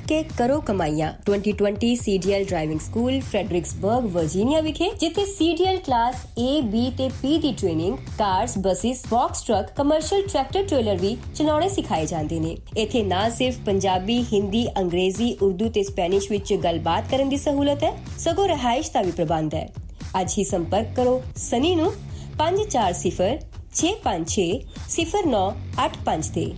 के करो कमाइयां 2020 CDL driving school Fredericksburg Virginia विखे जिथे CDL क्लास A, B ते P ਦੀ training cars buses box truck commercial tractor trailer ਵੀ ਚਲਾਉਣੇ ਸਿਖਾਏ ਜਾਂਦੇ ਨੇ। ਇੱਥੇ ਨਾ ਸਿਰਫ ਪੰਜਾਬੀ ਹਿੰਦੀ ਅੰਗਰੇਜ਼ੀ ਉਰਦੂ ਤੇ ਸਪੈਨਿਸ਼ ਵਿੱਚ ਗੱਲਬਾਤ ਕਰਨ ਦੀ ਸਹੂਲਤ ਹੈ ਸਗੋਂ ਰਿਹਾਇਸ਼ ਦਾ ਵੀ ਪ੍ਰਬੰਧ ਹੈ। ਅੱਜ ਹੀ ਸੰਪਰਕ ਕਰੋ ਸਨੀ ਨੂੰ 540 656 0985 ਤੇ।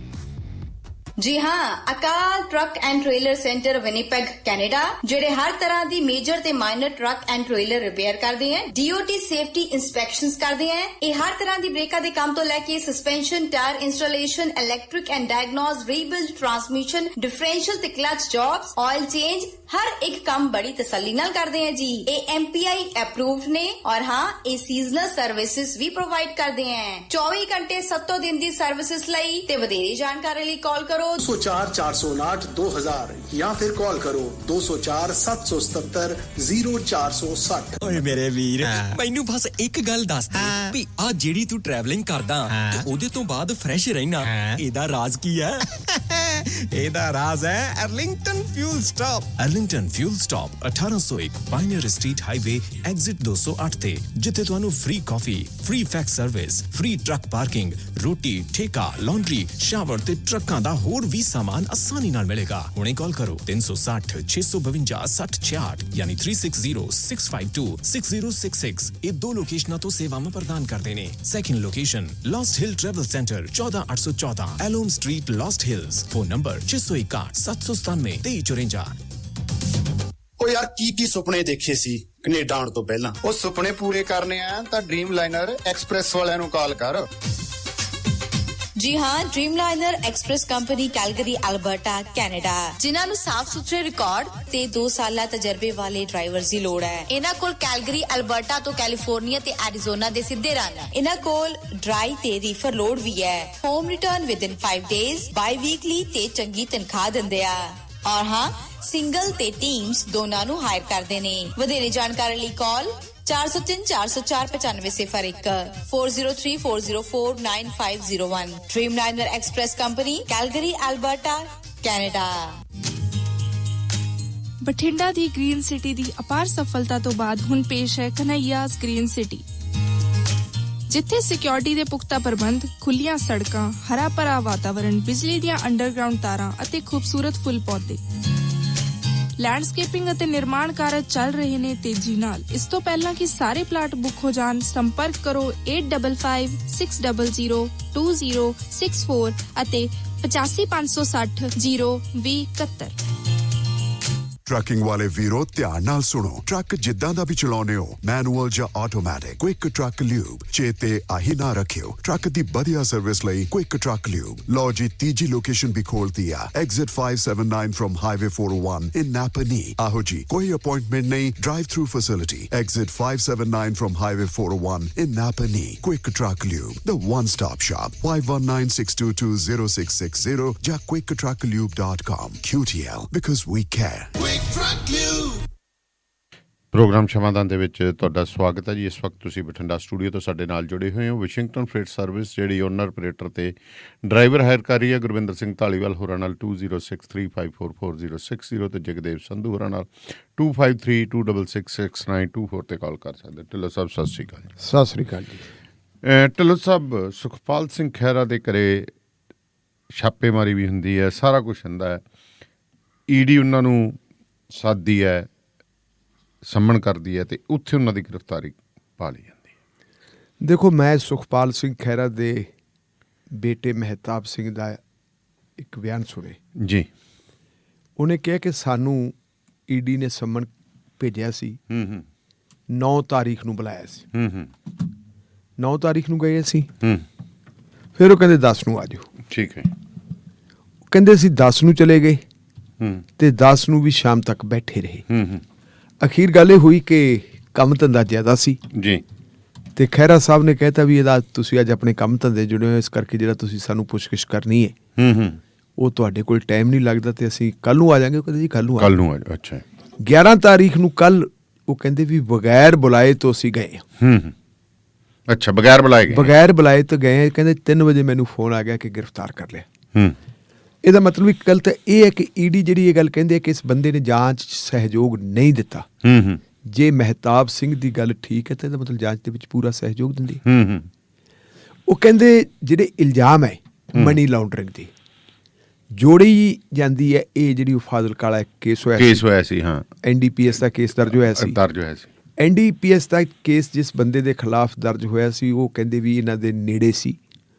जी हाँ, अकाल truck and trailer centre Winnipeg Canada ਜਿਹੜੇ ਹਰ ਤਰ੍ਹਾਂ ਦੀ ਮੇਜਰ ਤੇ minor truck and trailer repair ਕਰਦੇ ਹਨ, DOT ਸੇਫਟੀ ਇੰਸਪੈਕਸ਼ਨਸ ਕਰਦੇ ਹਨ। ਇਹ ਹਰ ਤਰ੍ਹਾਂ ਦੀ ਬ੍ਰੇਕਾਂ ਦੇ ਕੰਮ ਤੋਂ ਲੈ ਕੇ suspension, tyre installation, electric and diagnose, rebuild, transmission, differential ਤੇ ਕਲਚ ਜੌਬਸ, ਆਇਲ ਚੇਂਜ, ਹਰ ਇੱਕ ਕੰਮ ਬੜੀ ਤਸੱਲੀ ਨਾਲ ਕਰਦੇ हैं जी। ਇਹ MPI ਅਪਰੂਵਡ ਨੇ ਔਰ ਹਾਂ ਇਹ ਸੀਜ਼ਨਲ ਸਰਵਿਸਿਜ਼ ਵੀ ਪ੍ਰੋਵਾਈਡ ਕਰਦੇ हैं। 24 ਘੰਟੇ 7 ਦਿਨ ਦੀ ਸਰਵਿਸਿਜ਼ ਲਈ ਤੇ ਵਧੇਰੇ ਜਾਣਕਾਰੀ ਲਈ ਕਾਲ ਕਰੋ 204 459 2000 या फिर कॉल करो 204 777 0460। ਓਏ ਮੇਰੇ ਵੀਰ ਮੈਨੂੰ ਬਸ ਇੱਕ ਗੱਲ ਦੱਸ ਦੇ ਵੀ ਆ ਜਿਹੜੀ ਤੂੰ ਟਰੈਵਲਿੰਗ ਕਰਦਾ ਤੇ ਉਹਦੇ ਤੋਂ ਬਾਅਦ ਫਰੈਸ਼ ਰਹਿਣਾ ਇਹਦਾ ਰਾਜ਼ ਕੀ ਹੈ? ਇਹਦਾ ਰਾਜ਼ ਹੈ Arlington fuel stop. Arlington fuel stop 1801 pioneer street highway exit 208 ਤੇ ਜਿੱਥੇ ਤੁਹਾਨੂੰ ਫ੍ਰੀ ਕਾਫੀ, free fax service, free truck parking, ਰੋਟੀ, ਠੇਕਾ, ਲਾਂਡਰੀ, ਸ਼ਾਵਰ ਤੇ ਟਰੱਕਾਂ ਦਾ ਹੋਰ ਵੀ ਸਾਮਾਨ ਆਸਾਨੀ ਨਾਲ ਮਿਲੇਗਾ। ਹੁਣੇ ਕਾਲ ਕਰੋ 360 652 6066 ਯਾਨੀ 3606526066। ਇਹ ਦੋ ਲੋਕੇਸ਼ਨਾਂ ਤੋਂ ਸੇਵਾਵਾਂ ਪ੍ਰਦਾਨ ਕਰਦੇ ਨੇ। Second location Lost Hill travel centre 14814 ਐਲੋਮ street, Lost Hills. Phone number 661 797 2354। ਉਹ ਯਾਰ ਕੀ ਸੁਪਨੇ ਦੇਖੇ ਸੀ ਕੈਨੇਡਾ ਆਉਣ ਤੋਂ ਪਹਿਲਾਂ? ਉਹ ਸੁਪਨੇ ਪੂਰੇ ਕਰਨੇ ਆ ਤਾਂ ਡ੍ਰੀਮ ਲਾਈਨਰ ਐਕਸਪ੍ਰੈਸ ਵਾਲਿਆਂ ਨੂੰ ਕਾਲ ਕਰ। ਜੀ ਹਾਂ, ਡ੍ਰੀਮਲਾਈਨਰ express company Calgary, Alberta, Canada, ਜਿਨ੍ਹਾਂ ਨੂੰ ਸਾਫ਼ ਸੁਥਰੇ ਰਿਕਾਰਡ ਤੇ 2 ਸਾਲਾ ਤਜਰਬੇ ਵਾਲੇ ਡਰਾਈਵਰਸ ਦੀ ਲੋੜ ਹੈ। ਇਹਨਾਂ ਕੋਲ ਕੈਲਗਰੀ, ਅਲਬਰਟਾ ਤੋਂ ਕੈਲੀਫੋਰਨੀਆ ਤੇ ਐਰੀਜ਼ੋਨਾ ਦੇ ਸਿੱਧੇ ਰਨ। ਇਹਨਾਂ ਕੋਲ ਡਰਾਈ ਤੇ ਰੀਫਰ ਲੋਡ ਵੀ ਹੈ। ਹੋਮ ਰਿਟਰਨ ਵਿਦਿਨ 5 ਡੇਜ਼, ਬਾਈ ਵੀਕਲੀ ਤੇ ਚੰਗੀ ਤਨਖਾਹ ਦਿੰਦੇ ਆ। ਔਰ ਹਾਂ, ਸਿੰਗਲ ਤੇ ਟੀਮਸ ਦੋਨਾਂ ਨੂੰ ਹਾਇਰ ਕਰਦੇ ਨੇ। ਵਧੇਰੇ ਜਾਣਕਾਰੀ ਲਈ ਕਾਲ 403 404 9501 403 404 9501। ਡ੍ਰੀਮਲਾਈਨਰ express company Calgary, Alberta, Canada. Bathinda ਦੀ ਗ੍ਰੀਨ ਸਿਟੀ ਦੀ ਅਪਾਰ ਸਫਲਤਾ ਤੋਂ ਬਾਅਦ ਹੁਣ ਪੇਸ਼ ਹੈ ਕਨ੍ਹਈਆਸ ਗ੍ਰੀਨ ਸਿਟੀ, ਜਿੱਥੇ ਸਿਕਿਉਰਿਟੀ ਦੇ ਪੁਖਤਾ ਪ੍ਰਬੰਧ, ਖੁੱਲੀਆਂ ਸੜਕਾਂ, ਹਰਾ ਭਰਾ ਵਾਤਾਵਰਣ, ਬਿਜਲੀ ਦੀਆਂ ਅੰਡਰਗਰਾਉਂਡ ਤਾਰਾਂ ਅਤੇ ਖੂਬਸੂਰਤ ਫੁੱਲ ਪੌਦੇ। ਲੈਂਡਸਕੇਪਿੰਗ ਅਤੇ ਨਿਰਮਾਣ ਕਾਰਜ ਚੱਲ ਰਹੇ ਨੇ ਤੇਜ਼ੀ ਨਾਲ। ਇਸ ਤੋਂ ਪਹਿਲਾਂ ਕਿ ਸਾਰੇ ਪਲਾਟ ਬੁੱਕ ਹੋ ਜਾਣ, ਸੰਪਰਕ ਕਰੋ 855600 2064 ਅਤੇ 8556 02071। ਟਰੱਕਿੰਗ ਵਾਲੇ ਵੀਰੋ ਧਿਆਨ ਨਾਲ ਸੁਣੋ। ਟਰੱਕ ਜਿੱਦਾਂ ਦਾ ਵੀ ਚਲਾਉਨੇ ਹੋ, ਮੈਨੂਅਲ ਜਾਂ ਆਟੋਮੈਟਿਕ, ਕੁਇਕ ਟਰੱਕ ਲਿਊਬ ਚੇਤੇ ਆਹੀ ਨਾ ਰੱਖਿਓ। ਟਰੱਕ ਦੀ ਵਧੀਆ ਸਰਵਿਸ ਲਈ ਕੁਇਕ ਟਰੱਕ ਲਿਊਬ। ਲਓ ਜੀ, ਤੀਜੀ ਲੋਕੇਸ਼ਨ ਵੀ ਖੋਲਤੀ ਆ, ਐਗਜ਼ਿਟ 579 ਫਰਮ ਹਾਈਵੇ 401 ਇਨ ਨਾਪਨੀ। ਆਹੋ ਜੀ, ਕੋਈ ਅਪਾਇੰਟਮੈਂਟ ਨਹੀਂ, drive through facility. Exit 579 firm highway 401 in ਨਾਪਨੀ। Quick truck lube, the one stop shop। 5196220660 ਜਾਂ quicktrucklube.com। QTL, because we care। Programme ਸ਼ਮਾਦਾਨ ਦੇ ਵਿੱਚ ਤੁਹਾਡਾ ਸਵਾਗਤ ਹੈ ਜੀ। ਇਸ ਵਕਤ ਤੁਸੀਂ ਬਠਿੰਡਾ ਸਟੂਡੀਓ ਤੋਂ ਸਾਡੇ ਨਾਲ ਜੁੜੇ ਹੋਏ ਹੋ। ਵਾਸ਼ਿੰਗਟਨ ਫਰੇਟ ਸਰਵਿਸ ਜਿਹੜੀ ਓਨਰ, ਆਪਰੇਟਰ ਤੇ ਡਰਾਈਵਰ ਹਾਇਰ ਕਰ ਰਹੀ ਹੈ, ਗੁਰਵਿੰਦਰ ਸਿੰਘ ਧਾਲੀਵਾਲ ਹੋਰਾਂ ਨਾਲ 2063544060 ਤੇ ਜਗਦੇਵ ਸੰਧੂ ਹੋਰਾਂ ਨਾਲ 2532666924 ਤੇ ਕਾਲ ਕਰ ਸਕਦੇ। ਢਿੱਲੋਂ ਸਾਹਿਬ ਸਤਿ ਸ਼੍ਰੀ ਅਕਾਲ। ਸਤਿ ਸ਼੍ਰੀ ਅਕਾਲ ਜੀ। ਢਿੱਲੋਂ ਸਾਹਿਬ, ਸੁਖਪਾਲ ਸਿੰਘ ਖਹਿਰਾ ਦੇ ਘਰੇ ਛਾਪੇਮਾਰੀ ਵੀ ਹੁੰਦੀ ਹੈ, ਸਾਰਾ ਕੁਛ ਹੁੰਦਾ ਹੈ। ED ਉਹਨਾਂ ਨੂੰ ਸਾਧਦੀ ਹੈ, ਸੰਮਣ ਕਰਦੀ ਹੈ ਤੇ ਉੱਥੇ ਉਹਨਾਂ ਦੀ ਗ੍ਰਿਫਤਾਰੀ ਪਾ ਲਈ ਜਾਂਦੀ ਹੈ। ਦੇਖੋ, ਮੈਂ ਸੁਖਪਾਲ ਸਿੰਘ ਖਹਿਰਾ ਦੇ ਬੇਟੇ ਮਹਿਤਾਬ ਸਿੰਘ ਦਾ ਇੱਕ ਬਿਆਨ ਸੁਣੇ ਜੀ। ਉਹਨੇ ਕਿਹਾ ਕਿ ਸਾਨੂੰ ED ਨੇ ਸੰਮਣ ਭੇਜਿਆ ਸੀ, 9 ਤਾਰੀਖ ਨੂੰ ਬੁਲਾਇਆ ਸੀ, 9 ਤਾਰੀਖ ਨੂੰ ਗਏ ਅਸੀਂ, ਫਿਰ ਉਹ ਕਹਿੰਦੇ 10 ਨੂੰ ਆ ਜਾਓ। ਠੀਕ ਹੈ। ਕਹਿੰਦੇ ਅਸੀਂ 10 ਨੂੰ ਚਲੇ ਗਏ ਤੇ 10 ਨੂੰ ਵੀ ਸ਼ਾਮ ਤੱਕ ਬੈਠੇ ਰਹੇ। ਅਖੀਰ ਗੱਲ ਇਹ ਹੋਈ ਕਿ ਕੰਮ ਧੰਦਾ ਜ਼ਿਆਦਾ ਸੀ ਜੀ ਤੇ ਖਹਿਰਾ ਸਾਹਿਬ ਨੇ ਕਹਿਤਾ ਵੀ ਇਹਦਾ ਤੁਸੀਂ ਅੱਜ ਆਪਣੇ ਕੰਮ ਧੰਦੇ ਜੁੜੇ ਹੋ, ਇਸ ਕਰਕੇ ਜਿਹੜਾ ਤੁਸੀਂ ਸਾਨੂੰ ਪੁੱਛਗਿੱਛ ਕਰਨੀ ਹੈ ਉਹ ਤੁਹਾਡੇ ਕੋਲ ਟਾਈਮ ਨਹੀਂ ਲੱਗਦਾ ਤੇ ਅਸੀਂ ਕੱਲ ਨੂੰ ਆ ਜਾਵਾਂਗੇ। ਉਹ ਕਹਿੰਦੇ ਜੀ ਕੱਲ ਨੂੰ ਆ ਜਾਓ। ਅੱਛਾ। 11 ਤਾਰੀਖ ਨੂੰ ਕੱਲ ਉਹ ਕਹਿੰਦੇ ਵੀ ਬਗੈਰ ਬੁਲਾਏ ਤੋਂ ਅਸੀਂ ਗਏ। ਅੱਛਾ, ਬਗੈਰ ਬੁਲਾਏ ਗਏ? ਬਗੈਰ ਬੁਲਾਏ ਤੋਂ ਗਏ। ਕਹਿੰਦੇ 3 ਵਜੇ ਮੈਨੂੰ ਫੋਨ ਆ ਗਿਆ ਕਿ ਗ੍ਰਿਫਤਾਰ ਕਰ ਲਿਆ। ਇਹਦਾ ਮਤਲਬ ਇੱਕ ਗੱਲ ਤਾਂ ਇਹ ਹੈ ਕਿ ਈਡੀ ਜਿਹੜੀ ਇਹ ਗੱਲ ਕਹਿੰਦੇ ਹੈ ਕਿ ਇਸ ਬੰਦੇ ਨੇ ਜਾਂਚ 'ਚ ਸਹਿਯੋਗ ਨਹੀਂ ਦਿੱਤਾ। ਜੇ ਮਹਿਤਾਬ ਸਿੰਘ ਦੀ ਗੱਲ ਠੀਕ ਹੈ ਤਾਂ ਇਹਦਾ ਮਤਲਬ ਜਾਂਚ ਦੇ ਵਿੱਚ ਪੂਰਾ ਸਹਿਯੋਗ ਦਿੰਦੀ। ਉਹ ਕਹਿੰਦੇ ਜਿਹੜੇ ਇਲਜ਼ਾਮ ਹੈ ਮਨੀ ਲਾਉਂਡਰਿੰਗ ਦੇ ਜੋੜੀ ਜਾਂਦੀ ਹੈ, ਇਹ ਜਿਹੜੀ ਉਹ ਫਾਜ਼ਿਲਕਾ ਵਾਲਾ ਕੇਸ ਹੋਇਆ ਸੀ। ਹਾਂ, NDPS ਦਾ ਕੇਸ ਦਰਜ ਹੋਇਆ ਸੀ। NDPS ਦਾ ਕੇਸ ਜਿਸ ਬੰਦੇ ਦੇ ਖਿਲਾਫ ਦਰਜ ਹੋਇਆ ਸੀ ਉਹ ਕਹਿੰਦੇ ਵੀ ਇਹਨਾਂ ਦੇ ਨੇੜੇ ਸੀ,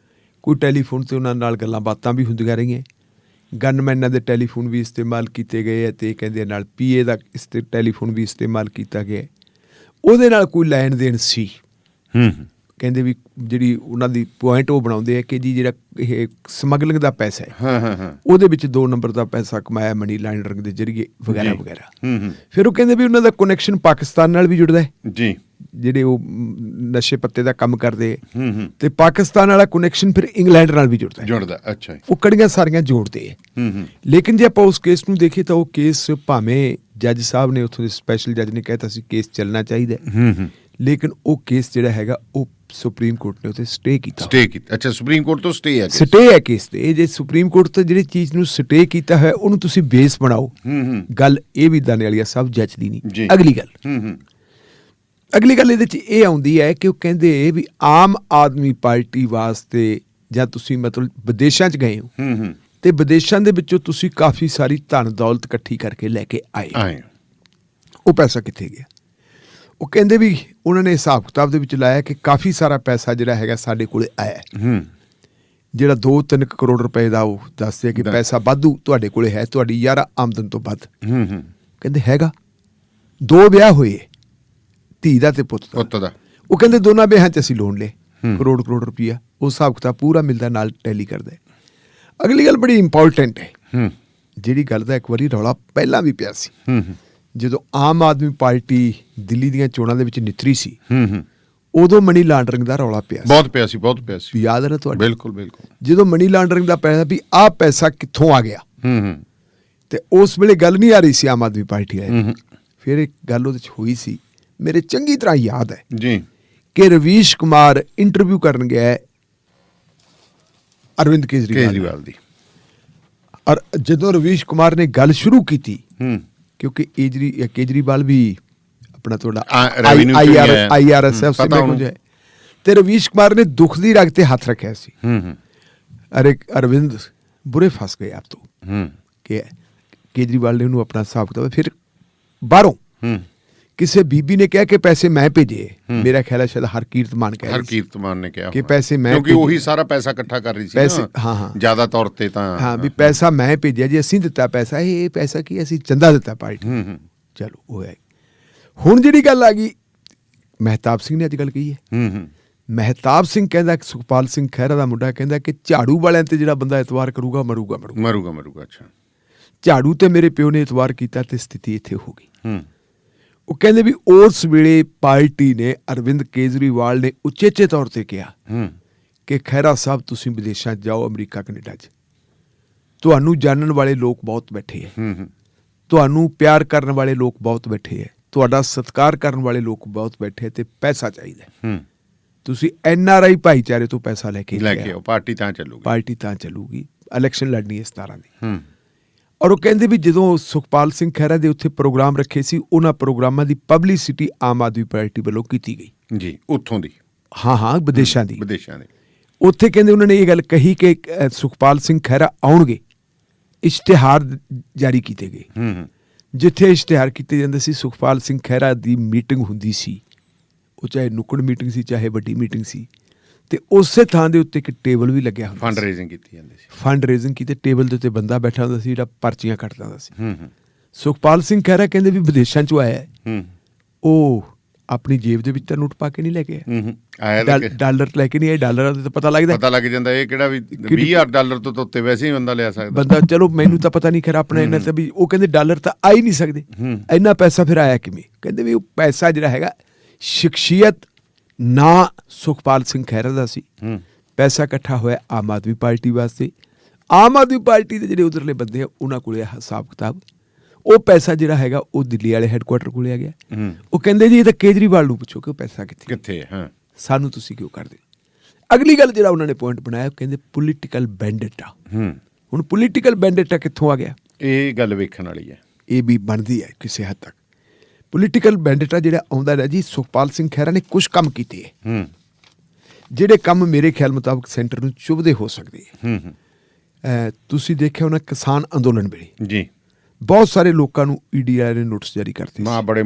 ਕੋਈ ਟੈਲੀਫੋਨ 'ਤੇ ਉਹਨਾਂ ਨਾਲ ਗੱਲਾਂ ਬਾਤਾਂ ਵੀ ਹੁੰਦੀਆਂ ਰਹੀਆਂ, ਗਨਮੈਨਾਂ ਦੇ ਟੈਲੀਫੋਨ ਵੀ ਇਸਤੇਮਾਲ ਕੀਤੇ ਗਏ ਹੈ ਅਤੇ ਕਹਿੰਦੇ ਨਾਲ PA ਦਾ ਟੈਲੀਫੋਨ ਵੀ ਇਸਤੇਮਾਲ ਕੀਤਾ ਗਿਆ, ਉਹਦੇ ਨਾਲ ਕੋਈ ਲੈਣ ਦੇਣ ਸੀ। ਕਹਿੰਦੇ ਵੀ ਜਿਹੜੀ ਉਹਨਾਂ ਦੀ ਪੁਆਇੰਟ ਉਹ ਬਣਾਉਂਦੇ ਆ ਕਿ ਜੀ ਜਿਹੜਾ ਇਹ ਸਮਗਲਿੰਗ ਦਾ ਪੈਸਾ ਹੈ ਉਹਦੇ ਵਿੱਚ 2 ਨੰਬਰ ਦਾ ਪੈਸਾ ਕਮਾਇਆ ਮਨੀ ਲਾਂਡਰਿੰਗ ਦੇ ਜ਼ਰੀਏ ਵਗੈਰਾ ਵਗੈਰਾ। ਫਿਰ ਉਹ ਕਹਿੰਦੇ ਵੀ ਉਹਨਾਂ ਦਾ ਕਨੈਕਸ਼ਨ ਪਾਕਿਸਤਾਨ ਨਾਲ ਵੀ ਜੁੜਦਾ ਹੈ ਜੀ, ਜਿਹੜੇ ਉਹ ਨਸ਼ੇ ਪੱਤੇ ਦਾ ਕੰਮ ਕਰਦੇ ਤੇ ਪਾਕਿਸਤਾਨ ਵਾਲਾ ਕਨੈਕਸ਼ਨ ਫਿਰ ਇੰਗਲੈਂਡ ਨਾਲ ਵੀ ਜੁੜਦਾ। ਅੱਛਾ, ਉਹ ਕੜੀਆਂ ਸਾਰੀਆਂ ਜੋੜਦੇ ਹੈ। ਲੇਕਿਨ ਜੇ ਆਪਾਂ ਉਸ ਕੇਸ ਨੂੰ ਦੇਖੀਏ ਤਾਂ ਉਹ ਕੇਸ ਭਾਵੇਂ ਜੱਜ ਸਾਹਿਬ ਨੇ ਉੱਥੋਂ ਦੇ ਸਪੈਸ਼ਲ ਜੱਜ ਨੇ ਕਹਿਤਾ ਸੀ ਕੇਸ ਚੱਲਣਾ ਚਾਹੀਦਾ, ਲੇਕਿਨ ਉਹ ਕੇਸ ਜਿਹੜਾ ਹੈਗਾ ਉਹ ਸੁਪਰੀਮ ਕੋਰਟ ਨੇ ਉੱਥੇ ਸਟੇ ਕੀਤਾ। ਅੱਛਾ, ਸੁਪਰੀਮ ਕੋਰਟ ਤੋਂ ਸਟੇ ਹੈ ਕੇਸ ਤੇ। ਜੇ ਸੁਪਰੀਮ ਕੋਰਟ ਤੋਂ ਜਿਹੜੀ ਚੀਜ਼ ਨੂੰ ਸਟੇ ਕੀਤਾ ਹੈ ਉਹਨੂੰ ਤੁਸੀਂ ਬੇਸ ਬਣਾਓ। ਗੱਲ ਇਹ ਵੀ ਦਾਨੇ ਵਾਲੀ ਸਭ ਜੱਜਦੀ ਨਹੀਂ। ਅਗਲੀ ਗੱਲ ਇਹਦੇ 'ਚ ਇਹ ਆਉਂਦੀ ਹੈ ਕਿ ਉਹ ਕਹਿੰਦੇ ਵੀ ਆਮ ਆਦਮੀ ਪਾਰਟੀ ਵਾਸਤੇ ਜਾਂ ਤੁਸੀਂ ਮਤਲਬ ਵਿਦੇਸ਼ਾਂ 'ਚ ਗਏ ਹੋ ਤੇ ਵਿਦੇਸ਼ਾਂ ਦੇ ਵਿੱਚੋਂ ਤੁਸੀਂ ਕਾਫੀ ਸਾਰੀ ਧਨ ਦੌਲਤ ਇਕੱਠੀ ਕਰਕੇ ਲੈ ਕੇ ਆਏ, ਉਹ ਪੈਸਾ ਕਿੱਥੇ ਗਿਆ? ਉਹ ਕਹਿੰਦੇ ਵੀ ਉਹਨਾਂ ਨੇ ਹਿਸਾਬ ਕਿਤਾਬ ਦੇ ਵਿੱਚ ਲਾਇਆ ਕਿ ਕਾਫੀ ਸਾਰਾ ਪੈਸਾ ਜਿਹੜਾ ਹੈਗਾ ਸਾਡੇ ਕੋਲ ਆਇਆ, ਜਿਹੜਾ 2-3 ਕਰੋੜ ਰੁਪਏ ਦਾ ਉਹ ਦੱਸਦੇ ਕਿ ਪੈਸਾ ਵਾਧੂ ਤੁਹਾਡੇ ਕੋਲ ਹੈ, ਤੁਹਾਡੀ ਯਾਰ ਆਮਦਨ ਤੋਂ ਵੱਧ। ਕਹਿੰਦੇ ਹੈਗਾ, 2 ਵਿਆਹ ਹੋਏ, ਧੀ ਦਾ ਤੇ ਪੁੱਤ ਦਾ। ਉਹ ਕਹਿੰਦੇ ਦੋਨਾਂ ਵਿਆਹਾਂ 'ਚ ਅਸੀਂ ਲੋਨ ਲਏ, ਕਰੋੜ ਰੁਪਈਆ। ਉਹ ਹਿਸਾਬ ਕਿਤਾਬ ਪੂਰਾ ਮਿਲਦਾ, ਨਾਲ ਟੈਲੀ ਕਰਦਾ। ਅਗਲੀ ਗੱਲ ਬੜੀ ਇੰਪੋਰਟੈਂਟ ਹੈ, ਜਿਹੜੀ ਗੱਲ ਦਾ ਇੱਕ ਵਾਰੀ ਰੌਲਾ ਪਹਿਲਾਂ ਵੀ ਪਿਆ ਸੀ ਜਦੋਂ ਆਮ ਆਦਮੀ ਪਾਰਟੀ ਦਿੱਲੀ ਦੀਆਂ ਚੋਣਾਂ ਦੇ ਵਿੱਚ ਨਿਤਰੀ ਸੀ, ਉਦੋਂ ਮਨੀ ਲਾਂਡਰਿੰਗ ਦਾ ਰੌਲਾ ਬਹੁਤ ਪਿਆ ਸੀ। ਯਾਦ ਹੈ ਨਾ ਤੁਹਾਡੇ? ਬਿਲਕੁਲ। ਜਦੋਂ ਮਨੀ ਲਾਂਡਰਿੰਗ ਦਾ ਪੈਸਾ ਵੀ ਆਹ ਪੈਸਾ ਕਿੱਥੋਂ ਆ ਗਿਆ, ਤੇ ਉਸ ਵੇਲੇ ਗੱਲ ਨਹੀਂ ਆ ਰਹੀ ਸੀ ਆਮ ਆਦਮੀ ਪਾਰਟੀ ਵਾਲੇ। ਫਿਰ ਇੱਕ ਗੱਲ ਉਹਦੇ 'ਚ ਹੋਈ ਸੀ, ਮੇਰੇ ਚੰਗੀ ਤਰ੍ਹਾਂ ਯਾਦ ਹੈ ਜੀ, ਕਿ ਰਵੀਸ਼ ਕੁਮਾਰ ਇੰਟਰਵਿਊ ਕਰਨ ਗਿਆ ਅਰਵਿੰਦ ਕੇਜਰੀਵਾਲ ਦੀ, ਔਰ ਜਦੋਂ ਰਵੀਸ਼ ਕੁਮਾਰ ਨੇ ਗੱਲ ਸ਼ੁਰੂ ਕੀਤੀ, ਕਿਉਂਕਿ ਕੇਜਰੀਵਾਲ ਵੀ ਆਪਣਾ ਤੁਹਾਡਾ IRS ਕੁਝ ਹੈ, ਤੇ ਰਵੀਸ਼ ਕੁਮਾਰ ਨੇ ਦੁੱਖ ਦੀ ਰਗ ਤੇ ਹੱਥ ਰੱਖਿਆ ਸੀ। ਅਰੇ ਅਰਵਿੰਦ ਬੁਰੇ ਫਸ ਗਏ ਆਪ ਤੋਂ, ਕਿ ਕੇਜਰੀਵਾਲ ਨੇ ਉਹਨੂੰ ਆਪਣਾ ਹਿਸਾਬ ਕਿਤਾਬ। ਫਿਰ ਬਾਹਰੋਂ ਕਿਸੇ ਬੀਬੀ ਨੇ ਕਿਹਾ ਕਿ ਪੈਸੇ ਮੈਂ ਭੇਜੇ, ਮੇਰਾ ਖਿਆਲ ਹੈ ਸ਼ਾਇਦ ਹਰਕੀਰਤ ਮਾਨ ਨੇ ਕਿਹਾ ਕਿ ਪੈਸੇ ਮੈਂ, ਕਿਉਂਕਿ ਉਹੀ ਸਾਰਾ ਪੈਸਾ ਇਕੱਠਾ ਕਰ ਰਹੀ ਸੀ ਪੈਸੇ। ਹਾਂ, ਜ਼ਿਆਦਾ ਤੌਰ ਤੇ ਤਾਂ ਵੀ ਪੈਸਾ ਮੈਂ ਭੇਜਿਆ ਜੀ, ਅਸੀਂ ਦਿੱਤਾ ਪੈਸਾ, ਇਹ ਪੈਸਾ ਕੀ ਅਸੀਂ ਚੰਦਾ ਦਿੱਤਾ ਪਾਰਟੀ। ਚਲੋ ਉਹ ਹੈ। ਹੁਣ ਜਿਹੜੀ ਗੱਲ ਆ ਗਈ, ਮਹਿਤਾਬ ਸਿੰਘ ਨੇ ਅੱਜ ਗੱਲ ਕਹੀ ਹੈ। ਮਹਿਤਾਬ ਸਿੰਘ ਕਹਿੰਦਾ ਕਿ ਸੁਖਪਾਲ ਸਿੰਘ ਖਹਿਰਾ ਦਾ ਮੁੰਡਾ ਕਹਿੰਦਾ ਕਿ ਝਾੜੂ ਵਾਲਿਆਂ ਤੇ ਜਿਹੜਾ ਬੰਦਾ ਇਤਵਾਰ ਕਰੂਗਾ ਮਰੂਗਾ। ਅੱਛਾ, ਝਾੜੂ ਤੇ ਮੇਰੇ ਪਿਓ ਨੇ ਇਤਵਾਰ ਕੀਤਾ ਤੇ ਸਥਿਤੀ ਇੱਥੇ ਹੋ ਗਈ। ਉਹ ਕਹਿੰਦੇ ਵੀ ਉਸ ਵੇਲੇ ਪਾਰਟੀ ਨੇ, ਅਰਵਿੰਦ ਕੇਜਰੀਵਾਲ ਨੇ ਉਚੇਚੇ ਤੌਰ ਤੇ ਕਿਹਾ ਕਿ ਖਹਿਰਾ ਸਾਹਿਬ ਤੁਸੀਂ ਵਿਦੇਸ਼ਾਂ 'ਚ ਜਾਓ, ਅਮਰੀਕਾ ਕੈਨੇਡਾ 'ਚ ਤੁਹਾਨੂੰ ਜਾਣਨ ਵਾਲੇ ਲੋਕ ਬਹੁਤ ਬੈਠੇ ਹੈ, ਤੁਹਾਨੂੰ ਪਿਆਰ ਕਰਨ ਵਾਲੇ ਲੋਕ ਬਹੁਤ ਬੈਠੇ ਹੈ, ਤੁਹਾਡਾ ਸਤਿਕਾਰ ਕਰਨ ਵਾਲੇ ਲੋਕ ਬਹੁਤ ਬੈਠੇ ਤੇ ਪੈਸਾ ਚਾਹੀਦਾ, ਤੁਸੀਂ NRI ਭਾਈਚਾਰੇ ਤੋਂ ਪੈਸਾ ਲੈ ਕੇ ਆਓ, ਪਾਰਟੀ ਤਾਂ ਚੱਲੂਗੀ, ਇਲੈਕਸ਼ਨ ਲੜਨੀ ਹੈ 17 ਦੀ। ਔਰ ਉਹ ਕਹਿੰਦੇ ਵੀ ਜਦੋਂ ਸੁਖਪਾਲ ਸਿੰਘ ਖਹਿਰਾ ਦੇ ਉੱਥੇ ਪ੍ਰੋਗਰਾਮ ਰੱਖੇ ਸੀ, ਉਹਨਾਂ ਪ੍ਰੋਗਰਾਮਾਂ ਦੀ ਪਬਲਿਸਿਟੀ ਆਮ ਆਦਮੀ ਪਾਰਟੀ ਵੱਲੋਂ ਕੀਤੀ ਗਈ ਜੀ, ਉੱਥੋਂ ਦੀ। ਹਾਂ, ਵਿਦੇਸ਼ਾਂ ਦੀ। ਉੱਥੇ ਕਹਿੰਦੇ ਉਹਨਾਂ ਨੇ ਇਹ ਗੱਲ ਕਹੀ ਕਿ ਸੁਖਪਾਲ ਸਿੰਘ ਖਹਿਰਾ ਆਉਣਗੇ, ਇਸ਼ਤਿਹਾਰ ਜਾਰੀ ਕੀਤੇ ਗਏ। ਜਿੱਥੇ ਇਸ਼ਤਿਹਾਰ ਕੀਤੇ ਜਾਂਦੇ ਸੀ, ਸੁਖਪਾਲ ਸਿੰਘ ਖਹਿਰਾ ਦੀ ਮੀਟਿੰਗ ਹੁੰਦੀ ਸੀ, ਉਹ ਚਾਹੇ ਨੁੱਕੜ ਮੀਟਿੰਗ ਸੀ ਚਾਹੇ ਵੱਡੀ ਮੀਟਿੰਗ ਸੀ, ਤੇ ਉਸੇ ਥਾਂ ਦੇ ਉੱਤੇ ਇੱਕ ਟੇਬਲ ਵੀ ਲੱਗਿਆ ਹੁੰਦਾ, ਫੰਡ ਰੇਜ਼ਿੰਗ ਕੀਤੀ ਜਾਂਦੀ ਸੀ। ਫੰਡ ਰੇਜ਼ਿੰਗ ਕੀਤੇ, ਟੇਬਲ ਦੇ ਉੱਤੇ ਬੰਦਾ ਬੈਠਾ ਹੁੰਦਾ ਸੀ ਜਿਹੜਾ ਪਰਚੀਆਂ ਕੱਟਦਾ ਹੁੰਦਾ ਸੀ। ਸੁਖਪਾਲ ਸਿੰਘ ਖਹਿਰਾ ਕਹਿੰਦੇ ਵੀ ਵਿਦੇਸ਼ਾਂ 'ਚੋਂ ਆਇਆ, ਉਹ ਆਪਣੀ ਜੇਬ ਦੇ ਵਿੱਚ ਤਾਂ ਨੋਟ ਪਾ ਕੇ ਨਹੀਂ ਲੈ ਕੇ ਆਇਆ, ਡਾਲਰ ਲੈ ਕੇ ਨਹੀਂ ਆਏ। ਡਾਲਰਾਂ ਦਾ ਤਾਂ ਪਤਾ ਲੱਗ ਜਾਂਦਾ, ਇਹ ਕਿਹੜਾ ਵੀ $20,000 ਤੋਂ ਉੱਤੇ ਵੈਸੇ ਹੀ ਬੰਦਾ ਲਿਆ ਸਕਦਾ ਬੰਦਾ। ਚਲੋ ਮੈਨੂੰ ਤਾਂ ਪਤਾ ਨਹੀਂ ਖੈਰ ਆਪਣਾ ਇਹਨਾਂ ਤਾਂ ਵੀ, ਉਹ ਕਹਿੰਦੇ ਡਾਲਰ ਤਾਂ ਆ ਹੀ ਨਹੀਂ ਸਕਦੇ, ਇੰਨਾ ਪੈਸਾ ਫਿਰ ਆਇਆ ਕਿਵੇਂ? ਕਹਿੰਦੇ ਵੀ ਉਹ ਪੈਸਾ ਜਿਹੜਾ ਹੈਗਾ ਸ਼ਖਸੀਅਤ ਨਾ ਸੁਖਪਾਲ ਸਿੰਘ ਖਹਿਰਾ ਦਾ ਸੀ, ਪੈਸਾ ਇਕੱਠਾ ਹੋਇਆ ਆਮ ਆਦਮੀ ਪਾਰਟੀ ਵਾਸਤੇ। ਆਮ ਆਦਮੀ ਪਾਰਟੀ ਦੇ ਜਿਹੜੇ ਉਧਰਲੇ ਬੰਦੇ ਆ ਉਹਨਾਂ ਕੋਲੇ ਹਿਸਾਬ ਕਿਤਾਬ, ਉਹ ਪੈਸਾ ਜਿਹੜਾ ਹੈਗਾ ਉਹ ਦਿੱਲੀ ਵਾਲੇ ਹੈਡਕੁਆਟਰ ਕੋਲੇ ਆ ਗਿਆ। ਉਹ ਕਹਿੰਦੇ ਜੀ ਇਹ ਤਾਂ ਕੇਜਰੀਵਾਲ ਨੂੰ ਪੁੱਛੋ ਕਿ ਉਹ ਪੈਸਾ ਕਿੱਥੇ ਹੈ, ਸਾਨੂੰ ਤੁਸੀਂ ਕਿਉਂ ਕਰਦੇ? ਅਗਲੀ ਗੱਲ ਜਿਹੜਾ ਉਹਨਾਂ ਨੇ ਪੁਆਇੰਟ ਬਣਾਇਆ, ਕਹਿੰਦੇ ਪੋਲੀਟੀਕਲ ਬੈਂਡੇਟਾ। ਹੁਣ ਪੋਲੀਟੀਕਲ ਬੈਂਡੇਟਾ ਕਿੱਥੋਂ ਆ ਗਿਆ? ਇਹ ਗੱਲ ਵੇਖਣ ਵਾਲੀ ਹੈ। ਇਹ ਵੀ ਬਣਦੀ ਹੈ ਕਿਸੇ ਹੱਦ ਤੱਕ। ਪੋਲੀਟੀਕਲ ਬੈਂਡੇਟਾ ਜਿਹੜਾ ਆਉਂਦਾ ਹੈ ਜੀ, ਸੁਖਪਾਲ ਸਿੰਘ ਖਹਿਰਾ ਨੇ ਕੁਝ ਕੰਮ ਕੀਤੇ ਹੈ ਜਿਹੜੇ ਕੰਮ ਮੇਰੇ ਖਿਆਲ ਮੁਤਾਬਕ ਸੈਂਟਰ ਨੂੰ ਚੁਭਦੇ ਹੋ ਸਕਦੇ ਹੈ। ਤੁਸੀਂ ਦੇਖਿਆ ਹੋਣਾ ਕਿਸਾਨ ਅੰਦੋਲਨ ਵੇਲੇ ਜੀ ਬਹੁਤ ਸਾਰੇ ਲੋਕਾਂ ਨੂੰ ਈਡੀ ਵਾਲਿਆਂ ਨੇ ਨੋਟਿਸ ਜਾਰੀ ਕਰਤੇ ਮਾਂ ਬੜੇ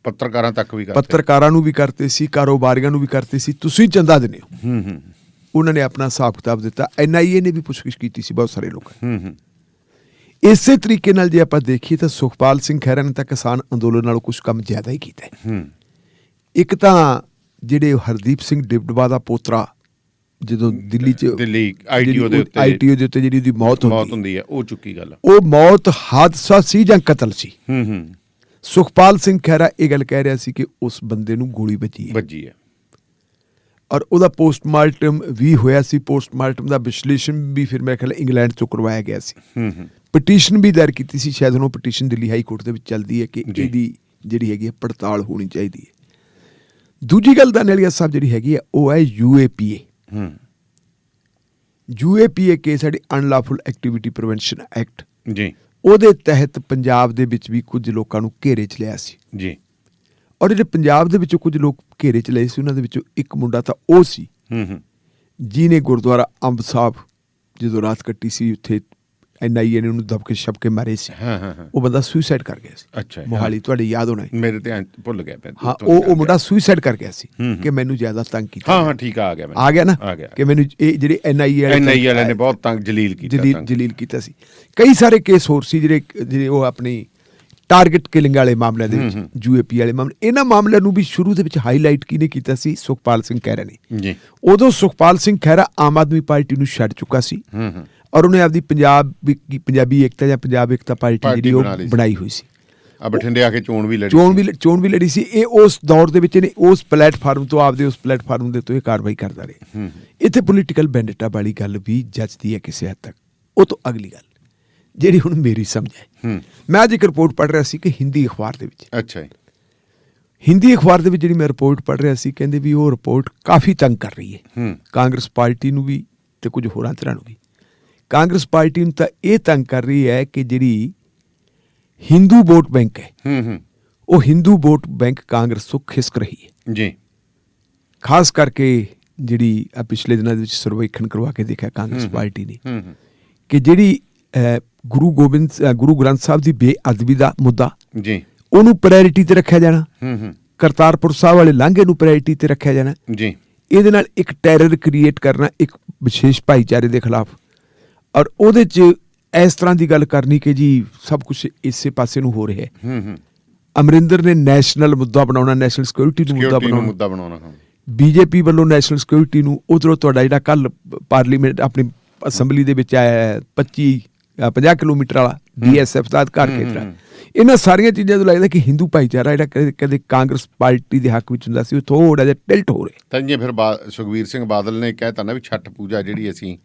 ਪੱਤਰਕਾਰਾਂ ਤੱਕ ਵੀ ਪੱਤਰਕਾਰਾਂ ਨੂੰ ਵੀ ਕਰਤੇ ਸੀ, ਕਾਰੋਬਾਰੀਆਂ ਨੂੰ ਵੀ ਕਰਤੇ ਸੀ, ਤੁਸੀਂ ਚੰਦਾ ਦਿੰਦੇ ਹੋ। ਉਹਨਾਂ ਨੇ ਆਪਣਾ ਹਿਸਾਬ ਕਿਤਾਬ ਦਿੱਤਾ। NIA ਨੇ ਵੀ ਪੁੱਛਗਿੱਛ ਕੀਤੀ ਸੀ ਬਹੁਤ ਸਾਰੇ ਲੋਕਾਂ। ਇਸੇ ਤਰੀਕੇ ਨਾਲ ਜੇ ਆਪਾਂ ਦੇਖੀਏ ਤਾਂ ਸੁਖਪਾਲ ਸਿੰਘ ਖਹਿਰਾ ਨੇ ਤਾਂ ਕਿਸਾਨ ਅੰਦੋਲਨ ਨਾਲੋਂ ਕੁਝ ਕੰਮ ਜ਼ਿਆਦਾ ਹੀ ਕੀਤਾ। ਇੱਕ ਤਾਂ ਜਿਹੜੇ ਹਰਦੀਪ ਸਿੰਘ ਡਿਬਡਵਾ ਦਾ ਪੋਤਰਾ ਜਦੋਂ ਦਿੱਲੀ ITO ਦੇ ਉੱਤੇ ਜਿਹੜੀ ਉਹਦੀ ਮੌਤ ਹੁੰਦੀ ਹੈ, ਉਹ ਚੁੱਕੀ ਗੱਲ। ਉਹ ਮੌਤ ਹਾਦਸਾ ਸੀ ਜਾਂ ਕਤਲ ਸੀ? ਸੁਖਪਾਲ ਸਿੰਘ ਖਹਿਰਾ ਇਹ ਗੱਲ ਕਹਿ ਰਿਹਾ ਸੀ ਕਿ ਉਸ ਬੰਦੇ ਨੂੰ ਗੋਲੀ ਵੱਜੀ ਹੈ ਔਰ ਉਹਦਾ ਪੋਸਟਮਾਰਟਮ ਵੀ ਹੋਇਆ ਸੀ। ਪੋਸਟਮਾਰਟਮ ਦਾ ਵਿਸ਼ਲੇਸ਼ਣ ਵੀ ਫਿਰ ਮੇਰੇ ਖਿਆਲ ਇੰਗਲੈਂਡ ਤੋਂ ਕਰਵਾਇਆ ਗਿਆ ਸੀ। ਪਟੀਸ਼ਨ ਵੀ ਦਾਇਰ ਕੀਤੀ ਸੀ, ਸ਼ਾਇਦ ਉਹ ਪਟੀਸ਼ਨ ਦਿੱਲੀ ਹਾਈ ਕੋਰਟ ਦੇ ਵਿੱਚ ਚੱਲਦੀ ਹੈ ਕਿ ਇਹਦੀ ਜਿਹੜੀ ਹੈਗੀ ਹੈ ਪੜਤਾਲ ਹੋਣੀ ਚਾਹੀਦੀ ਹੈ। ਦੂਜੀ ਗੱਲ ਦਾਨੇਲੀਆ ਸਾਹਿਬ ਜਿਹੜੀ ਹੈਗੀ ਹੈ ਉਹ ਹੈ UAPA। UAPA ਕੇਸ ਸਾਡੀ ਅਨਲੌਫੁਲ ਐਕਟੀਵਿਟੀ ਪ੍ਰੀਵੈਂਸ਼ਨ ਐਕਟ ਜੀ, ਉਹਦੇ ਤਹਿਤ ਪੰਜਾਬ ਦੇ ਵਿੱਚ ਵੀ ਕੁਝ ਲੋਕਾਂ ਨੂੰ ਘੇਰੇ 'ਚ ਲਿਆ ਸੀ ਜੀ। ਔਰ ਜਿਹੜੇ ਪੰਜਾਬ ਦੇ ਵਿੱਚੋਂ ਕੁਝ ਲੋਕ ਘੇਰੇ 'ਚ ਲਏ ਸੀ ਉਹਨਾਂ ਦੇ ਵਿੱਚੋਂ ਇੱਕ ਮੁੰਡਾ ਤਾਂ ਉਹ ਸੀ ਜਿਹਨੇ ਗੁਰਦੁਆਰਾ ਅੰਬ ਸਾਹਿਬ ਜਦੋਂ ਰਾਤ ਕੱਟੀ ਸੀ, ਉੱਥੇ NIA ਨੇ ਉਹਨੂੰ ਦਬਕੇ ਛਪਕੇ ਮਾਰੇ ਸੀ। ਉਹ ਬੰਦਾ ਸੁਸਾਈਡ ਕਰ ਗਿਆ ਸੀ। ਅੱਛਾ, ਮੋਹਾਲੀ, ਤੁਹਾਡੇ ਯਾਦ ਹੋਣਾ ਮੇਰੇ ਧਿਆਨ ਭੁੱਲ ਗਿਆ। ਹਾਂ, ਉਹ ਮੁੰਡਾ ਸੁਸਾਈਡ ਕਰ ਗਿਆ ਸੀ ਕਿ ਮੈਨੂੰ ਜ਼ਿਆਦਾ ਤੰਗ ਕੀਤਾ। ਹਾਂ ਠੀਕ ਆ ਗਿਆ ਨਾ ਕਿ ਮੈਨੂੰ ਇਹ ਜਿਹੜੇ NIA ਵਾਲਿਆਂ ਨੇ ਬਹੁਤ ਤੰਗ ਜਲੀਲ ਕੀਤਾ ਸੀ। ਕਈ ਸਾਰੇ ਕੇਸ ਹੋਰ ਸੀ ਜਿਹੜੇ ਉਹ ਆਪਣੀ ਟਾਰਗੇਟ ਕਿਲਿੰਗ ਵਾਲੇ ਮਾਮਲਿਆਂ ਦੇ ਵਿੱਚ, UAPA ਵਾਲੇ ਮਾਮਲੇ। ਇਹਨਾਂ ਮਾਮਲਿਆਂ ਨੂੰ ਵੀ ਸ਼ੁਰੂ ਦੇ ਵਿੱਚ ਹਾਈਲਾਈਟ ਕਿਹਨੇ ਕੀਤਾ ਸੀ? ਸੁਖਪਾਲ ਸਿੰਘ ਖਹਿਰਾ ਨੇ। ਉਦੋਂ ਸੁਖਪਾਲ ਸਿੰਘ ਖਹਿਰਾ ਆਮ ਆਦਮੀ ਪਾਰਟੀ ਨੂੰ ਛੱਡ ਚੁੱਕਾ ਸੀ ਔਰ ਉਹਨੇ ਆਪਦੀ ਪੰਜਾਬੀ ਏਕਤਾ ਜਾਂ ਪੰਜਾਬ ਏਕਤਾ ਪਾਰਟੀ ਜਿਹੜੀ ਉਹ ਬਣਾਈ ਹੋਈ ਸੀ। ਬਠਿੰਡੇ ਆ ਕੇ ਚੋਣ ਵੀ ਲੜੀ ਸੀ। ਇਹ ਉਸ ਦੌਰ ਦੇ ਵਿੱਚ ਇਹਨੇ ਉਸ ਪਲੇਟਫਾਰਮ ਤੋਂ ਆਪਦੇ ਉਸ ਪਲੇਟਫਾਰਮ ਦੇ ਤੋਂ ਇਹ ਕਾਰਵਾਈ ਕਰਦਾ ਰਿਹਾ। ਇੱਥੇ ਪੋਲੀਟੀਕਲ ਬੈਂਡੇਟਾ ਵਾਲੀ ਗੱਲ ਵੀ ਜੱਜਦੀ ਹੈ ਕਿਸੇ ਹੱਦ ਤੱਕ। ਉਹ ਤੋਂ ਅਗਲੀ ਗੱਲ ਜਿਹੜੀ ਹੁਣ ਮੇਰੀ ਸਮਝ ਹੈ, ਮੈਂ ਅੱਜ ਇੱਕ ਰਿਪੋਰਟ ਪੜ੍ਹ ਰਿਹਾ ਸੀ ਕਿ ਹਿੰਦੀ ਅਖਬਾਰ ਦੇ ਵਿੱਚ। ਅੱਛਾ ਜੀ। ਹਿੰਦੀ ਅਖਬਾਰ ਦੇ ਵਿੱਚ ਜਿਹੜੀ ਮੈਂ ਰਿਪੋਰਟ ਪੜ੍ਹ ਰਿਹਾ ਸੀ, ਕਹਿੰਦੇ ਵੀ ਉਹ ਰਿਪੋਰਟ ਕਾਫੀ ਤੰਗ ਕਰ ਰਹੀ ਹੈ ਕਾਂਗਰਸ ਪਾਰਟੀ ਨੂੰ ਵੀ ਤੇ ਕੁਝ ਹੋਰਾਂ ਤਰ੍ਹਾਂ ਨੂੰ ਵੀ। ਕਾਂਗਰਸ ਪਾਰਟੀ ਨੂੰ ਤਾਂ ਇਹ ਤੰਗ ਕਰ ਰਹੀ ਹੈ ਕਿ ਜਿਹੜੀ ਹਿੰਦੂ ਵੋਟ ਬੈਂਕ ਹੈ ਉਹ ਹਿੰਦੂ ਵੋਟ ਬੈਂਕ ਕਾਂਗਰਸ ਤੋਂ ਖਿਸਕ ਰਹੀ ਹੈ ਜੀ। ਖਾਸ ਕਰਕੇ ਜਿਹੜੀ ਪਿਛਲੇ ਦਿਨਾਂ ਦੇ ਵਿੱਚ ਸਰਵੇਖਣ ਕਰਵਾ ਕੇ ਦੇਖਿਆ ਕਾਂਗਰਸ ਪਾਰਟੀ ਨੇ ਕਿ ਜਿਹੜੀ ਗੁਰੂ ਗ੍ਰੰਥ ਸਾਹਿਬ ਦੀ ਬੇਅਦਬੀ ਦਾ ਮੁੱਦਾ ਜੀ, ਉਹਨੂੰ ਪ੍ਰਾਇੋਰਟੀ ਤੇ ਰੱਖਿਆ ਜਾਣਾ, ਕਰਤਾਰਪੁਰ ਸਾਹਿਬ ਵਾਲੇ ਲਾਂਘੇ ਨੂੰ ਪ੍ਰਾਇੋਰਟੀ ਤੇ ਰੱਖਿਆ ਜਾਣਾ ਜੀ। ਇਹਦੇ ਨਾਲ ਇੱਕ ਟੈਰਰ ਕ੍ਰੀਏਟ ਕਰਨਾ ਇੱਕ ਵਿਸ਼ੇਸ਼ ਭਾਈਚਾਰੇ ਦੇ ਖਿਲਾਫ, ਔਰ ਉਹਦੇ 'ਚ ਇਸ ਤਰ੍ਹਾਂ ਦੀ ਗੱਲ ਕਰਨੀ ਕਿ ਜੀ ਸਭ ਕੁਝ ਇਸੇ ਪਾਸੇ ਨੂੰ ਹੋ ਰਿਹਾ ਹੈ। ਅਮਰਿੰਦਰ ਨੇ ਨੈਸ਼ਨਲ ਮੁੱਦਾ ਬਣਾਉਣਾ, ਨੈਸ਼ਨਲ ਸਿਕਿਉਰਿਟੀ ਨੂੰ ਮੁੱਦਾ ਬਣਾਉਣਾ। BJP ਵੱਲੋਂ ਨੈਸ਼ਨਲ ਸਿਕਿਉਰਿਟੀ ਨੂੰ, ਉਧਰੋਂ ਤੁਹਾਡਾ ਜਿਹੜਾ ਕੱਲ ਪਾਰਲੀਮੈਂਟ ਆਪਣੀ ਅਸੈਂਬਲੀ ਦੇ ਵਿੱਚ ਆਇਆ 50 ਕਿਲੋਮੀਟਰ ਵਾਲਾ BSF ਦਾ ਅਧਿਕਾਰ ਖੇਤਰ। ਇਹਨਾਂ ਸਾਰੀਆਂ ਚੀਜ਼ਾਂ ਤੋਂ ਲੱਗਦਾ ਕਿ ਹਿੰਦੂ ਭਾਈਚਾਰਾ ਜਿਹੜਾ ਕਦੇ ਕਾਂਗਰਸ ਪਾਰਟੀ ਦੇ ਹੱਕ ਵਿੱਚ ਹੁੰਦਾ ਸੀ ਉਹ ਥੋੜਾ ਜਿਹਾ ਟਿਲਟ ਹੋ ਰਿਹਾ। ਤਾਂ ਫਿਰ ਸੁਖਬੀਰ ਸਿੰਘ ਬਾਦਲ ਨੇ ਕਹਿਤਾ ਨਾ ਵੀ ਛੱਠ ਪੂਜਾ ਜਿਹੜੀ ਅਸੀਂ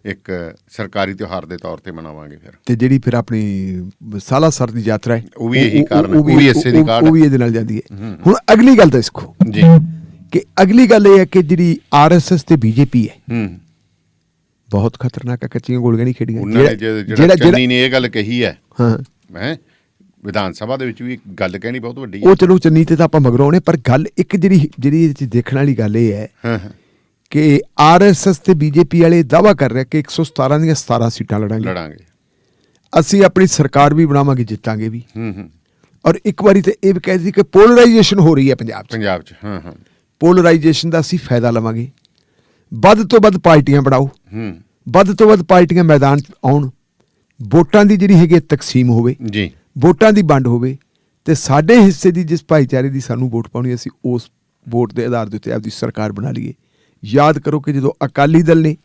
ਇੱਕ ਸਰਕਾਰੀ ਤਿਉਹਾਰ ਦੇ ਤੌਰ ਤੇ ਮਨਾਵਾਂਗੇ ਫਿਰ, ਤੇ ਜਿਹੜੀ ਫਿਰ ਆਪਣੀ ਸਾਲਾਸਰ ਦੀ ਯਾਤਰਾ ਹੈ ਉਹ ਵੀ ਇਹੀ ਕਾਰਨ, ਉਹ ਵੀ ਇਸੇ ਦੀ ਕਾਰਨ, ਉਹ ਵੀ ਇਹਦੇ ਨਾਲ ਜਾਂਦੀ ਹੈ। ਹੁਣ ਅਗਲੀ ਗੱਲ ਤਾਂ ਦੇਖੋ ਜੀ ਕਿ ਅਗਲੀ ਗੱਲ ਇਹ ਹੈ ਕਿ ਜਿਹੜੀ RSS ਤੇ BJP ਹੈ ਬਹੁਤ ਖਤਰਨਾਕ ਹੈ। ਕੱਚੀਆਂ ਗੋਲੀਆਂ ਨਹੀਂ ਖੇਡੀਆਂ। ਜਿਹੜਾ ਚੰਨੀ ਨੇ ਇਹ ਗੱਲ ਕਹੀ ਹੈ, ਮੈਂ ਵਿਧਾਨ ਸਭਾ ਦੇ ਵਿੱਚ ਵੀ ਗੱਲ ਕਹਿਣੀ ਬਹੁਤ ਵੱਡੀ ਹੈ। ਉਹ ਚਲੋ ਚੰਨੀ ਤੇ ਤਾਂ ਆਪਾਂ ਮਗਰੋਂ ਆਉਣੇ, ਪਰ ਗੱਲ ਇੱਕ ਜਿਹੜੀ ਇਹਦੇ 'ਚ ਦੇਖਣ ਵਾਲੀ ਗੱਲ ਇਹ ਹੈ ਕਿ RSS ਤੇ BJP ਵਾਲੇ ਦਾਅਵਾ ਕਰ ਰਹੇ ਕਿ 117 ਦੀਆਂ 17 ਸੀਟਾਂ ਲੜਾਂਗੇ, ਅਸੀਂ ਆਪਣੀ ਸਰਕਾਰ ਵੀ ਬਣਾਵਾਂਗੇ, ਜਿੱਤਾਂਗੇ ਵੀ। ਔਰ ਇੱਕ ਵਾਰੀ ਤੇ ਇਹ ਵੀ ਕਹਿ ਦਿੱਤੀ ਕਿ ਪੋਲਰਾਈਜੇਸ਼ਨ ਹੋ ਰਹੀ ਹੈ ਪੰਜਾਬ 'ਚ। ਪੋਲਰਾਈਜੇਸ਼ਨ ਦਾ ਅਸੀਂ ਫਾਇਦਾ ਲਵਾਂਗੇ, ਵੱਧ ਤੋਂ ਵੱਧ ਪਾਰਟੀਆਂ ਬਣਾਓ, ਵੱਧ ਤੋਂ ਵੱਧ ਪਾਰਟੀਆਂ ਮੈਦਾਨ 'ਚ ਆਉਣ, ਵੋਟਾਂ ਦੀ ਜਿਹੜੀ ਹੈਗੀ ਤਕਸੀਮ ਹੋਵੇ, ਵੋਟਾਂ ਦੀ ਵੰਡ ਹੋਵੇ, ਤੇ ਸਾਡੇ ਹਿੱਸੇ ਦੀ ਜਿਸ ਭਾਈਚਾਰੇ ਦੀ ਸਾਨੂੰ ਵੋਟ ਪਾਉਣੀ ਅਸੀਂ ਉਸ ਵੋਟ ਦੇ ਆਧਾਰ ਦੇ ਉੱਤੇ ਆਪਦੀ ਸਰਕਾਰ ਬਣਾ ਲਈਏ। ਯਾਦ ਕਰੋ ਕਿ ਜਦੋਂ ਅਕਾਲੀ ਦਲ ਨੇ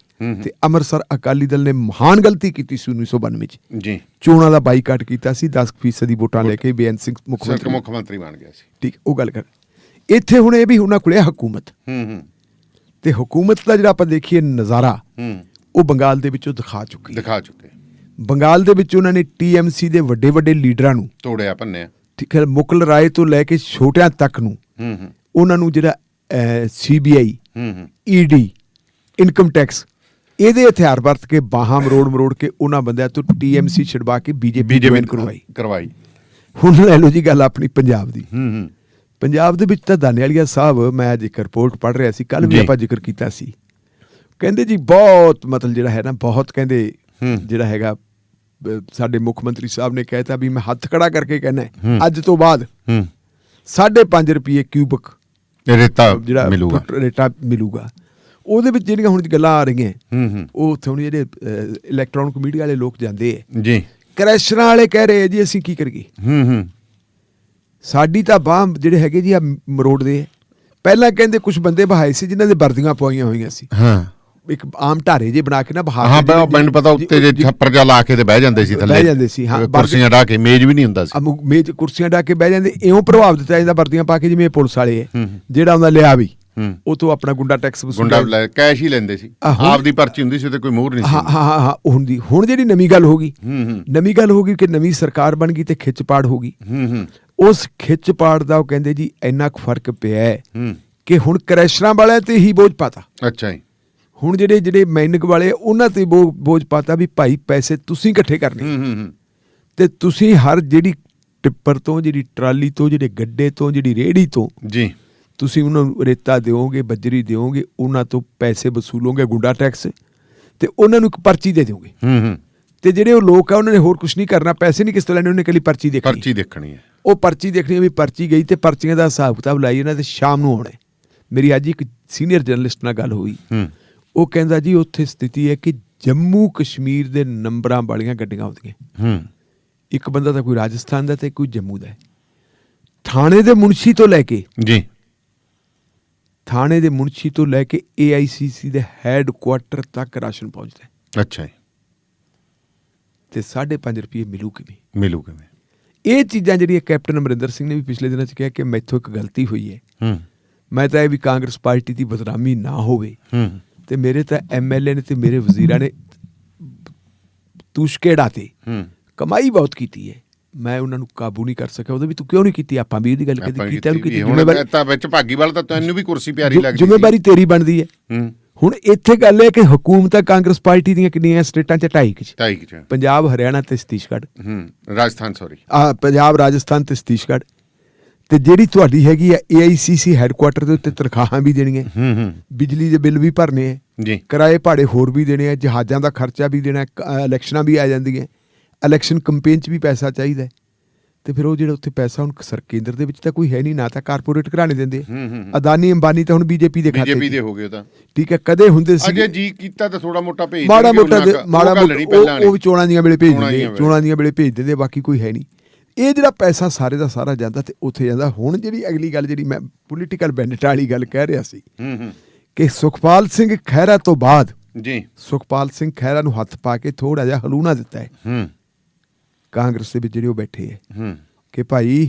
ਤੇ ਅੰਮ੍ਰਿਤਸਰ ਅਕਾਲੀ ਦਲ ਨੇ ਮਹਾਨ ਗਲਤੀ ਕੀਤੀ ਸੀ 1992 ਚ, ਚੋਣਾਂ ਦਾ ਬਾਈਕਾਟ ਕੀਤਾ ਸੀ, 10% ਦੀ ਵੋਟਾਂ ਲੈ ਕੇ ਬੇਅੰਤ ਸਿੰਘ ਮੁੱਖ ਮੰਤਰੀ ਬਣ ਗਿਆ ਸੀ। ਠੀਕ, ਉਹ ਗੱਲ ਕਰ। ਇੱਥੇ ਹੁਣ ਇਹ ਵੀ ਉਹਨਾਂ ਕੋਲੇ ਹਕੂਮਤ, ਤੇ ਹਕੂਮਤ ਦਾ ਜਿਹੜਾ ਆਪਾਂ ਦੇਖੀਏ ਨਜ਼ਾਰਾ ਉਹ ਬੰਗਾਲ ਦੇ ਵਿੱਚੋਂ ਦਿਖਾ ਚੁੱਕੇ। ਬੰਗਾਲ ਦੇ ਵਿੱਚ ਉਹਨਾਂ ਨੇ TMC ਦੇ ਵੱਡੇ ਵੱਡੇ ਲੀਡਰਾਂ ਨੂੰ ਤੋੜਿਆ ਭੰਨਿਆ। ਠੀਕ ਹੈ, ਮੁਕਲ ਰਾਏ ਤੋਂ ਲੈ ਕੇ ਛੋਟਿਆਂ ਤੱਕ ਨੂੰ ਉਹਨਾਂ ਨੂੰ ਜਿਹੜਾ CBI ED ਇਨਕਮ ਟੈਕਸ ਇਹਦੇ ਹਥਿਆਰ ਵਰਤ ਕੇ ਬਾਹਾਂ ਮਰੋੜ ਕੇ ਉਹਨਾਂ ਬੰਦਿਆਂ ਤੋਂ TMC ਛਡਵਾ ਕੇ ਬੀਜੇਪੀ ਜੁਆਇਨ ਕਰਵਾਈ। ਹੁਣ ਲੈ ਲਓ ਜੀ ਗੱਲ ਆਪਣੀ ਪੰਜਾਬ ਦੀ। ਪੰਜਾਬ ਦੇ ਵਿੱਚ ਤਾਂ ਦਾਨੇਵਾਲੀਆ ਸਾਹਿਬ, ਮੈਂ ਅੱਜ ਇੱਕ ਰਿਪੋਰਟ ਪੜ੍ਹ ਰਿਹਾ ਸੀ, ਕੱਲ੍ਹ ਵੀ ਆਪਾਂ ਜ਼ਿਕਰ ਕੀਤਾ ਸੀ, ਕਹਿੰਦੇ ਜੀ ਬਹੁਤ ਮਤਲਬ ਜਿਹੜਾ ਹੈ ਨਾ ਬਹੁਤ ਕਹਿੰਦੇ ਜਿਹੜਾ ਹੈਗਾ ਸਾਡੇ ਮੁੱਖ ਮੰਤਰੀ ਸਾਹਿਬ ਨੇ ਕਹਿਤਾ ਵੀ ਮੈਂ ਹੱਥ ਖੜਾ ਕਰਕੇ ਕਹਿਣਾ ਅੱਜ ਤੋਂ ਬਾਅਦ 5.5 ਰੁਪਏ ਕਿਊਬਿਕ ਰੇਤਾ ਜਿਹੜਾ ਰੇਤਾ ਮਿਲੂਗਾ। ਉਹਦੇ ਵਿੱਚ ਜਿਹੜੀਆਂ ਹੁਣ ਗੱਲਾਂ ਆ ਰਹੀਆਂ ਉਹ ਉੱਥੇ ਹੁਣ ਜਿਹੜੇ ਇਲੈਕਟ੍ਰੋਨਿਕ ਮੀਡੀਆ ਵਾਲੇ ਲੋਕ ਜਾਂਦੇ ਹੈ ਜੀ, ਕਰੈਸ਼ਰਾਂ ਵਾਲੇ ਕਹਿ ਰਹੇ ਜੀ ਅਸੀਂ ਕੀ ਕਰੀਏ, ਸਾਡੀ ਤਾਂ ਬਾਂਹ ਜਿਹੜੇ ਹੈਗੇ ਜੀ ਆ ਮਰੋੜਦੇ। ਪਹਿਲਾਂ ਕਹਿੰਦੇ ਕੁਝ ਬੰਦੇ ਬਹਾਏ ਸੀ ਜਿਨ੍ਹਾਂ ਦੇ ਵਰਦੀਆਂ ਪਵਾਈਆਂ ਹੋਈਆਂ ਸੀ, ਇੱਕ ਆਮ ਢਾਰੇ ਜੇ ਬਣਾ ਕੇ ਨਾ ਬਹਾ ਕੇ, ਮੈਨੂੰ ਪਤਾ ਉੱਤੇ ਜੇ ਛੱਪਰ ਜਾ ਲਾ ਕੇ ਤੇ ਬਹਿ ਜਾਂਦੇ ਸੀ, ਥੱਲੇ ਬਹਿ ਜਾਂਦੇ ਸੀ, ਕੁਰਸੀਆਂ ਢਾ ਕੇ, ਮੇਜ਼ ਵੀ ਨਹੀਂ ਹੁੰਦਾ ਸੀ, ਮੇਜ਼ ਕੁਰਸੀਆਂ ਢਾ ਕੇ ਬਹਿ ਜਾਂਦੇ। ਇਉਂ ਪ੍ਰਭਾਵ ਦਿੱਤਾ ਜਾਂਦਾ ਵਰਦੀਆਂ ਪਾ ਕੇ ਜਿਵੇਂ ਪੁਲਿਸ ਵਾਲੇ ਹੈ, ਜਿਹੜਾ ਉਹਦਾ ਲਿਆ ਵੀ ਉਹ ਤੋਂ ਆਪਣਾ ਗੁੰਡਾ ਟੈਕਸ ਗੁੰਡਾ ਕੈਸ਼ ਹੀ ਲੈਂਦੇ ਸੀ, ਆਪਦੀ ਪਰਚੀ ਹੁੰਦੀ ਸੀ ਤੇ ਕੋਈ ਮੋਹਰ ਨਹੀਂ ਸੀ। ਹਾਂ ਹੁੰਦੀ। ਹੁਣ ਜਿਹੜੀ ਨਵੀਂ ਗੱਲ ਹੋ ਗਈ ਕਿ ਨਵੀਂ ਸਰਕਾਰ ਬਣ ਗਈ ਤੇ ਖਿੱਚ ਪਾੜ ਹੋ ਗਈ। ਉਸ ਖਿੱਚ ਪਾੜ ਦਾ ਉਹ ਕਹਿੰਦੇ ਜੀ ਇੰਨਾ ਕੁ ਫਰਕ ਪਿਆ ਹੈ ਕਿ ਹੁਣ ਕਰੈਸ਼ਰਾਂ ਵਾਲਿਆਂ ਤੇ ਹੀ ਬੋਝ ਪਾਤਾ। ਅੱਛਾ ਜੀ। ਹੁਣ ਜਿਹੜੇ ਮੈਨਿਕ ਵਾਲੇ ਉਹਨਾਂ ਤੇ ਬੋਝ ਪਾਤਾ ਵੀ ਭਾਈ ਪੈਸੇ ਤੁਸੀਂ ਇਕੱਠੇ ਕਰਨੇ ਤੇ ਤੁਸੀਂ ਹਰ ਜਿਹੜੀ ਟਿੱਪਰ ਤੋਂ, ਜਿਹੜੀ ਟਰਾਲੀ ਤੋਂ, ਜਿਹੜੇ ਗੱਡੇ ਤੋਂ, ਜਿਹੜੀ ਰੇਹੜੀ ਤੋਂ ਜੀ ਤੁਸੀਂ ਉਹਨਾਂ ਨੂੰ ਰੇਤਾ ਦਿਓਗੇ, ਬੱਜਰੀ ਦਿਓਗੇ, ਉਹਨਾਂ ਤੋਂ ਪੈਸੇ ਵਸੂਲੋਗੇ ਗੁੰਡਾ ਟੈਕਸ, ਤੇ ਉਹਨਾਂ ਨੂੰ ਇੱਕ ਪਰਚੀ ਦੇ ਦਿਓਗੇ। ਤੇ ਜਿਹੜੇ ਉਹ ਲੋਕ ਆ ਉਹਨਾਂ ਨੇ ਹੋਰ ਕੁਝ ਨਹੀਂ ਕਰਨਾ, ਪੈਸੇ ਨਹੀਂ ਕਿਸ ਤੋਂ ਲੈਣੇ, ਉਹਨੇ ਇਕੱਲੀ ਪਰਚੀ ਦੇਖਣੀ ਹੈ। ਉਹ ਪਰਚੀ ਦੇਖਣੀ ਹੈ ਵੀ ਪਰਚੀ ਗਈ, ਤੇ ਪਰਚੀਆਂ ਦਾ ਹਿਸਾਬ ਕਿਤਾਬ ਲਾਈ ਇਹਨਾਂ ਤੇ ਸ਼ਾਮ ਨੂੰ ਆਉਣਾ। ਮੇਰੀ ਅੱਜ ਇੱਕ ਸੀਨੀਅਰ ਜਰਨਲਿਸਟ ਨਾਲ ਗੱਲ ਹੋਈ, ਉਹ ਕਹਿੰਦਾ ਜੀ ਉੱਥੇ ਸਥਿਤੀ ਹੈ ਕਿ ਜੰਮੂ ਕਸ਼ਮੀਰ ਦੇ ਨੰਬਰਾਂ ਵਾਲੀਆਂ ਗੱਡੀਆਂ ਆਉਂਦੀਆਂ, ਇੱਕ ਬੰਦਾ ਤਾਂ ਕੋਈ ਰਾਜਸਥਾਨ ਦਾ ਤੇ ਕੋਈ ਜੰਮੂ ਦਾ, ਥਾਣੇ ਦੇ ਮੁਨਸ਼ੀ ਤੋਂ ਲੈ ਕੇ ਜੀ ਥਾਣੇ ਦੇ ਮੁਨਸ਼ੀ ਤੋਂ ਲੈ ਕੇ AICC ਦੇ ਹੈੱਡਕੁਆਟਰ ਤੱਕ ਰਾਸ਼ਨ ਪਹੁੰਚਦਾ। ਅੱਛਾ ਜੀ। ਤੇ 5.5 ਰੁਪਏ ਮਿਲੂ ਕਿਵੇਂ? ਇਹ ਚੀਜ਼ਾਂ ਜਿਹੜੀਆਂ ਕੈਪਟਨ ਅਮਰਿੰਦਰ ਸਿੰਘ ਨੇ ਵੀ ਪਿਛਲੇ ਦਿਨਾਂ 'ਚ ਕਿਹਾ ਕਿ ਮੈਥੋਂ ਇੱਕ ਗਲਤੀ ਹੋਈ ਹੈ, ਮੈਂ ਤਾਂ ਇਹ ਵੀ ਕਾਂਗਰਸ ਪਾਰਟੀ ਦੀ ਬਦਨਾਮੀ ਨਾ ਹੋਵੇ, ਤੇ ਮੇਰੇ ਤਾਂ MLA ਨੇ ਤੇ ਮੇਰੇ ਵਜ਼ੀਰਾਂ ਨੇ ਤੁਸ਼ਕੇ ਢਾਤੇ, ਕਮਾਈ ਬਹੁਤ ਕੀਤੀ ਹੈ, ਮੈਂ ਉਹਨਾਂ ਨੂੰ ਕਾਬੂ ਨਹੀਂ ਕਰ ਸਕਿਆ। ਉਹਦੇ ਵੀ ਤੂੰ ਕਿਉਂ ਨਹੀਂ ਕੀਤੀ? ਆਪਾਂ ਵੀ ਉਹਦੀ ਗੱਲ ਕੀਤੀ, ਭਾਗੀਵਾਲ ਤਾਂ ਤੈਨੂੰ ਵੀ ਕੁਰਸੀ ਪਿਆਰੀ ਲੱਗਦੀ, ਜ਼ਿੰਮੇਵਾਰੀ ਤੇਰੀ ਬਣਦੀ ਹੈ। ਹੁਣ ਇੱਥੇ ਗੱਲ ਹੈ ਕਿ ਹਕੂਮਤਾਂ ਕਾਂਗਰਸ ਪਾਰਟੀ ਦੀਆਂ ਕਿੰਨੀਆਂ ਸਟੇਟਾਂ 'ਚ 2.5 ਪੰਜਾਬ, ਹਰਿਆਣਾ ਤੇ ਛੱਤੀਸਗੜ੍ਹ, ਪੰਜਾਬ, ਰਾਜਸਥਾਨ ਤੇ ਛੱਤੀਸਗੜ੍ਹ, ਤੇ ਜਿਹੜੀ ਤੁਹਾਡੀ ਹੈਗੀ ਆ AICC ਹੈੱਡਕੁਆਟਰ ਦੇ ਉੱਤੇ ਤਨਖਾਹਾਂ ਵੀ ਦੇਣੀਆਂ, ਬਿਜਲੀ ਦੇ ਬਿੱਲ ਵੀ ਭਰਨੇ ਹੈ, ਕਿਰਾਏ ਭਾੜੇ ਹੋਰ ਵੀ ਦੇਣੇ ਆ, ਜਹਾਜ਼ਾਂ ਦਾ ਖਰਚਾ ਵੀ ਦੇਣਾ, ਇਲੈਕਸ਼ਨਾਂ ਵੀ ਆ ਜਾਂਦੀਆਂ, ਇਲੈਕਸ਼ਨ ਕੰਪੇਨ 'ਚ ਵੀ ਪੈਸਾ ਚਾਹੀਦਾ, ਤੇ ਫਿਰ ਉਹ ਜਿਹੜਾ ਉੱਥੇ ਪੈਸਾ ਹੁਣ ਕੇਂਦਰ ਦੇ ਵਿੱਚ ਤਾਂ ਕੋਈ ਹੈ ਨਹੀਂ, ਨਾ ਤਾਂ ਕਾਰਪੋਰੇਟ ਘਰਾਣੇ ਦਿੰਦੇ, ਅਦਾਨੀ ਅੰਬਾਨੀ ਤਾਂ ਹੁਣ BJP ਦੇ ਖਾਤੇ ਹੋ ਗਏ। ਤਾਂ ਠੀਕ ਹੈ, ਕਦੇ ਹੁੰਦੇ ਸੀ ਅਜੇ ਜੀ ਕੀਤਾ ਤਾਂ ਥੋੜਾ ਮੋਟਾ ਭੇਜ ਮਾੜਾ ਮੋਟਾ ਉਹ ਵੀ ਚੋਣਾਂ ਦੀਆਂ ਵੇਲੇ ਭੇਜ ਦਿੰਦੇ, ਬਾਕੀ ਕੋਈ ਹੈ ਨਹੀਂ। ਇਹ ਜਿਹੜਾ ਪੈਸਾ ਸਾਰੇ ਦਾ ਸਾਰਾ ਜਾਂਦਾ ਤੇ ਉੱਥੇ ਜਾਂਦਾ। ਹੁਣ ਜਿਹੜੀ ਅਗਲੀ ਗੱਲ ਜਿਹੜੀ ਮੈਂ ਪੋਲੀਟੀਕਲ ਬੈਨੇਟ ਵਾਲੀ ਗੱਲ ਕਹਿ ਰਿਹਾ ਸੀ ਕਿ ਸੁਖਪਾਲ ਸਿੰਘ ਖਹਿਰਾ ਤੋਂ ਬਾਅਦ ਸੁਖਪਾਲ ਸਿੰਘ ਖਹਿਰਾ ਨੂੰ ਹੱਥ ਪਾ ਕੇ ਥੋੜਾ ਜਿਹਾ ਹਲੂਣਾ ਦਿੱਤਾ ਹੈ ਕਾਂਗਰਸ ਦੇ ਵਿੱਚ ਜਿਹੜੇ ਉਹ ਬੈਠੇ ਹੈ ਕਿ ਭਾਈ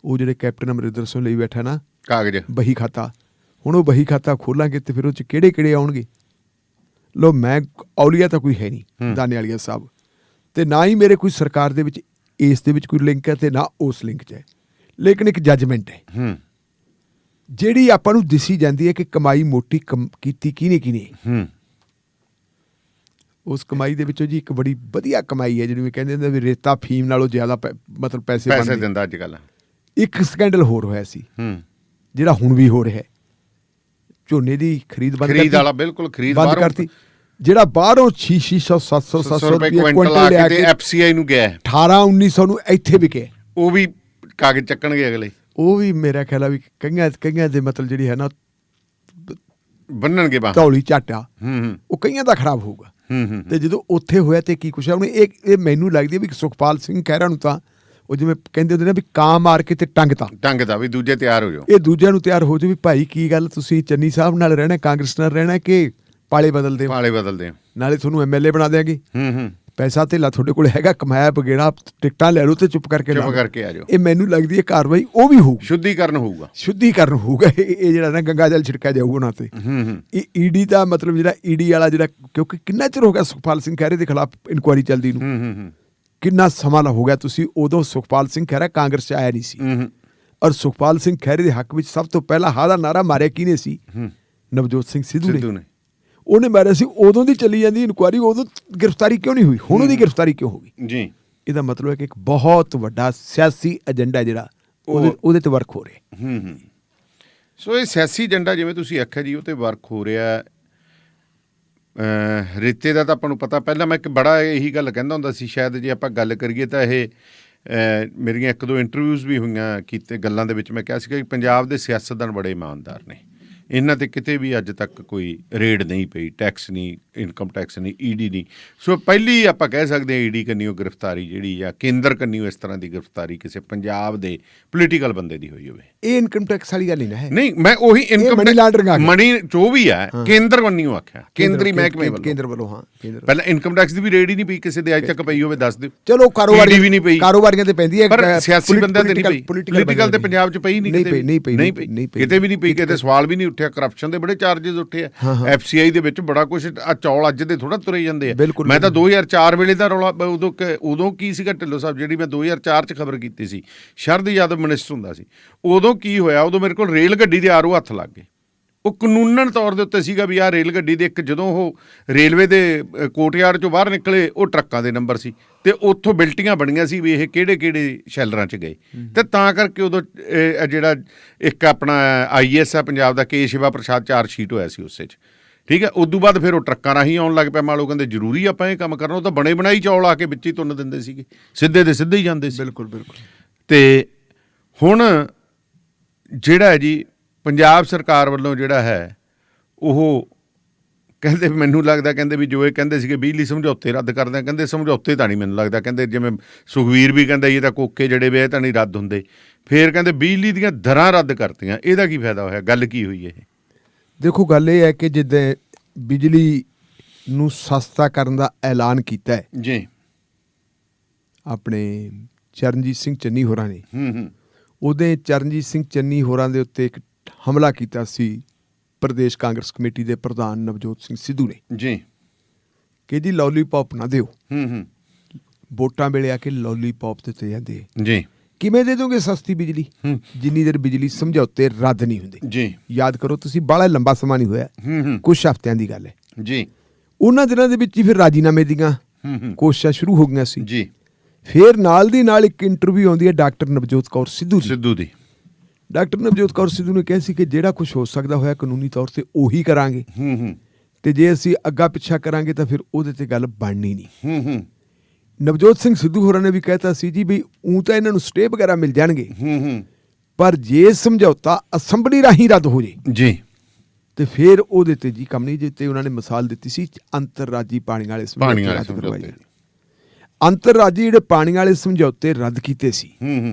ਉਹ ਜਿਹੜੇ ਕੈਪਟਨ ਅਮਰਿੰਦਰ ਸਿੰਘ ਲਈ ਬੈਠਾ ਨਾ ਕਾਗਜ਼ ਬਹੀ ਖਾਤਾ, ਹੁਣ ਉਹ ਬਹੀ ਖਾਤਾ ਖੋਲਾਂਗੇ ਤੇ ਫਿਰ ਉਹ 'ਚ ਕਿਹੜੇ ਆਉਣਗੇ। ਲੋ ਮੈਂ ਔਲੀਆ ਤਾਂ ਕੋਈ ਹੈ ਨਹੀਂ ਦਾਨੇਵਾਲੀਆ ਸਾਹਿਬ, ਤੇ ਨਾ ਹੀ ਮੇਰੇ ਕੋਈ ਸਰਕਾਰ ਦੇ ਵਿੱਚ ਇਸ ਦੇ ਵਿੱਚ ਕੋਈ ਲਿੰਕ ਹੈ ਤੇ ਨਾ ਉਸ ਲਿੰਕ 'ਚ ਹੈ, ਲੇਕਿਨ ਇੱਕ ਜੱਜਮੈਂਟ ਹੈ ਜਿਹੜੀ ਆਪਾਂ ਨੂੰ ਦਿਸੀ ਜਾਂਦੀ ਹੈ ਕਿ ਕਮਾਈ ਮੋਟੀ ਕੀਤੀ ਕਿਹਨੇ ਉਸ ਕਮਾਈ ਦੇ ਵਿੱਚੋਂ ਜੀ ਇੱਕ ਬੜੀ ਵਧੀਆ ਕਮਾਈ ਹੈ ਜਿਹੜੀ ਕਹਿੰਦੇ ਹੁੰਦੇ ਵੀ ਰੇਤਾ ਫੀਮ ਨਾਲੋਂ ਜ਼ਿਆਦਾ ਮਤਲਬ ਪੈਸੇ ਦਿੰਦਾ ਅੱਜ ਕੱਲ੍ਹ। ਇੱਕ ਸਕੈਂਡਲ ਹੋਰ ਹੋਇਆ ਸੀ ਜਿਹੜਾ ਹੁਣ ਵੀ ਹੋ ਰਿਹਾ, ਝੋਨੇ ਦੀ ਖਰੀਦ ਵਾਲਾ ਬਿਲਕੁਲ ਬੰਦ ਕਰਤੀ, ਜਿਹੜਾ ਬਾਹਰੋਂ 600-700 ਰੁਪਏ ਕੁਇੰਟਲ ਲਿਆ ਕੇ FCI ਨੂੰ ਗਿਆ 1800-1900 ਨੂੰ ਇੱਥੇ ਵਿਕੇ, ਉਹ ਵੀ ਕਾਗਜ਼ ਚੱਕਣਗੇ ਅਗਲੇ, ਉਹ ਵੀ ਮੇਰਾ ਖਿਆਲ ਆ ਵੀ ਕਈਆਂ ਦੇ ਮਤਲਬ ਜਿਹੜੀ ਹੈ ਨਾ ਬੰਨਣਗੇ ਧੌਲੀ ਝਾਟਾ, ਉਹ ਕਈਆਂ ਦਾ ਖਰਾਬ ਹੋਊਗਾ। ਤੇ ਜਦੋਂ ਉੱਥੇ ਹੋਇਆ ਤੇ ਕੀ ਕੁਛ ਹੈ ਹੁਣ ਇਹ ਮੈਨੂੰ ਲੱਗਦੀ ਹੈ ਵੀ ਸੁਖਪਾਲ ਸਿੰਘ ਖਹਿਰਾ ਨੂੰ ਤਾਂ ਉਹ ਜਿਵੇਂ ਕਹਿੰਦੇ ਹੁੰਦੇ ਨੇ ਵੀ ਕਾਂ ਮਾਰ ਕੇ ਤੇ ਟੰਗਦਾ ਵੀ ਦੂਜੇ ਤਿਆਰ ਹੋ ਜਾਓ, ਇਹ ਦੂਜਿਆਂ ਨੂੰ ਤਿਆਰ ਹੋ ਜਾਓ ਵੀ ਭਾਈ ਕੀ ਗੱਲ ਤੁਸੀਂ ਚੰਨੀ ਸਾਹਿਬ ਨਾਲ ਰਹਿਣਾ, ਕਾਂਗਰਸ ਨਾਲ ਰਹਿਣਾ ਕਿ ਪਾਲੇ ਬਦਲਦੇ ਨਾਲੇ ਤੁਹਾਨੂੰ MLA ਬਣਾ ਦਿਆਂਗੇ, ਪੈਸਾ ਧੇਲਾ ਤੁਹਾਡੇ ਕੋਲ ਹੈਗਾ, ਕਮਾਇਆ ਬਗੇੜਾ, ਟਿਕਟਾਂ ਲੈ ਲਓ ਤੇ ਚੁੱਪ ਕਰਕੇ ਆ ਜਾਓ। ਇਹ ਮੈਨੂੰ ਲੱਗਦੀ ਹੈ ਕਾਰਵਾਈ ਉਹ ਵੀ ਹੋਊ, ਸ਼ੁੱਧੀਕਰਨ ਹੋਊਗਾ ਇਹ ਜਿਹੜਾ ਨਾ ਗੰਗਾ ਜਲ ਛਿੜਕਿਆ ਜਾਊਗਾ ਉਹਨਾਂ ਤੇ। ਇਹ ED ਦਾ ਮਤਲਬ ਜਿਹੜਾ ED ਵਾਲਾ ਜਿਹੜਾ, ਕਿਉਂਕਿ ਕਿੰਨਾ ਚਿਰ ਹੋ ਗਿਆ ਸੁਖਪਾਲ ਸਿੰਘ ਖਹਿਰੇ ਦੇ ਖਿਲਾਫ ਇਨਕੁਆਇਰੀ ਚੱਲਦੀ ਨੂੰ, ਕਿੰਨਾ ਸਮਾਂ ਹੋ ਗਿਆ। ਤੁਸੀਂ ਉਦੋਂ ਸੁਖਪਾਲ ਸਿੰਘ ਖਹਿਰਾ ਕਾਂਗਰਸ 'ਚ ਆਇਆ ਨਹੀਂ ਸੀ, ਔਰ ਸੁਖਪਾਲ ਸਿੰਘ ਖਹਿਰੇ ਦੇ ਹੱਕ ਵਿੱਚ ਸਭ ਤੋਂ ਪਹਿਲਾਂ ਹਾਂ ਦਾ ਨਾਰਾ ਮਾਰਿਆ ਕਿਹਨੇ ਸੀ? ਨਵਜੋਤ ਸਿੰਘ ਸਿੱਧੂ ਨੇ। ਉਹਨੇ ਮਾਰਿਆ ਸੀ, ਉਦੋਂ ਦੀ ਚੱਲੀ ਜਾਂਦੀ ਇਨਕੁਆਇਰੀ, ਉਦੋਂ ਗ੍ਰਿਫਤਾਰੀ ਕਿਉਂ ਨਹੀਂ ਹੋਈ, ਹੁਣ ਉਹਦੀ ਗ੍ਰਿਫਤਾਰੀ ਕਿਉਂ ਹੋ ਗਈ? ਜੀ, ਇਹਦਾ ਮਤਲਬ ਹੈ ਕਿ ਇੱਕ ਬਹੁਤ ਵੱਡਾ ਸਿਆਸੀ ਏਜੰਡਾ ਜਿਹੜਾ ਉਹਦੇ ਤੇ ਵਰਕ ਹੋ ਰਿਹਾ। ਸੋ ਇਹ ਸਿਆਸੀ ਏਜੰਡਾ ਜਿਵੇਂ ਤੁਸੀਂ ਆਖਿਆ ਜੀ, ਉਹ ਤੇ ਵਰਕ ਹੋ ਰਿਹਾ। ਰੇਤੇ ਦਾ ਤਾਂ ਆਪਾਂ ਨੂੰ ਪਤਾ, ਪਹਿਲਾਂ ਮੈਂ ਇੱਕ ਬੜਾ ਇਹੀ ਗੱਲ ਕਹਿੰਦਾ ਹੁੰਦਾ ਸੀ, ਸ਼ਾਇਦ ਜੇ ਆਪਾਂ ਗੱਲ ਕਰੀਏ ਤਾਂ ਇਹ ਮੇਰੀਆਂ 1-2 ਇੰਟਰਵਿਊਜ਼ ਵੀ ਹੋਈਆਂ ਕੀਤੇ ਗੱਲਾਂ ਦੇ ਵਿੱਚ ਮੈਂ ਕਿਹਾ ਸੀਗਾ ਕਿ ਪੰਜਾਬ ਦੇ ਸਿਆਸਤਦਾਨ ਬੜੇ ਇਮਾਨਦਾਰ ਨੇ, ਇਹਨਾਂ 'ਤੇ ਕਿਤੇ ਵੀ ਅੱਜ ਤੱਕ ਕੋਈ ਰੇਡ ਨਹੀਂ ਪਈ, ਟੈਕਸ ਨਹੀਂ, ਇਨਕਮ ਟੈਕਸ ਨਹੀਂ, ਈਡੀ ਨਹੀਂ। ਸੋ ਪਹਿਲੀ ਆਪਾਂ ਕਹਿ ਸਕਦੇ ਹਾਂ ਈਡੀ ਕੰਨੀਓ ਗ੍ਰਿਫਤਾਰੀ ਜਿਹੜੀ ਜਾਂ ਕੇਂਦਰ ਕੰਨੀਓ ਇਸ ਤਰ੍ਹਾਂ ਦੀ ਗ੍ਰਿਫਤਾਰੀ ਕਿਸੇ ਪੰਜਾਬ ਦੇ ਪੋਲੀਟੀਕਲ ਬੰਦੇ ਦੀ ਹੋਈ ਹੋਵੇ। ਇਹ ਇਨਕਮ ਟੈਕਸ ਵਾਲੀ ਗੱਲ ਨਹੀਂ ਨਾ ਹੈ। ਨਹੀਂ, ਮੈਂ ਉਹੀ ਇਨਕਮ ਮਨੀ ਲਾਂਡਰਿੰਗ ਆ, ਮਨੀ ਜੋ ਵੀ ਹੈ ਕੇਂਦਰ ਕੰਨੀਓ ਆਖਿਆ, ਕੇਂਦਰੀ ਮਹਿਕਮੇ ਵੱਲੋਂ, ਕੇਂਦਰ ਵੱਲੋਂ। ਹਾਂ, ਪਹਿਲਾਂ ਇਨਕਮ ਟੈਕਸ ਦੀ ਵੀ ਰੇਡ ਹੀ ਨਹੀਂ ਪਈ ਕਿਸੇ ਦੇ, ਅੱਜ ਤੱਕ ਪਈ ਹੋਵੇ ਦੱਸ ਦਿਓ। ਚਲੋ ਕਾਰੋਬਾਰੀ ਵੀ ਨਹੀਂ ਪਈ, ਕਾਰੋਬਾਰੀਆਂ ਤੇ ਪੈਂਦੀ ਹੈ, ਪਰ ਸਿਆਸੀ ਬੰਦਿਆਂ ਤੇ ਨਹੀਂ ਪਈ, ਪੋਲੀਟੀਕਲ ਤੇ ਪੰਜਾਬ 'ਚ ਪਈ ਨਹੀਂ, ਕਿਤੇ ਨਹੀਂ ਪਈ, ਕਿਤੇ ਵੀ ਨਹੀਂ ਪਈ, ਕਿਤੇ ਸਵਾਲ ਵੀ ਨਹੀਂ ਉੱਠਿਆ। ਕਰਪਸ਼ਨ ਦੇ ਬੜੇ ਚਾਰजेस ਉੱਠੇ ਆ, FCI ਦੇ ਵਿੱਚ ਬੜਾ ਕੁਛ। ਆ ਚੌਲ ਅੱਜ ਦੇ ਥੋੜਾ ਤੁਰੇ ਜਾਂਦੇ ਆ। ਮੈਂ ਤਾਂ 2004 ਵੇਲੇ ਦਾ ਰੌਲਾ, ਉਦੋਂ ਕੀ ਸੀਗਾ ਢਿੱਲੋਂ ਸਾਹਿਬ, ਜਿਹੜੀ ਮੈਂ 2004 'ਚ ਖਬਰ ਕੀਤੀ ਸੀ, ਸ਼ਰਦ ਯਾਦਵ ਮਿਨਿਸਟਰ ਹੁੰਦਾ ਸੀ, ਉਦੋਂ ਕੀ ਹੋਇਆ, ਉਦੋਂ ਮੇਰੇ ਕੋਲ ਰੇਲ ਗੱਡੀ ਦੇ ਆਰਓ ਹੱਥ ਲੱਗ ਗਏ। ਉਹ ਕਾਨੂੰਨਨ ਤੌਰ ਦੇ ਉੱਤੇ ਸੀਗਾ ਵੀ ਆਹ ਰੇਲ ਗੱਡੀ ਦੇ ਇੱਕ, ਜਦੋਂ ਉਹ ਰੇਲਵੇ ਦੇ ਕੋਰਟਯਾਰਡ 'ਚੋਂ ਬਾਹਰ ਨਿਕਲੇ, ਉਹ ਟਰੱਕਾਂ ਦੇ ਨੰਬਰ ਸੀ ਤੇ ਉੱਥੋਂ ਬਿਲਟੀਆਂ ਬਣੀਆਂ ਸੀ ਵੀ ਇਹ ਕਿਹੜੇ ਸ਼ੈਲਰਾਂ 'ਚ ਗਏ। ਤੇ ਤਾਂ ਕਰਕੇ ਉਦੋਂ ਜਿਹੜਾ ਇੱਕ ਆਪਣਾ IAS ਆ ਪੰਜਾਬ ਦਾ, ਕੇ ਸ਼ਿਵਾ ਪ੍ਰਸਾਦ, ਚਾਰਜਸ਼ੀਟ ਹੋਇਆ ਸੀ ਉਸੇ 'ਚ, ਠੀਕ ਹੈ। ਉਦੋਂ ਬਾਅਦ ਫਿਰ ਉਹ ਟਰੱਕਾਂ ਰਾਹੀਂ ਆਉਣ ਲੱਗ ਪਿਆ। ਮੰਨ ਲਓ ਕਹਿੰਦੇ ਜ਼ਰੂਰੀ ਆਪਾਂ ਇਹ ਕੰਮ ਕਰਨਾ, ਉਹ ਤਾਂ ਬਣੇ ਬਣਾਈ ਚੌਲ ਆ ਕੇ ਵਿੱਚ ਹੀ ਤੁੰਨ ਦਿੰਦੇ ਸੀਗੇ, ਸਿੱਧੇ ਦੇ ਸਿੱਧੇ ਹੀ ਜਾਂਦੇ ਸੀ। ਬਿਲਕੁਲ। ਤੇ ਹੁਣ ਜਿਹੜਾ ਹੈ ਜੀ ਪੰਜਾਬ ਸਰਕਾਰ ਵੱਲੋਂ ਜਿਹੜਾ ਹੈ, ਉਹ ਕਹਿੰਦੇ ਮੈਨੂੰ ਲੱਗਦਾ, ਕਹਿੰਦੇ ਵੀ ਜੋ ਇਹ ਕਹਿੰਦੇ ਸੀਗੇ ਬਿਜਲੀ ਸਮਝੌਤੇ ਰੱਦ ਕਰਦੇ ਆ, ਕਹਿੰਦੇ ਸਮਝੌਤੇ ਤਾਂ ਨਹੀਂ ਮੈਨੂੰ ਲੱਗਦਾ, ਕਹਿੰਦੇ ਜਿਵੇਂ ਸੁਖਵੀਰ ਵੀ ਕਹਿੰਦਾ ਇਹ ਤਾਂ ਕੋਕੇ ਜਿਹੜੇ ਵੇ ਤਾਂ ਨਹੀਂ ਰੱਦ ਹੁੰਦੇ। ਫਿਰ ਕਹਿੰਦੇ ਬਿਜਲੀ ਦੀਆਂ ਦਰਾਂ ਰੱਦ ਕਰਤੀਆਂ, ਇਹਦਾ ਕੀ ਫਾਇਦਾ ਹੋਇਆ? ਗੱਲ ਕੀ ਹੋਈ ਇਹ? ਦੇਖੋ, ਗੱਲ ਇਹ ਹੈ ਕਿ ਜਿੱਦਾਂ ਬਿਜਲੀ ਨੂੰ ਸਸਤਾ ਕਰਨ ਦਾ ਐਲਾਨ ਕੀਤਾ ਹੈ ਜੀ ਆਪਣੇ ਚਰਨਜੀਤ ਸਿੰਘ ਚੰਨੀ ਹੋਰਾਂ ਨੇ, ਉਹਦੇ ਚਰਨਜੀਤ ਸਿੰਘ ਚੰਨੀ ਹੋਰਾਂ ਦੇ ਉੱਤੇ ਇੱਕ ਹਮਲਾ ਕੀਤਾ ਸੀ ਪ੍ਰਦੇਸ਼ ਕਾਂਗਰਸ ਕਮੇਟੀ ਦੇ ਪ੍ਰਧਾਨ ਨਵਜੋਤ ਸਿੰਘ ਸਿੱਧੂ ਨੇ ਜੀ, ਕਿ ਜੀ ਲੋਲੀਪੌਪ ਨਾ ਦਿਓ, ਵੋਟਾਂ ਵੇਲੇ ਆ ਕੇ ਲੋਲੀਪੌਪ ਦਿੱਤੇ ਜਾਂਦੇ ਜੀ, ਕਿਵੇਂ ਦੇ ਦੋਗੇ ਸਸਤੀ ਬਿਜਲੀ ਜਿੰਨੀ ਦੇਰ ਬਿਜਲੀ ਸਮਝੌਤੇ ਰੱਦ ਨਹੀਂ ਹੁੰਦੇ ਜੀ। ਯਾਦ ਕਰੋ ਤੁਸੀਂ, ਬਾਹਲਾ ਲੰਬਾ ਸਮਾਂ ਨਹੀਂ ਹੋਇਆ, ਕੁਛ ਹਫ਼ਤਿਆਂ ਦੀ ਗੱਲ ਹੈ ਜੀ। ਉਹਨਾਂ ਦਿਨਾਂ ਦੇ ਵਿੱਚ ਹੀ ਫਿਰ ਰਾਜੀਨਾਮੇ ਦੀਆਂ ਕੋਸ਼ਿਸ਼ਾਂ ਸ਼ੁਰੂ ਹੋ ਗਈਆਂ ਸੀ ਜੀ। ਫਿਰ ਨਾਲ ਦੀ ਨਾਲ ਇੱਕ ਇੰਟਰਵਿਊ ਆਉਂਦੀ ਹੈ ਡਾਕਟਰ ਨਵਜੋਤ ਕੌਰ ਸਿੱਧੂ ਦੀ। ਡਾਕਟਰ ਨਵਜੋਤ ਕੌਰ ਸਿੱਧੂ ਨੇ ਕਿਹਾ ਸੀ ਕਿ ਜਿਹੜਾ ਕੁਝ ਹੋ ਸਕਦਾ ਹੋਇਆ ਕਾਨੂੰਨੀ ਤੌਰ ਤੇ ਉਹੀ ਕਰਾਂਗੇ, ਤੇ ਜੇ ਅਸੀਂ ਅੱਗਾ ਪਿੱਛਾ ਕਰਾਂਗੇ ਤਾਂ ਫਿਰ ਉਹਦੇ ਤੇ ਗੱਲ ਬਣਨੀ ਨਹੀਂ। ਨਵਜੋਤ ਸਿੰਘ ਸਿੱਧੂ ਹੋਰਾਂ ਨੇ ਵੀ ਕਹਿਤਾ ਸੀ ਜੀ ਵੀ ਤਾਂ ਇਹਨਾਂ ਨੂੰ ਸਟੇ ਵਗੈਰਾ ਮਿਲ ਜਾਣਗੇ, ਪਰ ਜੇ ਸਮਝੌਤਾ ਅਸੈਂਬਲੀ ਰਾਹੀਂ ਰੱਦ ਹੋ ਜੇ ਜੀ ਤੇ ਫਿਰ ਉਹਦੇ ਤੇ ਜੀ ਕੰਮ ਨਹੀਂ। ਜਿੱਤੇ ਉਹਨਾਂ ਨੇ ਮਿਸਾਲ ਦਿੱਤੀ ਸੀ ਅੰਤਰਰਾਜੀ ਪਾਣੀ ਵਾਲੇ ਸਮਝੌਤੇ, ਅੰਤਰਰਾਜੀ ਜਿਹੜੇ ਪਾਣੀ ਵਾਲੇ ਸਮਝੌਤੇ ਰੱਦ ਕੀਤੇ ਸੀ,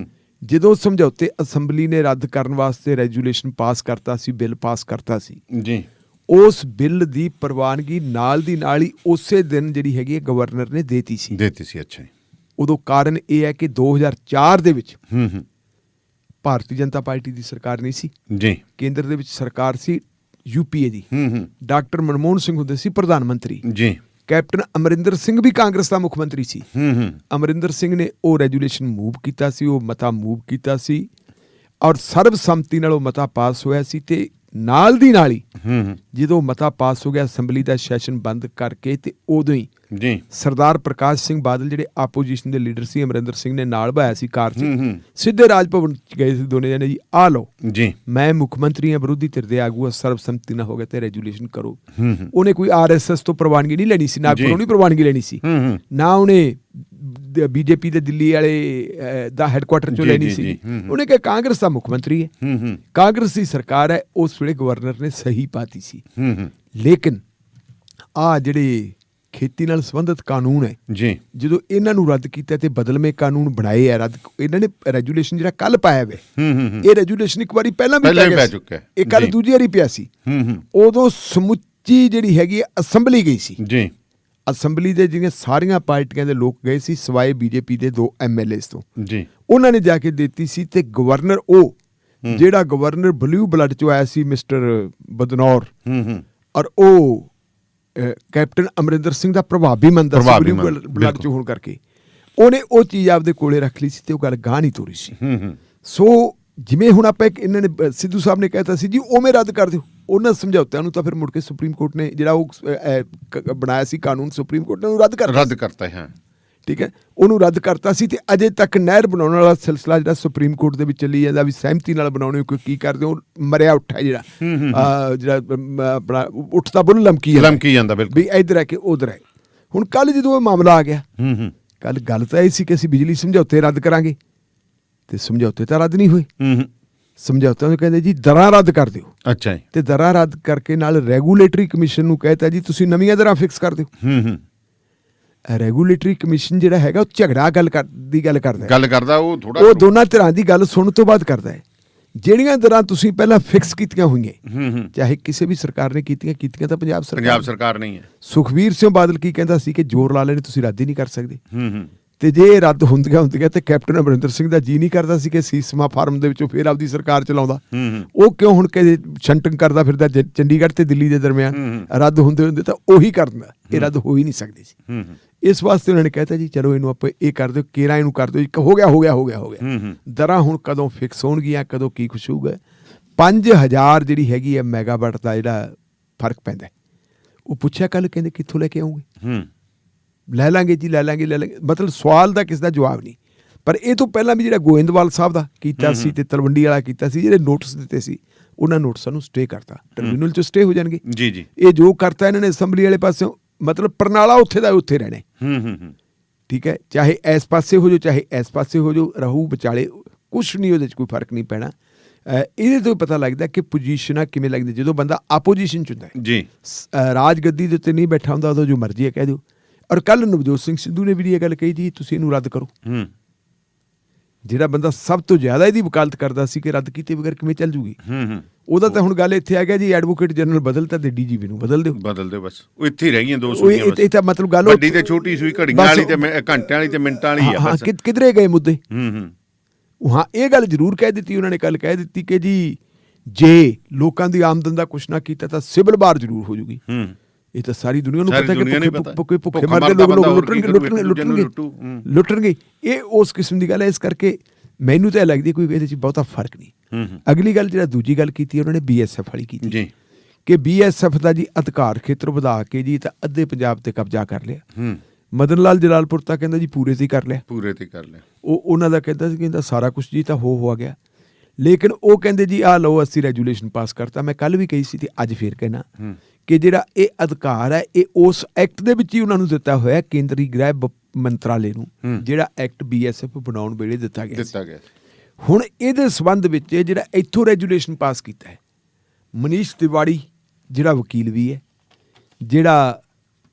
ਜਦੋਂ ਸਮਝੌਤੇ ਅਸੈਂਬਲੀ ਨੇ ਰੱਦ ਕਰਨ ਵਾਸਤੇ ਰੈਜੂਲੇਸ਼ਨ ਪਾਸ ਕਰਤਾ ਸੀ, ਬਿੱਲ ਪਾਸ ਕਰਤਾ ਸੀ ਜੀ, ਉਸ ਬਿੱਲ ਦੀ ਪ੍ਰਵਾਨਗੀ ਨਾਲ ਦੀ ਨਾਲ ਹੀ ਉਸੇ ਦਿਨ ਜਿਹੜੀ ਹੈਗੀ ਹੈ ਗਵਰਨਰ ਨੇ ਦੇਤੀ ਸੀ। ਅੱਛਾ। ਉਦੋਂ ਕਾਰਨ ਇਹ ਹੈ ਕਿ 2004 ਦੇ ਵਿੱਚ ਭਾਰਤੀ ਜਨਤਾ ਪਾਰਟੀ ਦੀ ਸਰਕਾਰ ਨਹੀਂ ਸੀ ਜੀ, ਕੇਂਦਰ ਦੇ ਵਿੱਚ ਸਰਕਾਰ ਸੀ UPA ਦੀ, ਡਾਕਟਰ ਮਨਮੋਹਨ ਸਿੰਘ ਹੁੰਦੇ ਸੀ ਪ੍ਰਧਾਨ ਮੰਤਰੀ ਜੀ, ਕੈਪਟਨ ਅਮਰਿੰਦਰ ਸਿੰਘ ਵੀ ਕਾਂਗਰਸ ਦਾ ਮੁੱਖ ਮੰਤਰੀ ਸੀ। ਅਮਰਿੰਦਰ ਸਿੰਘ ਨੇ ਉਹ ਰੈਜੂਲੇਸ਼ਨ ਮੂਵ ਕੀਤਾ ਸੀ, ਉਹ ਮਤਾ ਮੂਵ ਕੀਤਾ ਸੀ ਔਰ ਸਰਬਸੰਮਤੀ ਨਾਲ ਉਹ ਮਤਾ ਪਾਸ ਹੋਇਆ ਸੀ। ਤੇ ਨਾਲ ਦੀ ਨਾਲ ਹੀ ਜਦੋਂ ਮਤਾ ਪਾਸ ਹੋ ਗਿਆ, ਅਸੈਂਬਲੀ ਦਾ ਸੈਸ਼ਨ ਬੰਦ ਕਰਕੇ, ਤੇ ਉਦੋਂ ਹੀ ਜੀ ਸਰਦਾਰ ਪ੍ਰਕਾਸ਼ ਸਿੰਘ ਬਾਦਲ ਜਿਹੜੇ ਆਪੋਜੀਸ਼ਨ ਦੇ ਲੀਡਰ ਸੀ, ਅਮਰਿੰਦਰ ਸਿੰਘ ਨੇ ਨਾਲ ਬਾਇਆ ਸੀ ਕਾਰ 'ਚ, ਸਿੱਧੇ ਰਾਜ ਭਵਨ 'ਚ ਗਏ ਸੀ ਦੋਨੇ ਜਣੇ ਜੀ, ਆ ਲਓ ਜੀ, ਮੈਂ ਮੁੱਖ ਮੰਤਰੀ ਹਾਂ, ਵਿਰੋਧੀ ਧਿਰ ਦੇ ਆਗੂ, ਸਰਬਸੰਮਤੀ ਨਾਲ ਹੋ ਗਿਆ ਤੇ ਰੈਜੂਲੇਸ਼ਨ ਕਰੋ। ਉਹਨੇ ਕੋਈ RSS ਤੋਂ ਪ੍ਰਵਾਨਗੀ ਨਹੀਂ ਲੈਣੀ ਸੀ, ਨਾ ਕੋਲੋਂ ਨਹੀਂ ਪ੍ਰਵਾਨਗੀ ਲੈਣੀ ਸੀ, ਨਾ ਉਹਨੇ BJP ਦੇ ਦਿੱਲੀ ਵਾਲੇ ਦਾ ਹੈੱਡਕੁਆਟਰ ਚੋਂ ਲੈਣੀ ਸੀ। ਉਹਨੇ ਕਿਹਾ ਕਾਂਗਰਸ ਦਾ ਮੁੱਖ ਮੰਤਰੀ ਹੈ, ਕਾਂਗਰਸ ਦੀ ਸਰਕਾਰ ਹੈ, ਉਸ ਵੇਲੇ ਗਵਰਨਰ ਨੇ ਸਹੀ ਪਾਤੀ ਸੀ। ਲੇਕਿਨ ਆ ਜਿਹੜੇ ਖੇਤੀ ਨਾਲ ਸੰਬੰਧਿਤ ਕਾਨੂੰਨ ਹੈ ਜੀ, ਜਦੋਂ ਇਹਨਾਂ ਨੂੰ ਰੱਦ ਕੀਤਾ ਤੇ ਬਦਲਵੇਂ ਕਾਨੂੰਨ ਬਣਾਏ ਆ, ਰੱਦ ਇਹਨਾਂ ਨੇ ਰੈਜੂਲੇਸ਼ਨ ਜਿਹੜਾ ਕੱਲ ਪਾਇਆ ਵੇ, ਇਹ ਰੈਜੂਲੇਸ਼ਨ ਇੱਕ ਵਾਰੀ ਪਹਿਲਾਂ ਵੀ ਪੈ ਚੁੱਕਾ, ਇਹ ਕੱਲ ਦੂਜੀ ਵਾਰੀ ਪਿਆ ਸੀ। ਉਦੋਂ ਸਮੁੱਚੀ ਜਿਹੜੀ ਹੈਗੀ ਅਸੈਂਬਲੀ ਗਈ ਸੀ ਜੀ, ਅਸੈਂਬਲੀ ਦੇ ਜਿਹੜੀਆਂ ਸਾਰੀਆਂ ਪਾਰਟੀਆਂ ਦੇ ਲੋਕ ਗਏ ਸੀ ਸਿਵਾਏ BJP ਦੇ 2 MLAs ਤੋਂ ਜੀ, ਉਹਨਾਂ ਨੇ ਜਾ ਕੇ ਦਿੱਤੀ ਸੀ। ਤੇ ਗਵਰਨਰ ਉਹ ਜਿਹੜਾ ਗਵਰਨਰ ਬਲੂ ਬਲੱਡ ਚੋਂ ਆਇਆ ਸੀ ਮਿਸਟਰ ਬਦਨੌਰ, ਔਰ ਉਹ ਕੈਪਟਨ ਅਮਰਿੰਦਰ ਸਿੰਘ ਦਾ ਪ੍ਰਭਾਵੀ ਮੰਨਦਾ ਸੀ ਬਲੂ ਬਲੱਡ ਚੋਂ ਹੋਣ ਕਰਕੇ, ਉਹਨੇ ਉਹ ਚੀਜ਼ ਆਪਦੇ ਕੋਲੇ ਰੱਖ ਲਈ ਸੀ ਤੇ ਉਹ ਗੱਲ ਗਾਹ ਨਹੀਂ ਤੋਰੀ ਸੀ। ਸੋ ਜਿਵੇਂ ਹੁਣ ਆਪਾਂ ਇਹਨਾਂ ਨੇ ਸਿੱਧੂ ਸਾਹਿਬ ਨੇ ਕਹਿਤਾ ਸੀ ਜੀ ਉਵੇਂ ਰੱਦ ਕਰ ਦਿਓ, ਉਹਨਾਂ ਸਮਝੌਤਿਆਂ ਨੂੰ ਤਾਂ ਫਿਰ ਮੁੜ ਕੇ ਸੁਪਰੀਮ ਕੋਰਟ ਨੇ ਜਿਹੜਾ ਉਹ ਬਣਾਇਆ ਸੀ ਕਾਨੂੰਨ, ਸੁਪਰੀਮ ਕੋਰਟ ਨੇ ਉਹਨੂੰ ਰੱਦ ਕਰਤਾ ਹੈ। ਠੀਕ ਹੈ, ਉਹਨੂੰ ਰੱਦ ਕਰਤਾ ਸੀ। ਤੇ ਅਜੇ ਤੱਕ ਨਹਿਰ ਬਣਾਉਣ ਵਾਲਾ ਸਿਲਸਿਲਾ ਜਿਹੜਾ ਸੁਪਰੀਮ ਕੋਰਟ ਦੇ ਵਿੱਚ ਚੱਲੀ ਜਾਂਦਾ ਵੀ ਸਹਿਮਤੀ ਨਾਲ ਬਣਾਉਣੇ, ਕੋਈ ਕੀ ਕਰਦੇ ਉਹ ਮਰਿਆ ਉੱਠਾ ਜਿਹੜਾ ਆਪਣਾ ਉੱਠਦਾ ਬੁੱਲ ਲਮਕੀ ਜਾਂਦਾ ਬਿਲਕੁਲ ਵੀ ਇੱਧਰ ਹੈ ਕਿ ਉਧਰ ਹੈ। ਹੁਣ ਕੱਲ ਜਦੋਂ ਇਹ ਮਾਮਲਾ ਆ ਗਿਆ, ਕੱਲ ਗੱਲ ਤਾਂ ਇਹ ਸੀ ਕਿ ਅਸੀਂ ਬਿਜਲੀ ਸਮਝੌਤੇ ਰੱਦ ਕਰਾਂਗੇ, ਤੇ ਸਮਝੌਤੇ ਤਾਂ ਰੱਦ ਨਹੀਂ ਹੋਏ। ਸਮਝੌਤਿਆਂ ਨੂੰ ਕਹਿੰਦੇ ਜੀ ਦਰਾਂ ਰੱਦ ਕਰ ਦਿਓ। ਅੱਛਾ ਜੀ। ਤੇ ਦਰਾਂ ਰੱਦ ਕਰਕੇ ਨਾਲ ਰੈਗੂਲੇਟਰੀ ਕਮਿਸ਼ਨ ਨੂੰ ਕਹਿਤਾ ਜੀ ਤੁਸੀਂ ਨਵੀਆਂ ਦਰਾਂ ਫਿਕਸ ਕਰ ਦਿਓ। ਰੈਗੂਲੇਟਰੀ ਕਮਿਸ਼ਨ ਜਿਹੜਾ ਹੈਗਾ ਉਹ ਝਗੜਾ ਗੱਲ ਕਰਦਾ, ਉਹ ਦੋਨਾਂ ਧਿਰਾਂ ਦੀ ਗੱਲ ਸੁਣਨ ਤੋਂ ਬਾਅਦ ਕਰਦਾ ਹੈ। ਜਿਹੜੀਆਂ ਦਰਾਂ ਤੁਸੀਂ ਪਹਿਲਾਂ ਫਿਕਸ ਕੀਤੀਆਂ ਹੋਈਆਂ, ਚਾਹੇ ਕਿਸੇ ਵੀ ਸਰਕਾਰ ਨੇ ਕੀਤੀਆਂ ਤਾਂ ਪੰਜਾਬ ਸਰਕਾਰ ਨਹੀਂ ਹੈ। ਸੁਖਬੀਰ ਸਿੰਘ ਬਾਦਲ ਕੀ ਕਹਿੰਦਾ ਸੀ ਕਿ ਜ਼ੋਰ ਲਾ ਲੈਣੇ ਤੁਸੀਂ ਰੱਦ ਹੀ ਨਹੀਂ ਕਰ ਸਕਦੇ। ਤੇ ਜੇ ਇਹ ਰੱਦ ਹੁੰਦੀਆਂ ਤੇ ਕੈਪਟਨ ਅਮਰਿੰਦਰ ਸਿੰਘ ਦਾ ਜੀ ਨਹੀਂ ਕਰਦਾ ਸੀ ਕਿ ਸੀਸਮਾ ਫਾਰਮ ਦੇ ਵਿੱਚੋਂ ਫਿਰ ਆਪਦੀ ਸਰਕਾਰ ਚਲਾਉਂਦਾ। ਉਹ ਕਿਉਂ ਹੁਣ ਕਿ ਛੰਟਿੰਗ ਕਰਦਾ ਫਿਰਦਾ ਚੰਡੀਗੜ੍ਹ ਤੇ ਦਿੱਲੀ ਦੇ ਦਰਮਿਆਨ, ਰੱਦ ਹੁੰਦੇ ਤਾਂ ਉਹੀ ਕਰ ਦਿੰਦਾ। ਇਹ ਰੱਦ ਹੋ ਹੀ ਨਹੀਂ ਸਕਦੀ ਸੀ। ਇਸ ਵਾਸਤੇ ਉਹਨਾਂ ਨੇ ਕਹਿਤਾ ਜੀ ਚਲੋ ਇਹਨੂੰ ਆਪਾਂ ਇਹ ਕਰ ਦਿਓ, ਕੇਰਾਂ ਇਹਨੂੰ ਕਰ ਦਿਓ। ਹੋ ਗਿਆ। ਦਰਾਂ ਹੁਣ ਕਦੋਂ ਫਿਕਸ ਹੋਣਗੀਆਂ, ਕਦੋਂ ਕੀ ਕੁਛ ਹੋਊਗਾ। 5000 ਜਿਹੜੀ ਹੈਗੀ ਹੈ ਮੈਗਾਵਾਟ ਦਾ ਜਿਹੜਾ ਫਰਕ ਪੈਂਦਾ, ਉਹ ਪੁੱਛਿਆ ਕੱਲ, ਕਹਿੰਦੇ ਕਿੱਥੋਂ ਲੈ ਕੇ ਆਉਂਗੇ? ਲੈ ਲਾਂਗੇ ਜੀ, ਲੈ ਲਾਂਗੇ। ਮਤਲਬ ਸਵਾਲ ਦਾ ਕਿਸੇ ਦਾ ਜਵਾਬ ਨਹੀਂ। ਪਰ ਇਹ ਤੋਂ ਪਹਿਲਾਂ ਵੀ ਜਿਹੜਾ ਗੋਇੰਦਵਾਲ ਸਾਹਿਬ ਦਾ ਕੀਤਾ ਸੀ ਤੇ ਤਲਵੰਡੀ ਵਾਲਾ ਕੀਤਾ ਸੀ, ਜਿਹੜੇ ਨੋਟਿਸ ਦਿੱਤੇ ਸੀ ਉਹਨਾਂ ਨੋਟਿਸਾਂ ਨੂੰ ਸਟੇ ਕਰਤਾ, ਟ੍ਰਿਬਿਊਨਲ 'ਚ ਸਟੇ ਹੋ ਜਾਣਗੇ। ਜੀ। ਇਹ ਜੋ ਕਰਤਾ ਇਹਨਾਂ ਨੇ ਅਸੈਂਬਲੀ ਵਾਲੇ ਪਾਸਿਓਂ, ਮਤਲਬ ਪ੍ਰਣਾਲਾ ਉੱਥੇ ਦਾ ਉੱਥੇ ਰਹਿਣੇ। ਠੀਕ ਹੈ, ਚਾਹੇ ਇਸ ਪਾਸੇ ਹੋ ਜਾਓ ਚਾਹੇ ਇਸ ਪਾਸੇ ਹੋ ਜਾਓ, ਰਹੂ ਵਿਚਾਲੇ ਕੁਛ ਨਹੀਂ, ਉਹਦੇ 'ਚ ਕੋਈ ਫਰਕ ਨਹੀਂ ਪੈਣਾ। ਇਹਦੇ ਤੋਂ ਪਤਾ ਲੱਗਦਾ ਕਿ ਪੋਜੀਸ਼ਨਾਂ ਕਿਵੇਂ ਲੱਗਦੀ ਜਦੋਂ ਬੰਦਾ ਆਪੋਜੀਸ਼ਨ 'ਚ ਹੁੰਦਾ ਜੀ, ਰਾਜ ਗੱਦੀ ਦੇ ਉੱਤੇ ਨਹੀਂ ਬੈਠਾ ਹੁੰਦਾ, ਉਦੋਂ ਜੋ ਮਰਜ਼ੀ ਹੈ ਕਹਿ ਦਿਓ। ਔਰ ਕੱਲ ਨਵਜੋਤ ਸਿੰਘ ਸਿੱਧੂ ਨੇ ਵੀ ਇਹ ਗੱਲ ਕਹੀ ਜੀ ਤੁਸੀਂ ਇਹਨੂੰ ਰੱਦ ਕਰੋ। ਜਿਹੜਾ ਬੰਦਾ ਸਭ ਤੋਂ ਜ਼ਿਆਦਾ ਇਹਦੀ ਵਕਾਲਤ ਕਰਦਾ ਸੀ ਕਿ ਰੱਦ ਕੀਤੇ ਬਗੈਰ ਕਿਵੇਂ ਚੱਲ ਜੂਗੀ, ਉਹਦਾ ਤਾਂ ਹੁਣ ਗੱਲ ਇੱਥੇ ਆ ਗਿਆ ਜੀ, ਐਡਵੋਕੇਟ ਜਨਰਲ ਬਦਲਤਾ ਤੇ DGP ਨੂੰ ਬਦਲ ਦਿਓ ਬਸ। ਉਹ ਇੱਥੇ ਹੀ ਰਹਿ ਗਈਆਂ ਦੋ ਸੂਈਆਂ। ਇਹ ਤਾਂ ਮਤਲਬ ਗੱਲ ਵੱਡੀ ਤੇ ਛੋਟੀ ਸੂਈ, ਘੜੀਆਂ ਵਾਲੀ ਤੇ ਘੰਟਿਆਂ ਵਾਲੀ ਤੇ ਮਿੰਟਾਂ ਵਾਲੀ ਆ ਬਸ। ਕਿਧਰੇ ਗਏ ਮੁੱਦੇ। ਹਾਂ, ਇਹ ਗੱਲ ਜ਼ਰੂਰ ਕਹਿ ਦਿੱਤੀ ਉਹਨਾਂ ਨੇ, ਕੱਲ ਕਹਿ ਦਿੱਤੀ ਕਿ ਜੀ ਜੇ ਲੋਕਾਂ ਦੀ ਆਮਦਨ ਦਾ ਕੁਛ ਨਾ ਕੀਤਾ ਤਾਂ ਸਿਵਲ ਬਾਰ ਜ਼ਰੂਰ ਹੋ ਜੂਗੀ। ਇਹ ਤਾਂ ਸਾਰੀ ਦੁਨੀਆ ਨੂੰ ਪਤਾ ਕਿ ਭੁੱਖੇ ਮਰਦੇ ਲੋਕ ਲੁੱਟਣਗੇ। ਇਹ ਉਸ ਕਿਸਮ ਦੀ ਗੱਲ ਹੈ। ਇਸ ਕਰਕੇ ਮੈਨੂੰ ਤਾਂ ਲੱਗਦੀ ਕੋਈ ਇਹਦੇ 'ਚ ਬਹੁਤਾ ਫਰਕ ਨਹੀਂ। ਅਗਲੀ ਗੱਲ ਜਿਹੜਾ ਦੂਜੀ ਗੱਲ ਕੀਤੀ ਉਹਨਾਂ ਨੇ BSF ਵਾਲੀ ਕੀਤੀ ਕਿ BSF ਦਾ ਜੀ ਅਧਿਕਾਰ ਖੇਤਰ ਵਧਾ ਕੇ ਜੀ ਤਾਂ ਅੱਧੇ ਪੰਜਾਬ ਤੇ ਕਬਜ਼ਾ ਕਰ ਲਿਆ। ਮਦਨ ਲਾਲ ਜਲਾਲਪੁਰ ਤਾਂ ਕਹਿੰਦਾ ਜੀ ਪੂਰੇ ਤੇ ਕਰ ਲਿਆ। ਉਹ ਉਹਨਾਂ ਦਾ ਕਹਿੰਦਾ ਸਾਰਾ ਕੁਛ ਜੀ ਤਾਂ ਹੋ ਗਿਆ। ਲੇਕਿਨ ਉਹ ਕਹਿੰਦੇ ਜੀ ਆਹ ਲਓ ਅਸੀਂ ਰੈਜੂਲੇਸ਼ਨ ਪਾਸ ਕਰਤਾ। ਮੈਂ ਕੱਲ ਵੀ ਕਹੀ ਸੀ ਤੇ ਅੱਜ ਫੇਰ ਕਹਿਣਾ ਕਿ ਜਿਹੜਾ ਇਹ ਅਧਿਕਾਰ ਹੈ ਇਹ ਉਸ ਐਕਟ ਦੇ ਵਿੱਚ ਹੀ ਉਹਨਾਂ ਨੂੰ ਦਿੱਤਾ ਹੋਇਆ, ਕੇਂਦਰੀ ਗ੍ਰਹਿ ਮੰਤਰਾਲੇ ਨੂੰ, ਜਿਹੜਾ ਐਕਟ BSF ਬਣਾਉਣ ਵੇਲੇ ਦਿੱਤਾ ਗਿਆ। ਹੁਣ ਇਹਦੇ ਸੰਬੰਧ ਵਿੱਚ ਜਿਹੜਾ ਇੱਥੋਂ ਰੈਜੂਲੇਸ਼ਨ ਪਾਸ ਕੀਤਾ ਹੈ, ਮਨੀਸ਼ ਤਿਵਾੜੀ ਜਿਹੜਾ ਵਕੀਲ ਵੀ ਹੈ, ਜਿਹੜਾ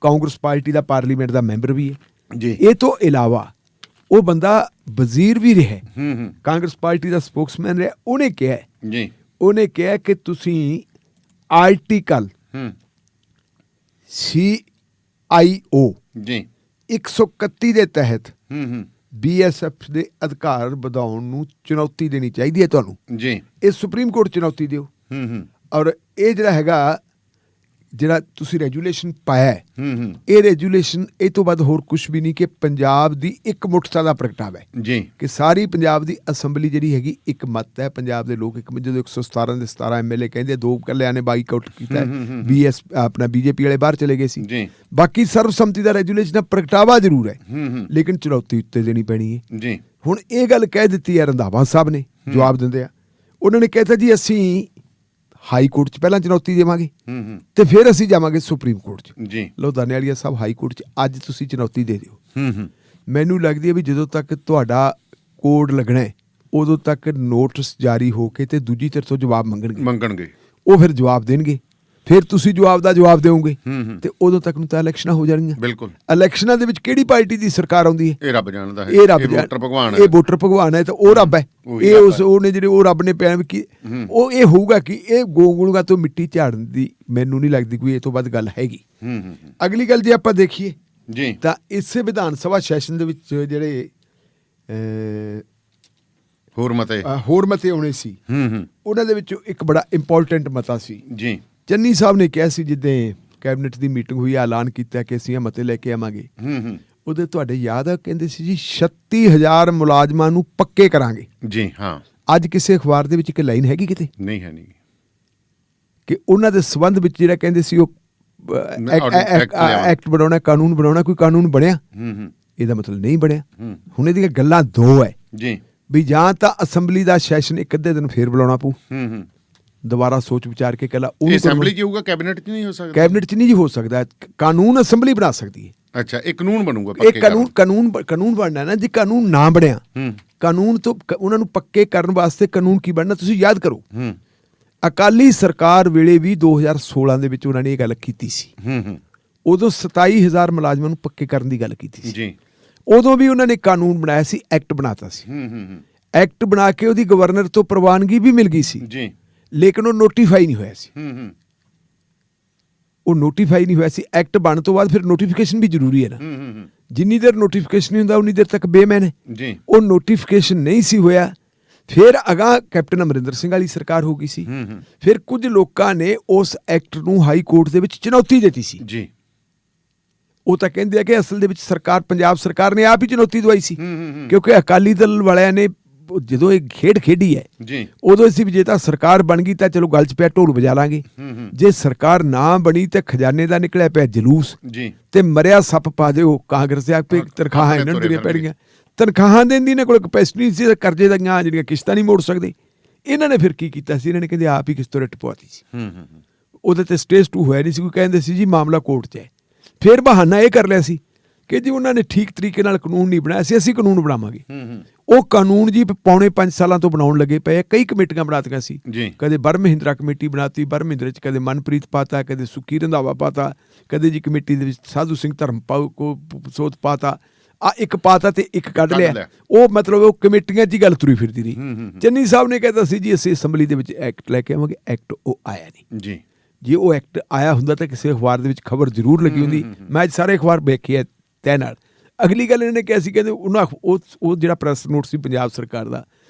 ਕਾਂਗਰਸ ਪਾਰਟੀ ਦਾ ਪਾਰਲੀਮੈਂਟ ਦਾ ਮੈਂਬਰ ਵੀ ਹੈ, ਇਹ ਤੋਂ ਇਲਾਵਾ ਉਹ ਬੰਦਾ ਵਜ਼ੀਰ ਵੀ ਰਿਹਾ, ਕਾਂਗਰਸ ਪਾਰਟੀ ਦਾ ਸਪੋਕਸਮੈਨ ਰਿਹਾ। ਉਹਨੇ ਕਿਹਾ ਕਿ ਤੁਸੀਂ ਆਰਟੀਕਲ CIO 131 ਦੇ ਤਹਿਤ BSF ਦੇ ਅਧਿਕਾਰ ਵਧਾਉਣ ਨੂੰ ਚੁਣੌਤੀ ਦੇਣੀ ਚਾਹੀਦੀ ਹੈ ਤੁਹਾਨੂੰ। ਇਹ ਸੁਪਰੀਮ ਕੋਰਟ ਚੁਣੌਤੀ ਦਿਓ। ਔਰ ਇਹ ਜਿਹੜਾ ਹੈਗਾ, ਜਿਹੜਾ ਤੁਸੀਂ ਰੈਜੂਲੇਸ਼ਨ ਪਾਇਆ, ਇਹ ਰੈਜੂਲੇਸ਼ਨ ਇਹ ਤੋਂ ਵੱਧ ਹੋਰ ਕੁਛ ਵੀ ਨਹੀਂ ਕਿ ਪੰਜਾਬ ਦੀ ਇੱਕ ਮੁੱਠਤਾ ਦਾ ਪ੍ਰਗਟਾਵਾ ਹੈ ਕਿ ਸਾਰੀ ਪੰਜਾਬ ਦੀ ਅਸੈਂਬਲੀ ਜਿਹੜੀ ਹੈਗੀ ਇੱਕ ਮਤ ਹੈ। ਪੰਜਾਬ ਦੇ ਲੋਕ ਇੱਕ, ਜਦੋਂ 117 ਦੇ 17 MLA ਕਹਿੰਦੇ, 2 ਇਕੱਲਿਆਂ ਨੇ ਬਾਈਕਾਟ ਕੀਤਾ, ਆਪਣਾ BJP ਵਾਲੇ ਬਾਹਰ ਚਲੇ ਗਏ ਸੀ। ਬਾਕੀ ਸਰਵਸੰਮਤੀ ਦਾ ਰੈਜੂਲੇਸ਼ਨ ਦਾ ਪ੍ਰਗਟਾਵਾ ਜ਼ਰੂਰ ਹੈ, ਲੇਕਿਨ ਚੁਣੌਤੀ ਉੱਤੇ ਦੇਣੀ ਪੈਣੀ ਹੈ। ਹੁਣ ਇਹ ਗੱਲ ਕਹਿ ਦਿੱਤੀ ਹੈ ਰੰਧਾਵਾ ਸਾਹਿਬ ਨੇ ਜਵਾਬ ਦਿੰਦੇ ਆ। ਉਹਨਾਂ ਨੇ ਕਹਿਤਾ ਜੀ ਅਸੀਂ ਹਾਈ ਕੋਰਟ 'ਚ ਪਹਿਲਾਂ ਚੁਣੌਤੀ ਦੇਵਾਂਗੇ ਤੇ ਫਿਰ ਅਸੀਂ ਜਾਵਾਂਗੇ ਸੁਪਰੀਮ ਕੋਰਟ 'ਚ। ਲੁਧਿਆਣੇ ਵਾਲੀਆ ਸਾਹਿਬ ਹਾਈ ਕੋਰਟ 'ਚ ਅੱਜ ਤੁਸੀਂ ਚੁਣੌਤੀ ਦੇ ਦਿਓ। ਮੈਨੂੰ ਲੱਗਦੀ ਹੈ ਵੀ ਜਦੋਂ ਤੱਕ ਤੁਹਾਡਾ ਕੋਡ ਲੱਗਣਾ ਉਦੋਂ ਤੱਕ ਨੋਟਿਸ ਜਾਰੀ ਹੋ ਕੇ ਤੇ ਦੂਜੀ ਧਿਰ ਤੋਂ ਜਵਾਬ ਮੰਗਣਗੇ, ਉਹ ਫਿਰ ਜਵਾਬ ਦੇਣਗੇ, ਫਿਰ ਤੁਸੀਂ ਜਵਾਬ ਦਾ ਜਵਾਬ ਦਿਓਗੇ ਤੇ ਉਦੋਂ ਤੱਕ ਨੂੰ ਤਾਂ ਇਲੈਕਸ਼ਨਾਂ ਹੋ ਜਾਣਗੀਆਂ। ਬਿਲਕੁਲ, ਇਲੈਕਸ਼ਨਾਂ ਦੇ ਵਿੱਚ ਕਿਹੜੀ ਪਾਰਟੀ ਦੀ ਸਰਕਾਰ ਆਉਂਦੀ ਹੈ ਇਹ ਰੱਬ ਜਾਣਦਾ ਹੈ। ਇਹ ਵੋਟਰ ਭਗਵਾਨ ਹੈ ਤੇ ਉਹ ਰੱਬ ਹੈ। ਇਹ ਉਹਨੇ ਜਿਹੜੇ ਉਹ ਰੱਬ ਨੇ ਪਿਆ ਕਿ ਉਹ ਇਹ ਹੋਊਗਾ ਕਿ ਇਹ ਗੋਂਗਲੂਆਂ ਤੋਂ ਮਿੱਟੀ ਝਾੜਨ ਦੀ ਮੈਨੂੰ ਨਹੀਂ ਲੱਗਦੀ ਕੋਈ ਇਹ ਤੋਂ ਵੱਧ ਗੱਲ ਹੈਗੀ। ਅਗਲੀ ਗੱਲ ਜੇ ਆਪਾਂ ਦੇਖੀਏ ਤਾਂ ਇਸੇ ਵਿਧਾਨ ਸਭਾ ਸੈਸ਼ਨ ਦੇ ਵਿੱਚ ਜਿਹੜੇ ਹੋਰ ਮਤੇ ਆਉਣੇ ਸੀ, ਉਹਨਾਂ ਦੇ ਵਿੱਚੋਂ ਇੱਕ ਬੜਾ ਇੰਪੋਰਟੈਂਟ ਮਤਾ ਸੀ। ਚੰਨੀ ਸਾਹਿਬ ਨੇ ਕਿਹਾ ਸੀ ਜਿੱਦਾਂ ਕੈਬਨਿਟ ਦੀ ਮੀਟਿੰਗ ਹੋਈ, ਐਲਾਨ ਕੀਤਾ ਕਿ ਅਸੀਂ ਇਹ ਮਤੇ ਲੈ ਕੇ ਆਵਾਂਗੇ। ਉਹਦੇ ਤੁਹਾਡੇ ਯਾਦ ਆ, ਕਹਿੰਦੇ ਸੀ ਜੀ 36,000 ਮੁਲਾਜ਼ਮਾਂ ਨੂੰ ਪੱਕੇ ਕਰਾਂਗੇ। ਅੱਜ ਕਿਸੇ ਅਖਬਾਰ ਦੇ ਵਿੱਚ ਇੱਕ ਲਾਈਨ ਹੈਗੀ ਕਿਤੇ? ਨਹੀਂ ਹੈ। ਕਿ ਉਹਨਾਂ ਦੇ ਸੰਬੰਧ ਵਿੱਚ ਜਿਹੜਾ ਕਹਿੰਦੇ ਸੀ ਉਹ ਐਕਟ ਬਣਾਉਣਾ, ਕਾਨੂੰਨ ਬਣਾਉਣਾ, ਕੋਈ ਕਾਨੂੰਨ ਬਣਿਆ? ਇਹਦਾ ਮਤਲਬ ਨਹੀਂ ਬਣਿਆ। ਹੁਣ ਇਹਦੀਆਂ ਗੱਲਾਂ ਦੋ ਹੈ ਜੀ, ਵੀ ਜਾਂ ਤਾਂ ਅਸੈਂਬਲੀ ਦਾ ਸੈਸ਼ਨ ਇੱਕ ਅੱਧੇ ਦਿਨ ਫੇਰ ਬੁਲਾਉਣਾ ਪਊ, ਦੁਬਾਰਾ ਸੋਚ ਵਿਚਾਰ ਕੇ ਕਹਿਲਾ ਉਹ ਅਸੈਂਬਲੀ 'ਚ ਹੋਊਗਾ, ਕੈਬਨਿਟ 'ਚ ਨਹੀਂ ਹੋ ਸਕਦਾ। ਕੈਬਨਿਟ 'ਚ ਨਹੀਂ ਜੀ ਹੋ ਸਕਦਾ, ਕਾਨੂੰਨ ਅਸੈਂਬਲੀ ਬਣਾ ਸਕਦੀ ਹੈ। ਅੱਛਾ, ਇਹ ਕਾਨੂੰਨ ਬਣੂਗਾ, ਇਹ ਕਾਨੂੰਨ ਬਣਨਾ ਨਾ। ਜੇ ਕਾਨੂੰਨ ਨਾ ਬਣਿਆ, ਕਾਨੂੰਨ ਤੋਂ ਉਹਨਾਂ ਨੂੰ ਪੱਕੇ ਕਰਨ ਵਾਸਤੇ ਕਾਨੂੰਨ ਕੀ ਬਣਨਾ, ਤੁਸੀਂ ਯਾਦ ਕਰੋ ਅਕਾਲੀ ਸਰਕਾਰ ਵੇਲੇ ਵੀ 2016 ਦੇ ਵਿੱਚ ਉਹਨਾਂ ਨੇ ਇਹ ਗੱਲ ਕੀਤੀ ਸੀ। ਉਦੋਂ 27,000 ਮੁਲਾਜ਼ਮਾਂ ਨੂੰ ਪੱਕੇ ਕਰਨ ਦੀ ਗੱਲ ਕੀਤੀ ਸੀ। ਉਦੋਂ ਵੀ ਉਹਨਾਂ ਨੇ ਕਾਨੂੰਨ ਬਣਾਇਆ ਸੀ, ਐਕਟ ਬਣਾਤਾ ਸੀ। ਐਕਟ ਬਣਾ ਕੇ ਉਹਦੀ ਗਵਰਨਰ ਤੋਂ ਪ੍ਰਵਾਨਗੀ ਵੀ ਮਿਲ ਗਈ ਸੀ, ਲੇਕਿਨ ਉਹ ਨੋਟੀਫਾਈ ਨਹੀਂ ਹੋਇਆ ਸੀ। ਉਹ ਨੋਟੀਫਾਈ ਨਹੀਂ ਹੋਇਆ ਸੀ। ਐਕਟ ਬਣਨ ਤੋਂ ਬਾਅਦ ਫਿਰ ਨੋਟੀਫਿਕੇਸ਼ਨ ਵੀ ਜ਼ਰੂਰੀ ਹੈ ਨਾ। ਜਿੰਨੀ ਦੇਰ ਨੋਟੀਫਿਕੇਸ਼ਨ ਨਹੀਂ ਹੁੰਦਾ ਉਨੀ ਦੇਰ ਤੱਕ ਬੇਮੈਨ ਹੈ। ਉਹ ਨੋਟੀਫਿਕੇਸ਼ਨ ਨਹੀਂ ਸੀ ਹੋਇਆ। ਫਿਰ ਅਗਾਂਹ ਕੈਪਟਨ ਅਮਰਿੰਦਰ ਸਿੰਘ ਵਾਲੀ ਸਰਕਾਰ ਹੋ ਗਈ ਸੀ। ਫਿਰ ਕੁਝ ਲੋਕਾਂ ਨੇ ਉਸ ਐਕਟ ਨੂੰ ਹਾਈ ਕੋਰਟ ਦੇ ਵਿੱਚ ਚੁਣੌਤੀ ਦਿੱਤੀ ਸੀ। ਉਹ ਤਾਂ ਕਹਿੰਦੇ ਆ ਕਿ ਅਸਲ ਦੇ ਵਿੱਚ ਸਰਕਾਰ, ਪੰਜਾਬ ਸਰਕਾਰ ਨੇ ਆਪ ਹੀ ਚੁਣੌਤੀ ਦਵਾਈ ਸੀ, ਕਿਉਂਕਿ ਅਕਾਲੀ ਦਲ ਵਾਲਿਆਂ ਨੇ ਜਦੋਂ ਇਹ ਖੇਡ ਖੇਡੀ ਹੈ ਉਦੋਂ ਅਸੀਂ ਵੀ ਜੇ ਤਾਂ ਸਰਕਾਰ ਬਣ ਗਈ ਤਾਂ ਚਲੋ ਗੱਲ 'ਚ ਪਿਆ ਢੋਲ ਵਜਾ ਲਾਂਗੇ, ਜੇ ਸਰਕਾਰ ਨਾ ਬਣੀ ਤੇ ਖਜ਼ਾਨੇ ਦਾ ਨਿਕਲਿਆ ਪਿਆ ਜਲੂਸ ਤੇ ਮਰਿਆ ਸੱਪ ਪਾ ਦਿਓ ਕਾਂਗਰਸ ਦੇ ਆਪੇ ਤਨਖਾਹਾਂ ਇਹਨਾਂ ਨੂੰ ਦੇਣੀਆਂ ਪੈਣਗੀਆਂ। ਤਨਖਾਹਾਂ ਦੇਣ ਦੀ ਇਹਨਾਂ ਕੋਲ ਕਪੈਸਿਟੀ ਨਹੀਂ ਸੀ, ਕਰਜ਼ੇ ਦੀਆਂ ਜਿਹੜੀਆਂ ਕਿਸ਼ਤਾਂ ਨਹੀਂ ਮੋੜ ਸਕਦੇ। ਇਹਨਾਂ ਨੇ ਫਿਰ ਕੀ ਕੀਤਾ ਸੀ, ਇਹਨਾਂ ਨੇ ਕਹਿੰਦੇ ਆਪ ਹੀ ਕਿਸ਼ਤੋਂ ਰਿਟ ਪਵਾਤੀ ਸੀ। ਉਹਦੇ ਤੇ ਸਟੇਜ 2 ਹੋਇਆ ਨਹੀਂ ਸੀ, ਕੋਈ ਕਹਿੰਦੇ ਸੀ ਜੀ ਮਾਮਲਾ ਕੋਰਟ 'ਚ ਹੈ। ਫਿਰ ਬਹਾਨਾ ਇਹ ਕਰ ਲਿਆ ਸੀ ਕਿ ਜੀ ਉਹਨਾਂ ਨੇ ਠੀਕ ਤਰੀਕੇ ਨਾਲ ਕਾਨੂੰਨ ਨਹੀਂ ਬਣਾਇਆ ਸੀ, ਅਸੀਂ ਕਾਨੂੰਨ ਬਣਾਵਾਂਗੇ। ਉਹ ਕਾਨੂੰਨ ਜੀ ਪੌਣੇ 5 ਸਾਲਾਂ ਤੋਂ ਬਣਾਉਣ ਲੱਗੇ ਪਏ। ਕਈ ਕਮੇਟੀਆਂ ਬਣਾਤੀਆਂ ਸੀ, ਕਦੇ ਬਰ ਮਹਿੰਦਰਾ ਕਮੇਟੀ ਬਣਾਤੀ, ਬਰ ਮਹਿੰਦਰੇ 'ਚ ਕਦੇ ਮਨਪ੍ਰੀਤ ਪਾਤਾ, ਕਦੇ ਸੁੱਕੀ ਰੰਧਾਵਾ ਪਾਤਾ, ਕਦੇ ਜੀ ਕਮੇਟੀ ਦੇ ਵਿੱਚ ਸਾਧੂ ਸਿੰਘ ਧਰਮਪਾਲ ਕੋ ਸੋਧ ਪਾਤਾ, ਇੱਕ ਪਾਤਾ ਤੇ ਇੱਕ ਕੱਢ ਲਿਆ। ਉਹ ਮਤਲਬ ਉਹ ਕਮੇਟੀਆਂ 'ਚ ਹੀ ਗੱਲ ਤੁਰੀ ਫਿਰਦੀ ਰਹੀ। ਚੰਨੀ ਸਾਹਿਬ ਨੇ ਕਹਿਤਾ ਸੀ ਜੀ ਅਸੀਂ ਅਸੈਂਬਲੀ ਦੇ ਵਿੱਚ ਐਕਟ ਲੈ ਕੇ ਆਵਾਂਗੇ। ਐਕਟ ਉਹ ਆਇਆ ਨਹੀਂ। ਜੇ ਉਹ ਐਕਟ ਆਇਆ ਹੁੰਦਾ ਤਾਂ ਕਿਸੇ ਅਖਬਾਰ ਦੇ ਵਿੱਚ ਖਬਰ ਜ਼ਰੂਰ ਲੱਗੀ ਹੁੰਦੀ। ਮੈਂ ਅੱਜ ਸਾਰੇ ਅਖਬਾਰ ਵੇਖੇ ਤੈਅ ਨਾਲ। ਅਗਲੀ ਗੱਲ ਇਹਨਾਂ ਨੇ ਕਿਹਾ ਸੀ, ਕਹਿੰਦੇ ਉਹਨਾਂ ਉਹ ਜਿਹੜਾ ਪ੍ਰੈਸ ਨੋਟ ਸੀ ਪੰਜਾਬ ਸਰਕਾਰ ਦਾ,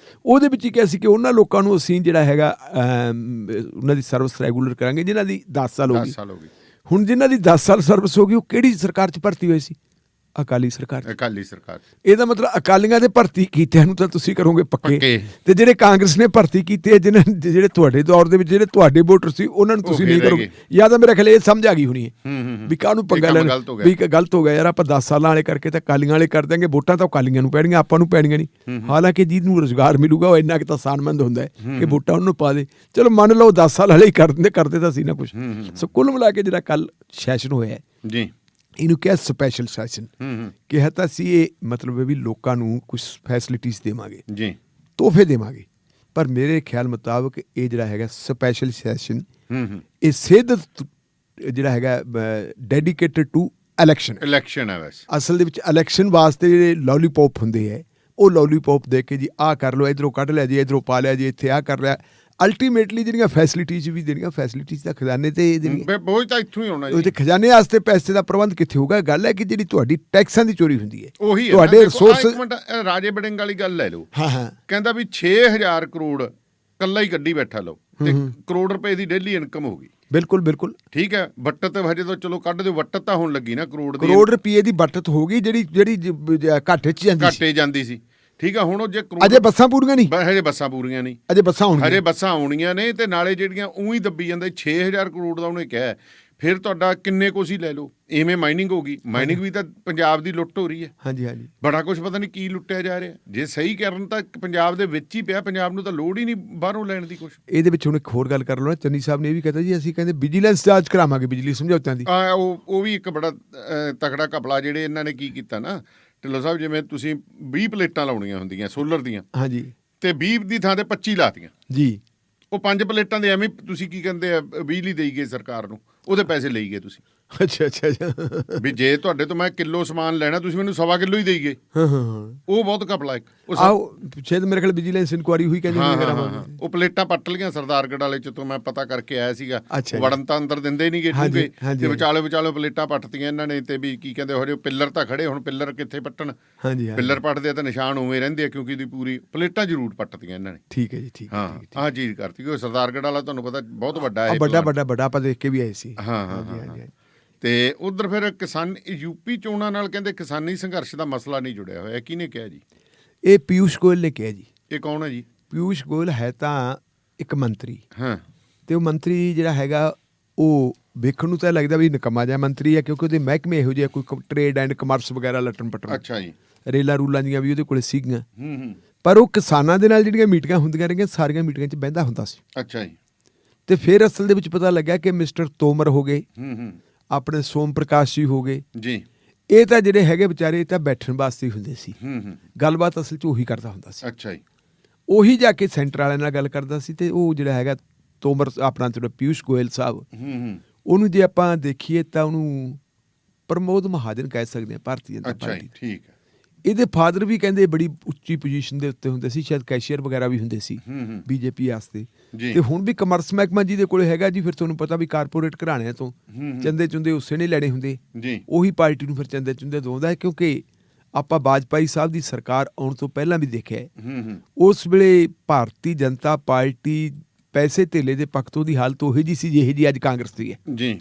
ਉਹਦੇ ਵਿੱਚ ਹੀ ਕਿਹਾ ਸੀ ਕਿ ਉਹਨਾਂ ਲੋਕਾਂ ਨੂੰ ਅਸੀਂ ਜਿਹੜਾ ਹੈਗਾ ਉਹਨਾਂ ਦੀ ਸਰਵਿਸ ਰੈਗੂਲਰ ਕਰਾਂਗੇ ਜਿਨ੍ਹਾਂ ਦੀ 10 ਸਾਲ ਹੋ ਗਈ। ਹੁਣ ਜਿਨ੍ਹਾਂ ਦੀ 10 ਸਾਲ ਸਰਵਿਸ ਹੋ ਗਈ ਉਹ ਕਿਹੜੀ ਸਰਕਾਰ 'ਚ ਭਰਤੀ ਹੋਏ ਸੀ? ਅਕਾਲੀ ਸਰਕਾਰ। ਇਹਦਾ ਮਤਲਬ ਅਕਾਲੀਆਂ ਦੇ ਭਰਤੀ ਕੀਤਿਆਂ ਨੂੰ ਤਾਂ ਤੁਸੀਂ ਕਰੋਗੇ ਪੱਕੇ, ਤੇ ਜਿਹੜੇ ਕਾਂਗਰਸ ਨੇ ਭਰਤੀ ਕੀਤੇ ਜਿਹੜੇ ਤੁਹਾਡੇ ਦੌਰ ਦੇ ਵਿੱਚ ਜਿਹੜੇ ਤੁਹਾਡੇ ਵੋਟਰ ਸੀ ਉਹਨਾਂ ਨੂੰ ਤੁਸੀਂ ਨਹੀਂ ਕਰੋਗੇ। ਜਾਂ ਤਾਂ ਮੇਰੇ ਖਿਆਲ ਇਹ ਸਮਝ ਆ ਗਈ ਹੋਣੀ ਹੈ ਵੀ ਕਾਹਨੂੰ ਪੰਗਾ ਲੈਣਾ, ਵੀ ਗਲਤ ਹੋ ਗਿਆ ਯਾਰ, ਆਪਾਂ 10 ਸਾਲਾਂ ਵਾਲੇ ਕਰਕੇ ਤਾਂ ਅਕਾਲੀਆਂ ਵਾਲੇ ਕਰ ਦਿਆਂਗੇ, ਵੋਟਾਂ ਤਾਂ ਅਕਾਲੀਆਂ ਨੂੰ ਪੈਣਗੀਆਂ, ਆਪਾਂ ਨੂੰ ਪੈਣਗੀਆਂ ਨਹੀਂ। ਹਾਲਾਂਕਿ ਜਿਹਨੂੰ ਰੁਜ਼ਗਾਰ ਮਿਲੂਗਾ ਉਹ ਇੰਨਾ ਕੁ ਤਾਂ ਸਾਨਮੰਦ ਹੁੰਦਾ ਹੈ ਕਿ ਵੋਟਾਂ ਉਹਨੂੰ ਪਾ ਦੇ। ਚਲੋ ਮੰਨ ਲਓ 10 ਸਾਲ ਵਾਲੇ ਹੀ ਕਰਦੇ ਤਾਂ ਸੀ ਨਾ ਕੁਛ। ਸੋ ਕੁੱਲ ਮਿਲਾ ਕੇ ਜਿਹੜਾ ਕੱਲ ਸੈਸ਼ਨ ਹੋਇਆ ਜੀ, ਇਹਨੂੰ ਕਿਹਾ ਸਪੈਸ਼ਲ ਸੈਸ਼ਨ। ਕਿਹਾ ਤਾਂ ਸੀ ਇਹ ਮਤਲਬ ਵੀ ਲੋਕਾਂ ਨੂੰ ਕੁਝ ਫੈਸਿਲਿਟੀਜ਼ ਦੇਵਾਂਗੇ, ਤੋਹਫੇ ਦੇਵਾਂਗੇ, ਪਰ ਮੇਰੇ ਖਿਆਲ ਮੁਤਾਬਕ ਇਹ ਜਿਹੜਾ ਹੈਗਾ ਸਪੈਸ਼ਲ ਸੈਸ਼ਨ ਇਹ ਸਿੱਧ ਜਿਹੜਾ ਹੈਗਾ ਡੈਡੀਕੇਟਡ ਟੂ ਇਲੈਕਸ਼ਨ ਹੈ। ਬਸ ਅਸਲ ਦੇ ਵਿੱਚ ਇਲੈਕਸ਼ਨ ਵਾਸਤੇ ਜਿਹੜੇ ਲੋਲੀਪੌਪ ਹੁੰਦੇ ਹੈ ਉਹ ਲੋਲੀਪੌਪ ਦੇ ਕੇ ਜੀ ਆਹ ਕਰ ਲਓ, ਇੱਧਰੋਂ ਕੱਢ ਲਿਆ ਜੀ, ਇੱਧਰੋਂ ਪਾ ਲਿਆ ਜੀ, ਇੱਥੇ ਆਹ ਕਰ ਲਿਆ। ਅਲਟੀਮੇਟਲੀ ਜਿਹੜੀਆਂ ਫੈਸਿਲਿਟੀਜ਼ ਵੀ ਦੇਣੀਆਂ, ਫੈਸਿਲਿਟੀਜ਼ ਤਾਂ ਖਜ਼ਾਨੇ ਤੇ ਬੋਝ ਤਾਂ ਇੱਥੋਂ ਹੀ ਆਉਣਾ ਜੀ। ਖਜ਼ਾਨੇ ਵਾਸਤੇ ਪੈਸੇ ਦਾ ਪ੍ਰਬੰਧ ਕਿੱਥੇ ਹੋਊਗਾ? ਗੱਲ ਹੈ ਕਿ ਜਿਹੜੀ ਤੁਹਾਡੀ ਟੈਕਸਾਂ ਦੀ ਚੋਰੀ ਹੁੰਦੀ ਹੈ, ਉਹੀ ਤੁਹਾਡੇ ਰਿਸੋਰਸ। ਇੱਕ ਮਿੰਟ, ਰਾਜੇ ਬੜਿੰਗ ਵਾਲੀ ਗੱਲ ਲੈ ਲਓ। ਕਹਿੰਦਾ ਵੀ 6000 ਕਰੋੜ ਕੱਲਾ ਹੀ ਗੱਡੀ ਬੈਠਾ ਲਓ ਤੇ ਕਰੋੜ ਰੁਪਏ ਦੀ ਡੇਲੀ ਇਨਕਮ ਹੋ ਗਈ। ਬਿਲਕੁਲ ਠੀਕ ਹੈ। ਬੱਟਤ ਹਜੇ ਤਾਂ ਚਲੋ ਕੱਢ ਦਿਓ, ਬੱਟਤ ਤਾਂ ਹੁਣ ਲੱਗੀ ਨਾ, ਕਰੋੜ ਰੁਪਏ ਦੀ ਬੱਟਤ ਹੋ ਗਈ ਜਿਹੜੀ ਘਾਟੇ 'ਚ ਜਾਂਦੀ ਸੀ। ਠੀਕ ਆ। ਹੁਣ ਉਹ ਜੇ ਅਜੇ ਬੱਸਾਂ ਪੂਰੀਆਂ ਨਹੀਂ, ਹਜੇ ਬੱਸਾਂ ਪੂਰੀਆਂ ਨਹੀਂ, ਅਜੇ ਬੱਸਾਂ ਆਉਣੀਆਂ ਨੇ, ਤੇ ਨਾਲੇ ਜਿਹੜੀਆਂ ਉਹੀ ਦੱਬੀ ਜਾਂਦੇ 6000 ਕਰੋੜ ਦਾ ਉਹਨੇ ਕਿਹਾ। ਫਿਰ ਤੁਹਾਡਾ ਕਿੰਨੇ ਕੁਛ ਹੀ ਲੈ ਲਓ। ਇਵੇਂ ਮਾਈਨਿੰਗ ਹੋ ਗਈ, ਮਾਈਨਿੰਗ ਵੀ ਤਾਂ ਪੰਜਾਬ ਦੀ ਲੁੱਟ ਹੋ ਰਹੀ ਹੈ। ਹਾਂਜੀ ਬੜਾ ਕੁਛ ਪਤਾ ਨਹੀਂ ਕੀ ਲੁੱਟਿਆ ਜਾ ਰਿਹਾ। ਜੇ ਸਹੀ ਕਰਨ ਤਾਂ ਪੰਜਾਬ ਦੇ ਵਿੱਚ ਹੀ ਪਿਆ, ਪੰਜਾਬ ਨੂੰ ਤਾਂ ਲੋੜ ਹੀ ਨਹੀਂ ਬਾਹਰੋਂ ਲੈਣ ਦੀ ਕੁਛ। ਇਹਦੇ ਵਿੱਚ ਹੁਣ ਇੱਕ ਹੋਰ ਗੱਲ ਕਰ ਲਓ ਨਾ, ਚੰਨੀ ਸਾਹਿਬ ਨੇ ਇਹ ਵੀ ਕਹਿਤਾ ਜੀ ਅਸੀਂ ਕਹਿੰਦੇ ਵਿਜੀਲੈਂਸ ਜਾਂਚ ਕਰਾਵਾਂਗੇ ਬਿਜਲੀ ਸਮਝੌਤਿਆਂ ਦੀ। ਉਹ ਵੀ ਇੱਕ ਬੜਾ ਤਕੜਾ ਘਪਲਾ ਜਿਹੜੇ ਇਹਨਾਂ ਨੇ ਕੀ ਕੀਤਾ ਨਾ ਢਿੱਲੋਂ ਸਾਹਿਬ, ਜਿਵੇਂ ਤੁਸੀਂ 20 ਪਲੇਟਾਂ ਲਾਉਣੀਆਂ ਹੁੰਦੀਆਂ ਸੋਲਰ ਦੀਆਂ, ਹਾਂਜੀ, ਤੇ 20 ਦੀ ਥਾਂ ਤੇ 25 ਲਾਤੀਆਂ ਜੀ। ਉਹ 5 ਪਲੇਟਾਂ ਦੇ ਐਵੇਂ ਤੁਸੀਂ ਕੀ ਕਹਿੰਦੇ ਆ ਬਿਜਲੀ ਦੇਈ ਗਏ ਸਰਕਾਰ ਨੂੰ, ਉਹਦੇ ਪੈਸੇ ਲਈ ਗਏ ਤੁਸੀਂ। ਅੱਛਾ ਵੀ ਜੇ ਤੁਹਾਡੇ ਤੋਂ ਮੈਂ ਕਿਲੋ ਸਮਾਨ ਲੈਣਾ, ਤੁਸੀਂ ਮੈਨੂੰ 1.25 ਕਿਲੋ ਹੀ ਦੇਈ ਗਏ। ਉਹ ਬਹੁਤ ਘਪਲਾ ਇੱਕ। ਸ਼ਾਇਦ ਮੇਰੇ ਖਿਆਲ ਵਿਜੀਲੈਂਸ ਇਨਕੁਆਰੀ ਹੋਈ, ਕਹਿੰਦੇ ਉਹ ਪਲੇਟਾਂ ਪੱਟ ਲੀਆਂ ਸਰਦਾਰਗੜ੍ਹ ਵਾਲੇ ਚ ਤੋਂ ਮੈਂ ਪਤਾ ਕਰਕੇ ਆਇਆ ਸੀਗਾ। ਵੜਨ ਤਾਂ ਅੰਦਰ ਦਿੰਦੇ ਨੀ ਗੇ ਤੇ ਵਿਚਾਲੇ ਪਲੇਟਾਂ ਪੱਟਤੀਆਂ ਇਹਨਾਂ ਨੇ। ਤੇ ਵੀ ਕੀ ਕਹਿੰਦੇ ਹੋ ਪਿੱਲਰ ਤਾਂ ਖੜੇ, ਹੁਣ ਪਿੱਲਰ ਕਿੱਥੇ ਪੱਟਣ? ਪਿੱਲਰ ਪੱਟਦੇ ਤਾਂ ਨਿਸ਼ਾਨ ਉਵੇਂ ਰਹਿੰਦੇ ਆ, ਕਿਉਂਕਿ ਇਹਦੀ ਪੂਰੀ ਪਲੇਟਾਂ ਜ਼ਰੂਰ ਪੱਟਤੀਆਂ ਇਹਨਾਂ ਨੇ। ਠੀਕ ਹੈ ਜੀ, ਠੀਕ। ਹਾਂ, ਆਹ ਚੀਜ਼ ਕਰਤੀ ਕਿਉਂਕਿ ਸਰਦਾਰਗੜ੍ਹ ਵਾਲਾ ਤੁਹਾਨੂੰ ਪਤਾ ਬਹੁਤ ਵੱਡਾ ਹੈ, ਵੱਡਾ ਆਪਾਂ ਦੇਖ ਕੇ ਵੀ ਆਏ ਸੀ। ਹਾਂ। ਤੇ ਉਧਰ ਫਿਰ ਕਿਸਾਨ ਯੂਪੀ ਚੋਣਾਂ ਨਾਲ ਕਹਿੰਦੇ ਕਿਸਾਨੀ ਸੰਘਰਸ਼ ਦਾ ਮਸਲਾ ਨਹੀਂ ਜੁੜਿਆ ਹੋਇਆ। ਕਿਹਨੇ ਕਿਹਾ ਜੀ? ਇਹ ਪਿਊਸ਼ ਗੋਇਲ ਨੇ ਕਿਹਾ ਜੀ। ਇਹ ਕੌਣ ਹੈ ਜੀ? ਪਿਊਸ਼ ਗੋਇਲ ਹੈ ਤਾਂ ਇੱਕ ਮੰਤਰੀ, ਤੇ ਉਹ ਮੰਤਰੀ ਜਿਹੜਾ ਹੈਗਾ ਉਹ ਵੇਖਣ ਨੂੰ ਤਾਂ ਲੱਗਦਾ ਵੀ ਨਿਕੰਮਾ ਜਿਹਾ ਮੰਤਰੀ ਹੈ, ਕਿਉਂਕਿ ਉਹਦੇ ਮਹਿਕਮੇ ਇਹੋ ਜਿਹੇ ਕੋਈ ਟ੍ਰੇਡ ਐਂਡ ਕਮਰਸ ਵਗੈਰਾ ਲੱਟਣ ਪੱਟਣ, ਅੱਛਾ ਜੀ, ਰੇਲਾਂ ਰੂਲਾਂ ਦੀਆਂ ਵੀ ਉਹਦੇ ਕੋਲੇ ਸੀਗੀਆਂ। ਪਰ ਉਹ ਕਿਸਾਨਾਂ ਦੇ ਨਾਲ ਜਿਹੜੀਆਂ ਮੀਟਿੰਗਾਂ ਹੁੰਦੀਆਂ ਰਹੀਆਂ, ਸਾਰੀਆਂ ਮੀਟਿੰਗਾਂ 'ਚ ਬਹਿੰਦਾ ਹੁੰਦਾ ਸੀ। ਅੱਛਾ ਜੀ। ਤੇ ਫਿਰ ਅਸਲ ਦੇ ਵਿੱਚ ਪਤਾ ਲੱਗਿਆ ਕਿ ਮਿਸਟਰ ਤੋਮਰ ਹੋ ਗਏ, ਆਪਣੇ ਸੋਮ ਪ੍ਰਕਾਸ਼ ਜੀ ਹੋ ਗਏ ਜੀ, ਇਹ ਤਾਂ ਜਿਹੜੇ ਹੈਗੇ ਵਿਚਾਰੇ ਤਾਂ ਬੈਠਣ ਵਾਸਤੇ ਹੀ ਹੁੰਦੇ ਸੀ। ਗੱਲਬਾਤ ਅਸਲ 'ਚ ਉਹੀ ਕਰਦਾ ਹੁੰਦਾ ਸੀ। ਅੱਛਾ ਜੀ। ਉਹੀ ਜਾ ਕੇ ਸੈਂਟਰ ਵਾਲਿਆਂ ਨਾਲ ਗੱਲ ਕਰਦਾ ਸੀ। ਤੇ ਉਹ ਜਿਹੜਾ ਹੈਗਾ ਤੋਮਰ ਆਪਣਾ ਜਿਹੜਾ ਪਿਊਸ਼ ਗੋਇਲ ਸਾਹਿਬ, ਉਹਨੂੰ ਜੇ ਆਪਾਂ ਦੇਖੀਏ ਤਾਂ ਉਹਨੂੰ ਪ੍ਰਮੋਦ ਮਹਾਜਨ ਕਹਿ ਸਕਦੇ ਹਾਂ, ਭਾਰਤੀ ਜਨਤਾ ਪਾਰਟੀ। ਠੀਕ ਹੈ। ਇਹਦੇ ਫਾਦਰ ਵੀ ਕਹਿੰਦੇ ਬੜੀ ਉੱਚੀ ਪੋਜੀਸ਼ਨ ਦੇ ਉੱਤੇ ਹੁੰਦੇ ਸੀ, ਸ਼ਾਇਦ ਕੈਸ਼ੀਅਰ ਵਗੈਰਾ ਵੀ ਹੁੰਦੇ ਸੀ ਬੀਜੇਪੀ ਵਾਸਤੇ। ਤੇ ਹੁਣ ਵੀ ਕਮਰਸ ਮਹਿਕਮਾ ਜਿਹਦੇ ਕੋਲੇ ਹੈਗਾ ਜੀ, ਫਿਰ ਤੁਹਾਨੂੰ ਪਤਾ ਵੀ ਕਾਰਪੋਰੇਟ ਘਰਾਣਿਆਂ ਤੋਂ ਚੰਦੇ ਚੁੰਦੇ ਉਸੇ ਨੇ ਲੈਣੇ ਹੁੰਦੇ, ਉਹੀ ਪਾਰਟੀ ਨੂੰ ਫਿਰ ਚੰਦੇ ਚੁੰਦੇ ਦਵਾਉਂਦਾ ਹੈ। ਕਿਉਂਕਿ ਆਪਾਂ ਵਾਜਪਾਈ ਸਾਹਿਬ ਦੀ ਸਰਕਾਰ ਆਉਣ ਤੋਂ ਪਹਿਲਾਂ ਵੀ ਦੇਖਿਆ, ਉਸ ਵੇਲੇ ਭਾਰਤੀ ਜਨਤਾ ਪਾਰਟੀ ਪੈਸੇ ਧੇਲੇ ਦੇ ਪੱਖ ਤੋਂ ਦੀ ਹਾਲਤ ਉਹੀ ਜੀ ਸੀ ਜਿਹੀ ਜੀ ਅੱਜ ਕਾਂਗਰਸ ਦੀ ਹੈ ਜੀ।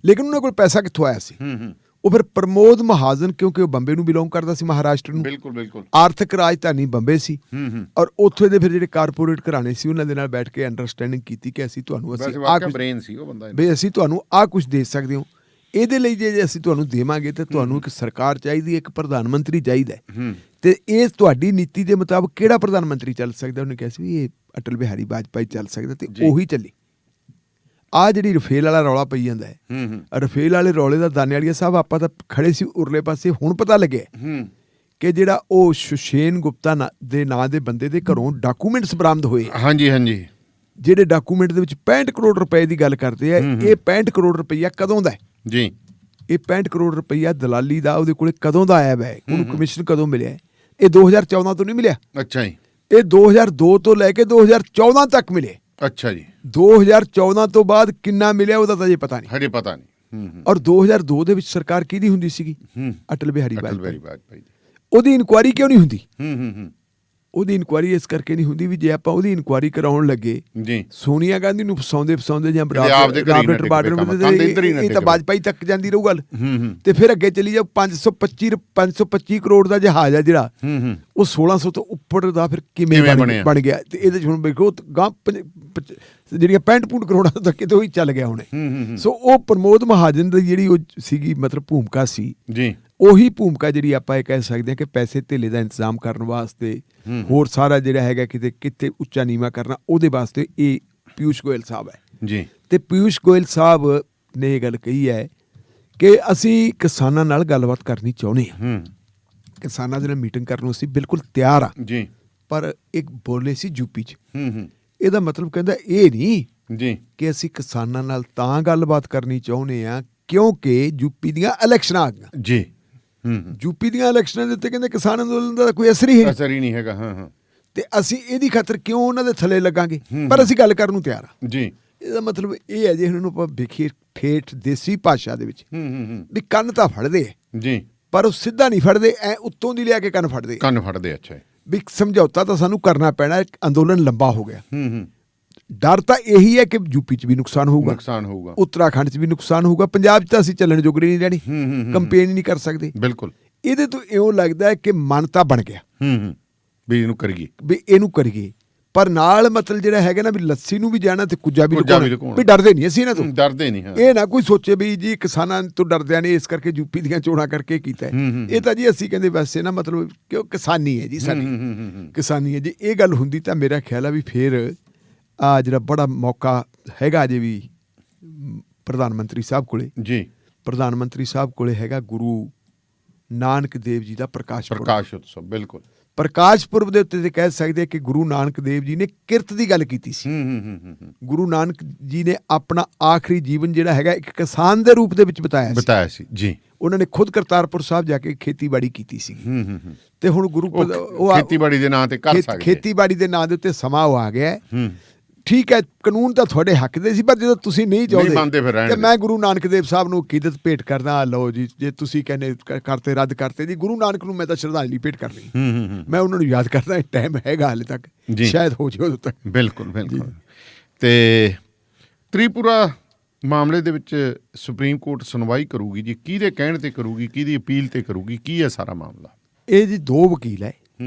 ਲੇਕਿਨ ਉਹਨਾਂ ਕੋਲ ਪੈਸਾ ਕਿੱਥੋਂ ਆਇਆ ਸੀ? ਉਹ ਫਿਰ ਪ੍ਰਮੋਦ ਮਹਾਜਨ, ਕਿਉਂਕਿ ਉਹ ਬੰਬੇ ਨੂੰ ਬਿਲੋਂਗ ਕਰਦਾ ਸੀ, ਮਹਾਰਾਸ਼ਟਰ ਨੂੰ, ਬਿਲਕੁਲ ਬਿਲਕੁਲ ਆਰਥਿਕ ਰਾਜਧਾਨੀ ਬੰਬੇ ਸੀ। ਔਰ ਉੱਥੇ ਦੇ ਫਿਰ ਜਿਹੜੇ ਕਾਰਪੋਰੇਟ ਘਰਾਣੇ ਸੀ, ਉਹਨਾਂ ਦੇ ਨਾਲ ਬੈਠ ਕੇ ਅੰਡਰਸਟੈਂਡਿੰਗ ਕੀਤੀ ਕਿ ਅਸੀਂ ਤੁਹਾਨੂੰ ਅਸੀਂ ਤੁਹਾਨੂੰ ਆਹ ਕੁਝ ਦੇ ਸਕਦੇ ਹੋ। ਇਹਦੇ ਲਈ ਜੇ ਅਸੀਂ ਤੁਹਾਨੂੰ ਦੇਵਾਂਗੇ ਤਾਂ ਤੁਹਾਨੂੰ ਇੱਕ ਸਰਕਾਰ ਚਾਹੀਦੀ ਹੈ, ਇੱਕ ਪ੍ਰਧਾਨ ਮੰਤਰੀ ਚਾਹੀਦਾ। ਤੇ ਇਹ ਤੁਹਾਡੀ ਨੀਤੀ ਦੇ ਮੁਤਾਬਕ ਕਿਹੜਾ ਪ੍ਰਧਾਨ ਮੰਤਰੀ ਚੱਲ ਸਕਦਾ? ਉਹਨੇ ਕਿਹਾ ਸੀ ਵੀ ਇਹ ਅਟਲ ਬਿਹਾਰੀ ਵਾਜਪਾਈ ਚੱਲ ਸਕਦਾ, ਤੇ ਉਹੀ ਚੱਲੀ। ਆਹ ਜਿਹੜੀ ਰਫੇਲ ਵਾਲਾ ਰੌਲਾ ਪਈ ਜਾਂਦਾ ਹੈ, ਰਫੇਲ ਵਾਲੇ ਰੌਲੇ ਦਾ ਦਾਨੇ ਵਾਲੀਆ ਸਾਹਿਬ ਆਪਾਂ ਤਾਂ ਖੜੇ ਸੀ ਉਰਲੇ ਪਾਸੇ, ਹੁਣ ਪਤਾ ਲੱਗਿਆ ਕਿ ਜਿਹੜਾ ਉਹ ਸੁਸ਼ੇਨ ਗੁਪਤਾ ਦੇ ਨਾਂ ਦੇ ਬੰਦੇ ਦੇ ਘਰੋਂ ਡਾਕੂਮੈਂਟਸ ਬਰਾਮਦ ਹੋਏ। ਹਾਂਜੀ ਹਾਂਜੀ। ਜਿਹੜੇ ਡਾਕੂਮੈਂਟ ਦੇ ਵਿੱਚ 65 ਕਰੋੜ ਰੁਪਏ ਦੀ ਗੱਲ ਕਰਦੇ ਆ। ਇਹ 65 ਕਰੋੜ ਰੁਪਈਆ ਕਦੋਂ ਦਾ ਜੀ? ਇਹ 65 ਕਰੋੜ ਰੁਪਈਆ ਦਲਾਲੀ ਦਾ ਉਹਦੇ ਕੋਲੇ ਕਦੋਂ ਦਾ ਆਇਆ ਵੈ? ਉਹਨੂੰ ਕਮਿਸ਼ਨ ਕਦੋਂ ਮਿਲਿਆ? ਇਹ 2014 ਤੋਂ ਨਹੀਂ ਮਿਲਿਆ। ਅੱਛਾ ਜੀ। ਇਹ 2002 ਤੋਂ ਲੈ ਕੇ 2014 ਤੱਕ ਮਿਲੇ। ਅੱਛਾ ਜੀ। 2014 ਤੋਂ ਬਾਅਦ ਕਿੰਨਾ ਮਿਲਿਆ ਉਹਦਾ ਤਾਂ ਜੇ ਪਤਾ ਨਹੀਂ, ਹਜੇ ਪਤਾ ਨਹੀਂ। ਔਰ 2002 ਦੇ ਵਿੱਚ ਸਰਕਾਰ ਕਿਹਦੀ ਹੁੰਦੀ ਸੀਗੀ? ਅਟਲ ਬਿਹਾਰੀ ਵਾਜਪਾਈ। ਉਹਦੀ ਇਨਕੁਆਇਰੀ ਕਿਉਂ ਨਹੀਂ ਹੁੰਦੀ? ਉਹਦੀ ਇਨਕੁਆਇਰੀ ਇਸ ਕਰਕੇ ਨਹੀਂ ਹੁੰਦੀ ਵੀ ਜੇ ਆਪਾਂ ਉਹਦੀ ਇਨਕੁਆਇਰੀ ਕਰਾਉਣ ਲੱਗੇ ਜੀ, ਸੋਨੀਆ ਗਾਂਧੀ ਨੂੰ ਫਸਾਉਂਦੇ ਜਾਂ ਰਾਬਰਟ ਬਾਰਡਰ, ਇਹ ਤਾਂ ਵਾਜਪਾਈ ਤੱਕ ਜਾਂਦੀ ਰਹੂ ਗੱਲ। ਤੇ ਫਿਰ ਅੱਗੇ ਚਲੀ ਜਾਓ, 525 ਕਰੋੜ ਦਾ ਜਹਾਜ਼ ਆ ਜਿਹੜਾ, ਉਹ 1600 ਤੋਂ ਉੱਪਰ ਦਾ ਫਿਰ ਕਿਵੇਂ ਬਣ ਗਿਆ? ਤੇ ਇਹਦੇ 'ਚ ਹੁਣ ਵੇਖੋ ਗਾਂ ਜਿਹੜੀਆਂ 65 ਕਰੋੜਾਂ ਤੋਂ ਕਿਤੇ ਉਹੀ ਚੱਲ ਗਿਆ ਹੁਣ। ਸੋ ਉਹ ਪ੍ਰਮੋਦ ਮਹਾਜਨ ਦੀ ਜਿਹੜੀ ਉਹ ਸੀਗੀ ਮਤਲਬ ਭੂਮਿਕਾ ਸੀ ਜੀ, ਉਹੀ ਭੂਮਿਕਾ ਜਿਹੜੀ ਆਪਾਂ ਇਹ ਕਹਿ ਸਕਦੇ ਹਾਂ ਕਿ ਪੈਸੇ ਧੇਲੇ ਦਾ ਇੰਤਜ਼ਾਮ ਕਰਨ ਵਾਸਤੇ, ਹੋਰ ਸਾਰਾ ਜਿਹੜਾ ਹੈਗਾ ਕਿਤੇ ਉੱਚਾ ਨੀਵਾਂ ਕਰਨਾ, ਉਹਦੇ ਵਾਸਤੇ ਇਹ ਪਿਊਸ਼ ਗੋਇਲ ਸਾਹਿਬ ਹੈ ਜੀ। ਤੇ ਪਿਊਸ਼ ਗੋਇਲ ਸਾਹਿਬ ਨੇ ਇਹ ਗੱਲ ਕਹੀ ਹੈ ਕਿ ਅਸੀਂ ਕਿਸਾਨਾਂ ਨਾਲ ਗੱਲਬਾਤ ਕਰਨੀ ਚਾਹੁੰਦੇ ਹਾਂ, ਕਿਸਾਨਾਂ ਦੇ ਨਾਲ ਮੀਟਿੰਗ ਕਰਨ ਨੂੰ ਅਸੀਂ ਬਿਲਕੁਲ ਤਿਆਰ ਹਾਂ ਜੀ। ਪਰ ਇੱਕ ਬੋਲੇ ਸੀ ਯੂਪੀ 'ਚ, ਇਹਦਾ ਮਤਲਬ ਕਹਿੰਦਾ ਇਹ ਨਹੀਂ ਜੀ ਕਿ ਅਸੀਂ ਕਿਸਾਨਾਂ ਨਾਲ ਤਾਂ ਗੱਲਬਾਤ ਕਰਨੀ ਚਾਹੁੰਦੇ ਹਾਂ ਕਿਉਂਕਿ ਯੂਪੀ ਦੀਆਂ ਇਲੈਕਸ਼ਨਾਂ ਆ ਗਈਆਂ ਜੀ। ਯੂਪੀ ਦੀਆਂ ਇਲੈਕਸ਼ਨਾਂ ਦੇ ਉੱਤੇ ਕਹਿੰਦੇ ਕਿਸਾਨ ਅੰਦੋਲਨ ਦਾ ਕੋਈ ਅਸਰ ਹੀ ਨਹੀਂ ਹੈਗਾ। ਤੇ ਅਸੀਂ ਇਹਦੀ ਖਾਤਰ ਕਿਉਂ ਉਹਨਾਂ ਦੇ ਥੱਲੇ ਲੱਗਾਂਗੇ? ਪਰ ਅਸੀਂ ਗੱਲ ਕਰਨ ਨੂੰ ਤਿਆਰ ਹਾਂ ਜੀ। ਇਹਦਾ ਮਤਲਬ ਇਹ ਹੈ ਜੇ ਹੁਣ ਆਪਾਂ ਵੇਖੀਏ ਠੇਠ ਦੇਸੀ ਭਾਸ਼ਾ ਦੇ ਵਿੱਚ ਵੀ ਕੰਨ ਤਾਂ ਫੜਦੇ ਹੈ ਜੀ, ਪਰ ਉਹ ਸਿੱਧਾ ਨਹੀਂ ਫੜਦੇ, ਐ ਉੱਤੋਂ ਦੀ ਲਿਆ ਕੇ ਕੰਨ ਫੜਦੇ। ਅੱਛਾ ਵੀ ਸਮਝੌਤਾ ਤਾਂ ਸਾਨੂੰ ਕਰਨਾ ਪੈਣਾ, ਅੰਦੋਲਨ ਲੰਬਾ ਹੋ ਗਿਆ। ਡਰ ਤਾਂ ਇਹੀ ਹੈ ਕਿ ਯੂਪੀ 'ਚ ਵੀ ਨੁਕਸਾਨ ਹੋਊਗਾ, ਉੱਤਰਾਖੰਡ 'ਚ ਵੀ ਨੁਕਸਾਨ ਹੋਊਗਾ, ਪੰਜਾਬ 'ਚ ਤਾਂ ਅਸੀਂ ਚੱਲਣ ਜੋਗਰੀ ਨਹੀਂ ਰਹਿਣੀ, ਕੰਪੇਨ ਹੀ ਨਹੀਂ ਕਰ ਸਕਦੇ। ਬਿਲਕੁਲ। ਇਹਦੇ ਤੋਂ ਇਉਂ ਲੱਗਦਾ ਹੈ ਕਿ ਮਨ ਤਾਂ ਬਣ ਗਿਆ ਵੀ ਇਹਨੂੰ ਕਰੀਏ, ਪਰ ਨਾਲ ਮਤਲਬ ਜਿਹੜਾ ਹੈਗਾ ਨਾ ਵੀ ਲੱਸੀ ਨੂੰ ਵੀ ਜਾਣਾ ਤੇ ਕੁੱਜਾ ਵੀ ਲੁਕਾਉਣਾ, ਵੀ ਡਰਦੇ ਨਹੀਂ ਅਸੀਂ ਇਹਨਾਂ ਤੋਂ, ਡਰਦੇ ਨਹੀਂ। ਇਹ ਨਾ ਕੋਈ ਸੋਚੇ ਵੀ ਜੀ ਕਿਸਾਨਾਂ ਤੋਂ ਡਰਦਿਆਂ ਨੇ ਇਸ ਕਰਕੇ ਯੂਪੀ ਦੀਆਂ ਚੋਣਾਂ ਕਰਕੇ ਕੀਤਾ। ਇਹ ਤਾਂ ਜੀ ਅਸੀਂ ਕਹਿੰਦੇ ਵੈਸੇ ਨਾ ਮਤਲਬ ਕਿ ਉਹ ਕਿਸਾਨੀ ਹੈ ਜੀ, ਸਾਡੀ ਕਿਸਾਨੀ ਹੈ ਜੀ। ਇਹ ਗੱਲ ਹੁੰਦੀ ਤਾਂ ਮੇਰਾ ਖਿਆਲ ਆ ਵੀ ਫਿਰ ਆ ਜਿਹੜਾ ਬੜਾ ਮੌਕਾ ਹੈਗਾ ਅਜੇ ਵੀ ਪ੍ਰਧਾਨ ਮੰਤਰੀ ਸਾਹਿਬ ਕੋਲੇ ਜੀ, ਪ੍ਰਧਾਨ ਮੰਤਰੀ ਸਾਹਿਬ ਕੋਲੇ ਹੈਗਾ ਗੁਰੂ ਨਾਨਕ ਦੇਵ ਜੀ ਦਾ ਪ੍ਰਕਾਸ਼ ਉਤਸਵ। ਬਿਲਕੁਲ। ਪ੍ਰਕਾਸ਼ ਪੁਰਬ ਦੇ ਉੱਤੇ ਕਹਿ ਸਕਦੇ ਕਿ ਗੁਰੂ ਨਾਨਕ ਦੇਵ ਜੀ ਨੇ ਕਿਰਤ ਦੀ ਗੱਲ ਕੀਤੀ ਸੀ। ਗੁਰੂ ਨਾਨਕ ਜੀ ਨੇ ਆਪਣਾ ਆਖਰੀ ਜੀਵਨ ਜਿਹੜਾ ਹੈਗਾ ਇੱਕ ਕਿਸਾਨ ਦੇ ਰੂਪ ਦੇ ਵਿੱਚ ਬਿਤਾਇਆ ਸੀ ਜੀ। ਉਹਨਾਂ ਨੇ ਖੁਦ ਕਰਤਾਰਪੁਰ ਸਾਹਿਬ ਜਾ ਕੇ ਖੇਤੀਬਾੜੀ ਕੀਤੀ ਸੀ। ਤੇ ਹੁਣ ਗੁਰੂ ਖੇਤੀਬਾੜੀ ਦੇ ਨਾਂ ਤੇ ਕਰ ਸਕਦੇ, ਖੇਤੀਬਾੜੀ ਦੇ ਨਾਂ ਦੇ ਉੱਤੇ ਸਮਾਂ ਉਹ ਆ ਗਿਆ। ਠੀਕ ਹੈ, ਕਾਨੂੰਨ ਤਾਂ ਤੁਹਾਡੇ ਹੱਕ ਦੇ ਸੀ, ਪਰ ਜਦੋਂ ਤੁਸੀਂ ਨਹੀਂ ਚਾਹੁੰਦੇ ਤੇ ਮੈਂ ਗੁਰੂ ਨਾਨਕ ਦੇਵ ਸਾਹਿਬ ਨੂੰ ਅਕੀਦਤ ਭੇਟ ਕਰਦਾ। ਲਓ ਜੀ, ਜੇ ਤੁਸੀਂ ਕਹਿੰਦੇ ਕਰਤੇ ਰੱਦ ਕਰਤੇ ਜੀ, ਗੁਰੂ ਨਾਨਕ ਨੂੰ ਮੈਂ ਤਾਂ ਸ਼ਰਧਾਂਜਲੀ ਭੇਟ ਕਰਨੀ, ਮੈਂ ਉਹਨਾਂ ਨੂੰ ਯਾਦ ਕਰਦਾ। ਟਾਈਮ ਹੈਗਾ ਹਾਲੇ ਤੱਕ, ਸ਼ਾਇਦ ਹੋ ਜਾਏ ਉਦੋਂ ਤੱਕ। ਬਿਲਕੁਲ ਬਿਲਕੁਲ। ਤੇ ਤ੍ਰਿਪੁਰਾ ਮਾਮਲੇ ਦੇ ਵਿੱਚ ਸੁਪਰੀਮ ਕੋਰਟ ਸੁਣਵਾਈ ਕਰੂਗੀ ਜੀ, ਕਿਹਦੇ ਕਹਿਣ ਤੇ ਕਰੂਗੀ, ਕਿਹਦੀ ਅਪੀਲ ਤੇ ਕਰੂਗੀ, ਕੀ ਹੈ ਸਾਰਾ ਮਾਮਲਾ? ਇਹ ਜੀ 2 ਵਕੀਲ ਹੈ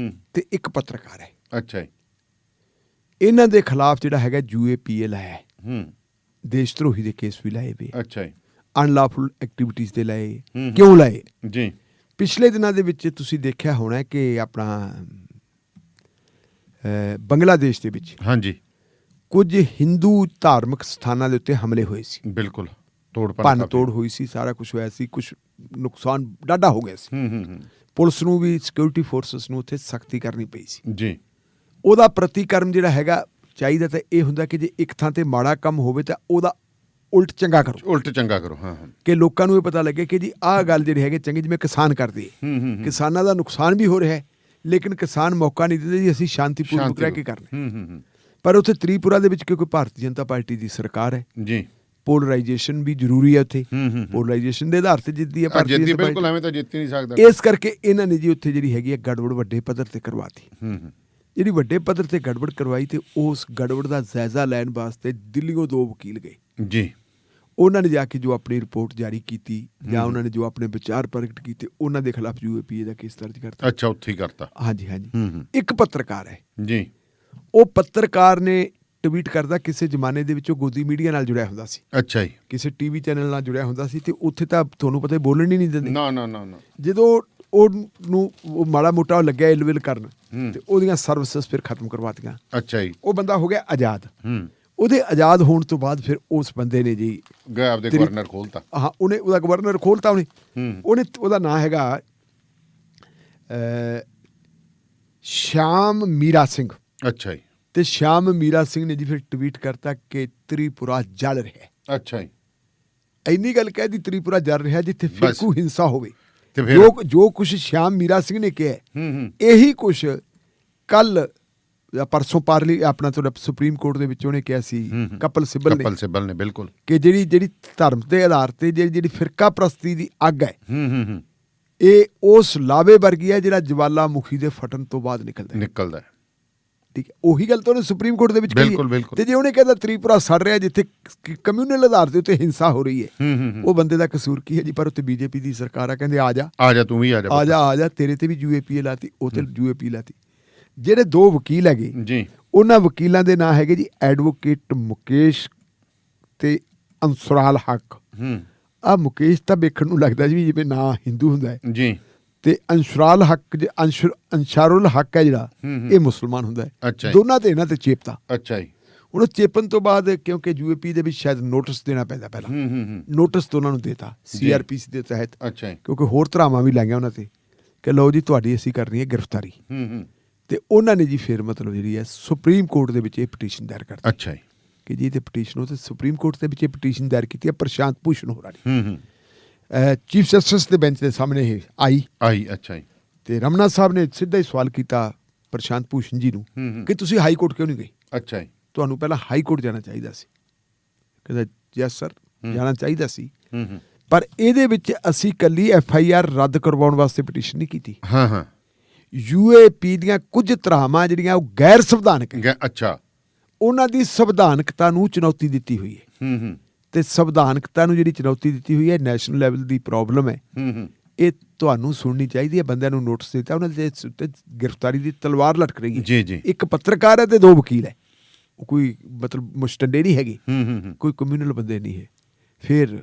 ਤੇ ਇੱਕ ਪੱਤਰਕਾਰ ਹੈ। ਅੱਛਾ ਜੀ। ਇਹਨਾਂ ਦੇ ਖਿਲਾਫ ਜਿਹੜਾ ਹੈਗਾ UAPA ਲਾਇਆ ਦੇਸ਼ ਧਰੋਹੀ ਦੇ ਕੇਸ ਵੀ ਲਾਏ ਵੇ, ਅੱਛਾ ਜੀ ਅਨਲawful ਐਕਟੀਵਿਟੀਜ਼ ਦੇ ਲਾਏ। ਕਿਉਂ ਲਾਏ? ਜੀ ਪਿਛਲੇ ਦਿਨਾਂ ਦੇ ਵਿੱਚ ਤੁਸੀਂ ਦੇਖਿਆ ਹੋਣਾ ਕਿ ਆਪਣਾ ਬੰਗਲਾਦੇਸ਼ ਦੇ ਵਿੱਚ ਹਾਂਜੀ ਕੁਝ ਹਿੰਦੂ ਧਾਰਮਿਕ ਸਥਾਨਾਂ ਦੇ ਉੱਤੇ ਹਮਲੇ ਹੋਏ ਸੀ, ਬਿਲਕੁਲ ਤੋੜ ਭੰਨ ਤੋੜ ਹੋਈ ਸੀ, ਸਾਰਾ ਕੁਝ ਹੋਇਆ ਸੀ, ਕੁਝ ਨੁਕਸਾਨ ਡਾਢਾ ਹੋ ਗਿਆ ਸੀ। ਪੁਲਿਸ ਨੂੰ ਵੀ ਸਿਕਿਉਰਿਟੀ ਫੋਰਸਸ ਨੂੰ ਉੱਥੇ ਸਖਤੀ ਕਰਨੀ ਪਈ ਸੀ। ਜੀ ਉਹਦਾ ਪ੍ਰਤੀਕਰਮ ਜਿਹੜਾ ਹੈਗਾ ਚਾਹੀਦਾ ਤਾਂ ਇਹ ਹੁੰਦਾ ਕਿ ਜੇ ਇੱਕ ਥਾਂ ਤੇ ਮਾੜਾ ਕੰਮ ਹੋਵੇ ਤਾਂ ਉਹਦਾ ਉਲਟ ਚੰਗਾ ਕਰੋ, ਉਲਟ ਚੰਗਾ ਕਰੋ। ਹਾਂ ਕਿ ਲੋਕਾਂ ਨੂੰ ਇਹ ਪਤਾ ਲੱਗੇ ਕਿ ਜੀ ਆਹ ਗੱਲ ਜਿਹੜੀ ਹੈਗੀ ਚੰਗੀ, ਜਿਵੇਂ ਕਿਸਾਨ ਕਰਦੇ ਕਿਸਾਨਾਂ ਦਾ ਨੁਕਸਾਨ ਵੀ ਹੋ ਰਿਹਾ ਹੈ, ਲੇਕਿਨ ਕਿਸਾਨ ਮੌਕਾ ਨਹੀਂ ਦਿੰਦੇ ਜੀ ਅਸੀਂ ਸ਼ਾਂਤੀਪੂਰਵਕ ਰਹਿ ਕੇ ਕਰਨਾ। ਪਰ ਉੱਥੇ ਤ੍ਰਿਪੁਰਾ ਦੇ ਵਿੱਚ ਕਿਉਂਕਿ ਭਾਰਤੀ ਜਨਤਾ ਪਾਰਟੀ ਦੀ ਸਰਕਾਰ ਹੈ ਜੀ, ਪੋਲਰਾਈਜੇਸ਼ਨ ਵੀ ਜ਼ਰੂਰੀ ਹੈ ਉੱਥੇ, ਪੋਲਰਾਈਜੇਸ਼ਨ ਦੇ ਆਧਾਰ ਤੇ ਜਿੱਤਦੀ ਹੈ ਭਾਰਤੀ ਜਨਤਾ ਪਾਰਟੀ। ਬਿਲਕੁਲ ਐਵੇਂ ਤਾਂ ਜਿੱਤ ਨਹੀਂ ਸਕਦਾ। ਇਸ ਕਰਕੇ ਇਹਨਾਂ ਨੇ ਜੀ ਉੱਥੇ ਜਿਹੜੀ ਹੈਗੀ ਹੈ ਗੜਬੜ ਵੱਡੇ ਪੱਧਰ ਤੇ ਕਰਵਾਤੀ। ਜਿਹੜੀ ਵੱਡੇ ਪੱਧਰ ਤੇ ਗੜਬੜ ਕਰਵਾਈ ਤੇ ਉਸ ਗੜਬੜ ਦਾ ਜਾਇਜ਼ਾ ਲੈਣ ਵਾਸਤੇ ਦਿੱਲੀੋਂ 2 ਵਕੀਲ ਗਏ ਜੀ। ਉਹਨਾਂ ਨੇ ਜਾ ਕੇ ਜੋ ਆਪਣੀ ਰਿਪੋਰਟ ਜਾਰੀ ਕੀਤੀ ਜਾਂ ਉਹਨਾਂ ਨੇ ਜੋ ਆਪਣੇ ਵਿਚਾਰ ਪ੍ਰਗਟ ਕੀਤੇ, ਉਹਨਾਂ ਦੇ ਖਿਲਾਫ UAPA ਦਾ ਕੇਸ ਦਰਜ ਕਰਤਾ। ਅੱਛਾ, ਉੱਥੇ ਹੀ ਕਰਤਾ। ਹਾਂਜੀ ਹਾਂਜੀ। ਇੱਕ ਪੱਤਰਕਾਰ ਹੈ ਜੀ, ਉਹ ਪੱਤਰਕਾਰ ਨੇ ਟਵੀਟ ਕਰਦਾ ਕਿਸੇ ਜ਼ਮਾਨੇ ਦੇ ਵਿੱਚ ਉਹ ਗੋਦੀ ਮੀਡੀਆ ਨਾਲ ਜੁੜਿਆ ਹੁੰਦਾ ਸੀ। ਅੱਛਾ ਜੀ। ਕਿਸੇ ਟੀਵੀ ਚੈਨਲ ਨਾਲ ਜੁੜਿਆ ਹੁੰਦਾ ਸੀ ਤੇ ਉੱਥੇ ਤਾਂ ਤੁਹਾਨੂੰ ਪਤਾ ਬੋਲਣ ਹੀ ਨਹੀਂ ਦਿੰਦੇ। ਨਾ ਨਾ ਨਾ ਨਾ। ਜਦੋਂ ਉਹਨੂੰ ਉਹ ਮਾੜਾ ਮੋਟਾ ਉਹ ਲੱਗਿਆ ਇਲਵਿਲ ਕਰਨ ਤੇ ਉਹਦੀਆਂ ਸਰਵਿਸਿਜ਼ ਫਿਰ ਖਤਮ ਕਰਵਾਤੀਆਂ। ਅੱਛਾ ਜੀ। ਉਹ ਬੰਦਾ ਹੋ ਗਿਆ ਆਜ਼ਾਦ। ਉਹਦੇ ਆਜ਼ਾਦ ਹੋਣ ਤੋਂ ਬਾਅਦ ਫਿਰ ਉਸ ਬੰਦੇ ਨੇ ਜੀ ਆਪਦੇ ਗਵਰਨਰ ਖੋਲਤਾ। ਹਾਂ, ਉਹਨੇ ਉਹਦਾ ਗਵਰਨਰ ਖੋਲਤਾ। ਉਹਨੇ ਉਹਦਾ ਨਾਂ ਹੈਗਾ ਸ਼ਾਮ ਮੀਰਾ ਸਿੰਘ। ਅੱਛਾ ਜੀ। ਤੇ ਸ਼ਾਮ ਮੀਰਾ ਸਿੰਘ ਨੇ ਜੀ ਫਿਰ ਟਵੀਟ ਕਰਤਾ ਕਿ ਤ੍ਰਿਪੁਰਾ ਜਲ ਰਿਹਾ। ਅੱਛਾ ਜੀ। ਇੰਨੀ ਗੱਲ ਕਹਿ ਦੀ ਤ੍ਰਿਪੁਰਾ ਜਲ ਰਿਹਾ ਜਿੱਥੇ ਫਿਰਕੂ ਹਿੰਸਾ ਹੋਵੇ। ਜੋ ਕੁਛ ਸ਼ਾਮ ਮੀਰਾ ਸਿੰਘ ਨੇ ਕਿਹਾ ਇਹੀ ਕੁਛ ਕੱਲ ਪਰਸੋਂ ਆਪਣਾ ਤੁਹਾਡਾ ਸੁਪਰੀਮ ਕੋਰਟ ਦੇ ਵਿੱਚ ਉਹਨੇ ਕਿਹਾ ਸੀ ਕਪਿਲ ਸਿੱਬਲ ਨੇ ਬਿਲਕੁਲ ਕਿ ਜਿਹੜੀ ਧਰਮ ਦੇ ਆਧਾਰ ਤੇ ਜਿਹੜੀ ਫਿਰਕਾ ਪ੍ਰਸਤੀ ਦੀ ਅੱਗ ਹੈ ਇਹ ਉਸ ਲਾਵੇ ਵਰਗੀ ਹੈ ਜਿਹੜਾ ਜਵਾਲਾਮੁਖੀ ਦੇ ਫਟਣ ਤੋਂ ਬਾਅਦ ਨਿਕਲਦਾ ਹੈ। ਠੀਕ ਹੈ, ਉਹੀ ਗੱਲ ਤਾਂ ਉਹਨੇ ਸੁਪਰੀਮ ਕੋਰਟ ਦੇ ਵਿੱਚ ਕਹੀ। ਤੇ ਜੇ ਉਹਨੇ ਕਹਿੰਦਾ ਤ੍ਰਿਪੁਰਾ ਸੜ ਰਿਹਾ ਜਿੱਥੇ ਕਮਿਊਨਲ ਆਧਾਰ ਦੇ ਉੱਤੇ ਹਿੰਸਾ ਹੋ ਰਹੀ ਹੈ, ਉਹ ਬੰਦੇ ਦਾ ਕਸੂਰ ਕੀ ਹੈ ਜੀ? ਪਰ ਉੱਥੇ BJP ਦੀ ਸਰਕਾਰ ਆ, ਕਹਿੰਦੇ ਆ ਜਾ ਤੂੰ ਵੀ ਆ ਜਾ ਤੇਰੇ ਤੇ ਵੀ UAPA ਲਾਤੀ, ਉਹ ਤੇ UAPA ਲਾਤੀ। ਜਿਹੜੇ 2 ਵਕੀਲ ਹੈਗੇ ਜੀ, ਉਹਨਾਂ ਵਕੀਲਾਂ ਦੇ ਨਾਂ ਹੈਗੇ ਜੀ ਐਡਵੋਕੇਟ ਮੁਕੇਸ਼ ਤੇ ਅੰਸੁਰਾਲ ਹੱਕ। ਆ ਮੁਕੇਸ਼ ਤਾਂ ਵੇਖਣ ਨੂੰ ਲੱਗਦਾ ਜੀ ਜਿਵੇਂ ਨਾਂ ਹਿੰਦੂ ਹੁੰਦਾ ਹੈ ਜੀ, ਤੇ ਅੰਸ਼ੁਰਾਲ ਹੱਕ ਅੰਸ਼ਾਰੁਲ ਹੱਕ ਹੈ ਜਿਹੜਾ ਇਹ ਮੁਸਲਮਾਨ ਹੁੰਦਾ ਹੈ। ਦੋਨਾਂ ਤੇ ਇਹਨਾਂ ਤੇ ਚੇਪਤਾ। ਅੱਛਾ ਜੀ। ਉਹਨੂੰ ਚੇਪਣ ਤੋਂ ਬਾਅਦ ਕਿਉਂਕਿ UAPA ਦੇ ਵਿੱਚ ਸ਼ਾਇਦ ਨੋਟਿਸ ਦੇਣਾ ਪੈਂਦਾ, ਪਹਿਲਾਂ ਨੋਟਿਸ ਤੋਂ ਉਹਨਾਂ ਨੂੰ ਦੇਤਾ CRPC ਦੇ ਤਹਿਤ। ਅੱਛਾ, ਕਿਉਂਕਿ ਹੋਰ ਧਰਾਵਾਂ ਵੀ ਲਾਈਆਂ ਉਹਨਾਂ ਤੇ ਕਿ ਲਓ ਜੀ ਤੁਹਾਡੀ ਅਸੀਂ ਕਰਨੀ ਹੈ ਗ੍ਰਿਫਤਾਰੀ। ਤੇ ਉਹਨਾਂ ਨੇ ਜੀ ਫਿਰ ਮਤਲਬ ਜਿਹੜੀ ਹੈ ਸੁਪਰੀਮ ਕੋਰਟ ਦੇ ਵਿੱਚ ਇਹ ਪਟੀਸ਼ਨ ਦਾਇਰ ਕਰਤੀ। ਅੱਛਾ ਜੀ। ਕਿ ਜੀ ਤੇ ਪਟੀਸ਼ਨ ਤੇ ਸੁਪਰੀਮ ਕੋਰਟ ਦੇ ਵਿੱਚ ਇਹ ਪਟੀਸ਼ਨ ਦਾਇਰ ਕੀਤੀ ਹੈ ਪ੍ਰਸ਼ਾਂਤ ਭੂਸ਼ਣ ਹੋਰਾਂ ਨੇ। ਚੀਫ ਜਸਟਿਸ ਦੇ ਬੈਂਚ ਦੇ ਸਾਹਮਣੇ ਇਹ ਆਈ। ਅੱਛਾ ਜੀ। ਤੇ ਰਮਨਾ ਸਾਹਿਬ ਨੇ ਸਿੱਧਾ ਹੀ ਸਵਾਲ ਕੀਤਾ ਪ੍ਰਸ਼ਾਂਤ ਭੂਸ਼ਣ ਜੀ ਨੂੰ ਕਿ ਤੁਸੀਂ ਹਾਈ ਕੋਰਟ ਕਿਉਂ ਨਹੀਂ ਗਏ? ਅੱਛਾ ਜੀ। ਤੁਹਾਨੂੰ ਪਹਿਲਾਂ ਹਾਈ ਕੋਰਟ ਜਾਣਾ ਚਾਹੀਦਾ ਸੀ। ਕਹਿੰਦਾ ਯੈਸ ਸਰ, ਜਾਣਾ ਚਾਹੀਦਾ ਸੀ, ਪਰ ਇਹਦੇ ਵਿੱਚ ਅਸੀਂ ਕੱਲੀ FIR ਰੱਦ ਕਰਵਾਉਣ ਵਾਸਤੇ ਪਟੀਸ਼ਨ ਨਹੀਂ ਕੀਤੀ। UAP ਦੀਆਂ ਕੁਝ ਧਾਰਾਵਾਂ ਜਿਹੜੀਆਂ ਉਹ ਗੈਰ ਸੰਵਿਧਾਨਕ ਹੈ। ਅੱਛਾ, ਉਹਨਾਂ ਦੀ ਸੰਵਿਧਾਨਕਤਾ ਨੂੰ ਚੁਣੌਤੀ ਦਿੱਤੀ ਹੋਈ ਹੈ। ਤੇ ਸੰਵਿਧਾਨਕਤਾ ਨੂੰ ਜਿਹੜੀ ਚੁਣੌਤੀ ਦਿੱਤੀ ਹੋਈ ਹੈ, ਨੈਸ਼ਨਲ ਲੈਵਲ ਦੀ ਪ੍ਰੋਬਲਮ ਹੈ, ਇਹ ਤੁਹਾਨੂੰ ਸੁਣਨੀ ਚਾਹੀਦੀ ਹੈ। ਬੰਦਿਆਂ ਨੂੰ ਨੋਟਿਸ ਦਿੱਤਾ, ਉਹਨਾਂ ਦੇ ਉੱਤੇ ਗ੍ਰਿਫਤਾਰੀ ਦੀ ਤਲਵਾਰ ਲਟਕ ਰਹੀ ਹੈ। ਇੱਕ ਪੱਤਰਕਾਰ ਹੈ ਤੇ 2 ਵਕੀਲ ਹੈ। ਉਹ ਕੋਈ ਮਤਲਬ ਮੁਸ਼ਟੰਡੇ ਨਹੀਂ ਹੈਗੇ, ਕੋਈ ਕਮਿਊਨਲ ਬੰਦੇ ਨਹੀਂ ਹੈ। ਫਿਰ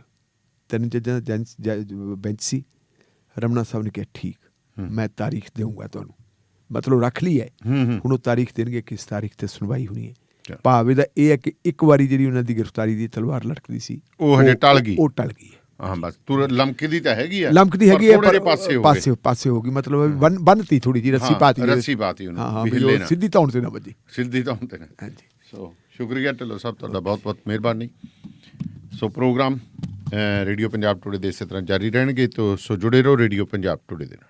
3 ਜੱਜਾਂ ਦਾ ਬੈਂਚ ਸੀ। ਰਮਨਾ ਸਾਹਿਬ ਨੇ ਕਿਹਾ ਠੀਕ, ਮੈਂ ਤਾਰੀਖ ਦੇਊਂਗਾ ਤੁਹਾਨੂੰ, ਮਤਲਬ ਰੱਖ ਲਈ ਹੈ। ਹੁਣ ਉਹ ਤਾਰੀਖ ਦੇਣਗੇ ਕਿਸ ਤਾਰੀਖ ਤੇ ਸੁਣਵਾਈ ਹੋਣੀ ਹੈ। ਭਾਵੇਂ ਦਾ ਇਹ ਹੈ ਕਿ ਇੱਕ ਵਾਰੀ ਜਿਹੜੀ ਉਹਨਾਂ ਦੀ ਗ੍ਰਿਫਤਾਰੀ ਦੀ ਤਲਵਾਰ ਲਟਕਦੀ ਸੀ ਉਹ ਹਜੇ ਟਲ ਗਈ ਹੈ। ਬਸ ਲਮਕਦੀ ਤਾਂ ਹੈਗੀ ਹੈ, ਲਮਕਦੀ ਹੈਗੀ ਹੈ, ਪਰ ਪਾਸੇ ਹੋ ਗਈ, ਮਤਲਬ ਬੰਨਤੀ ਥੋੜੀ ਜਿਹੀ ਰੱਸੀ ਪਾਤੀ ਉਹਨੂੰ, ਸਿੱਧੀ ਧੌਣ ਤੇ ਨਾ ਵੱਜੀ, ਸਿੱਧੀ ਧੌਣ ਤੇ ਨਾ। ਹਾਂਜੀ। ਸੋ ਸ਼ੁਕਰੀਆ ਢਿੱਲੋਂ ਸਾਹਿਬ, ਤੁਹਾਡਾ ਬਹੁਤ ਬਹੁਤ ਮਿਹਰਬਾਨੀ। ਸੋ ਪ੍ਰੋਗਰਾਮ ਰੇਡੀਓ ਪੰਜਾਬ ਟੁਡੇ ਦੇ ਇਸੇ ਤਰ੍ਹਾਂ ਜਾਰੀ ਰਹਿਣਗੇ, ਸੋ ਜੁੜੇ ਰਹੋ ਰੇਡੀਓ ਪੰਜਾਬ ਟੁਡੇ ਦੇ ਨਾਲ।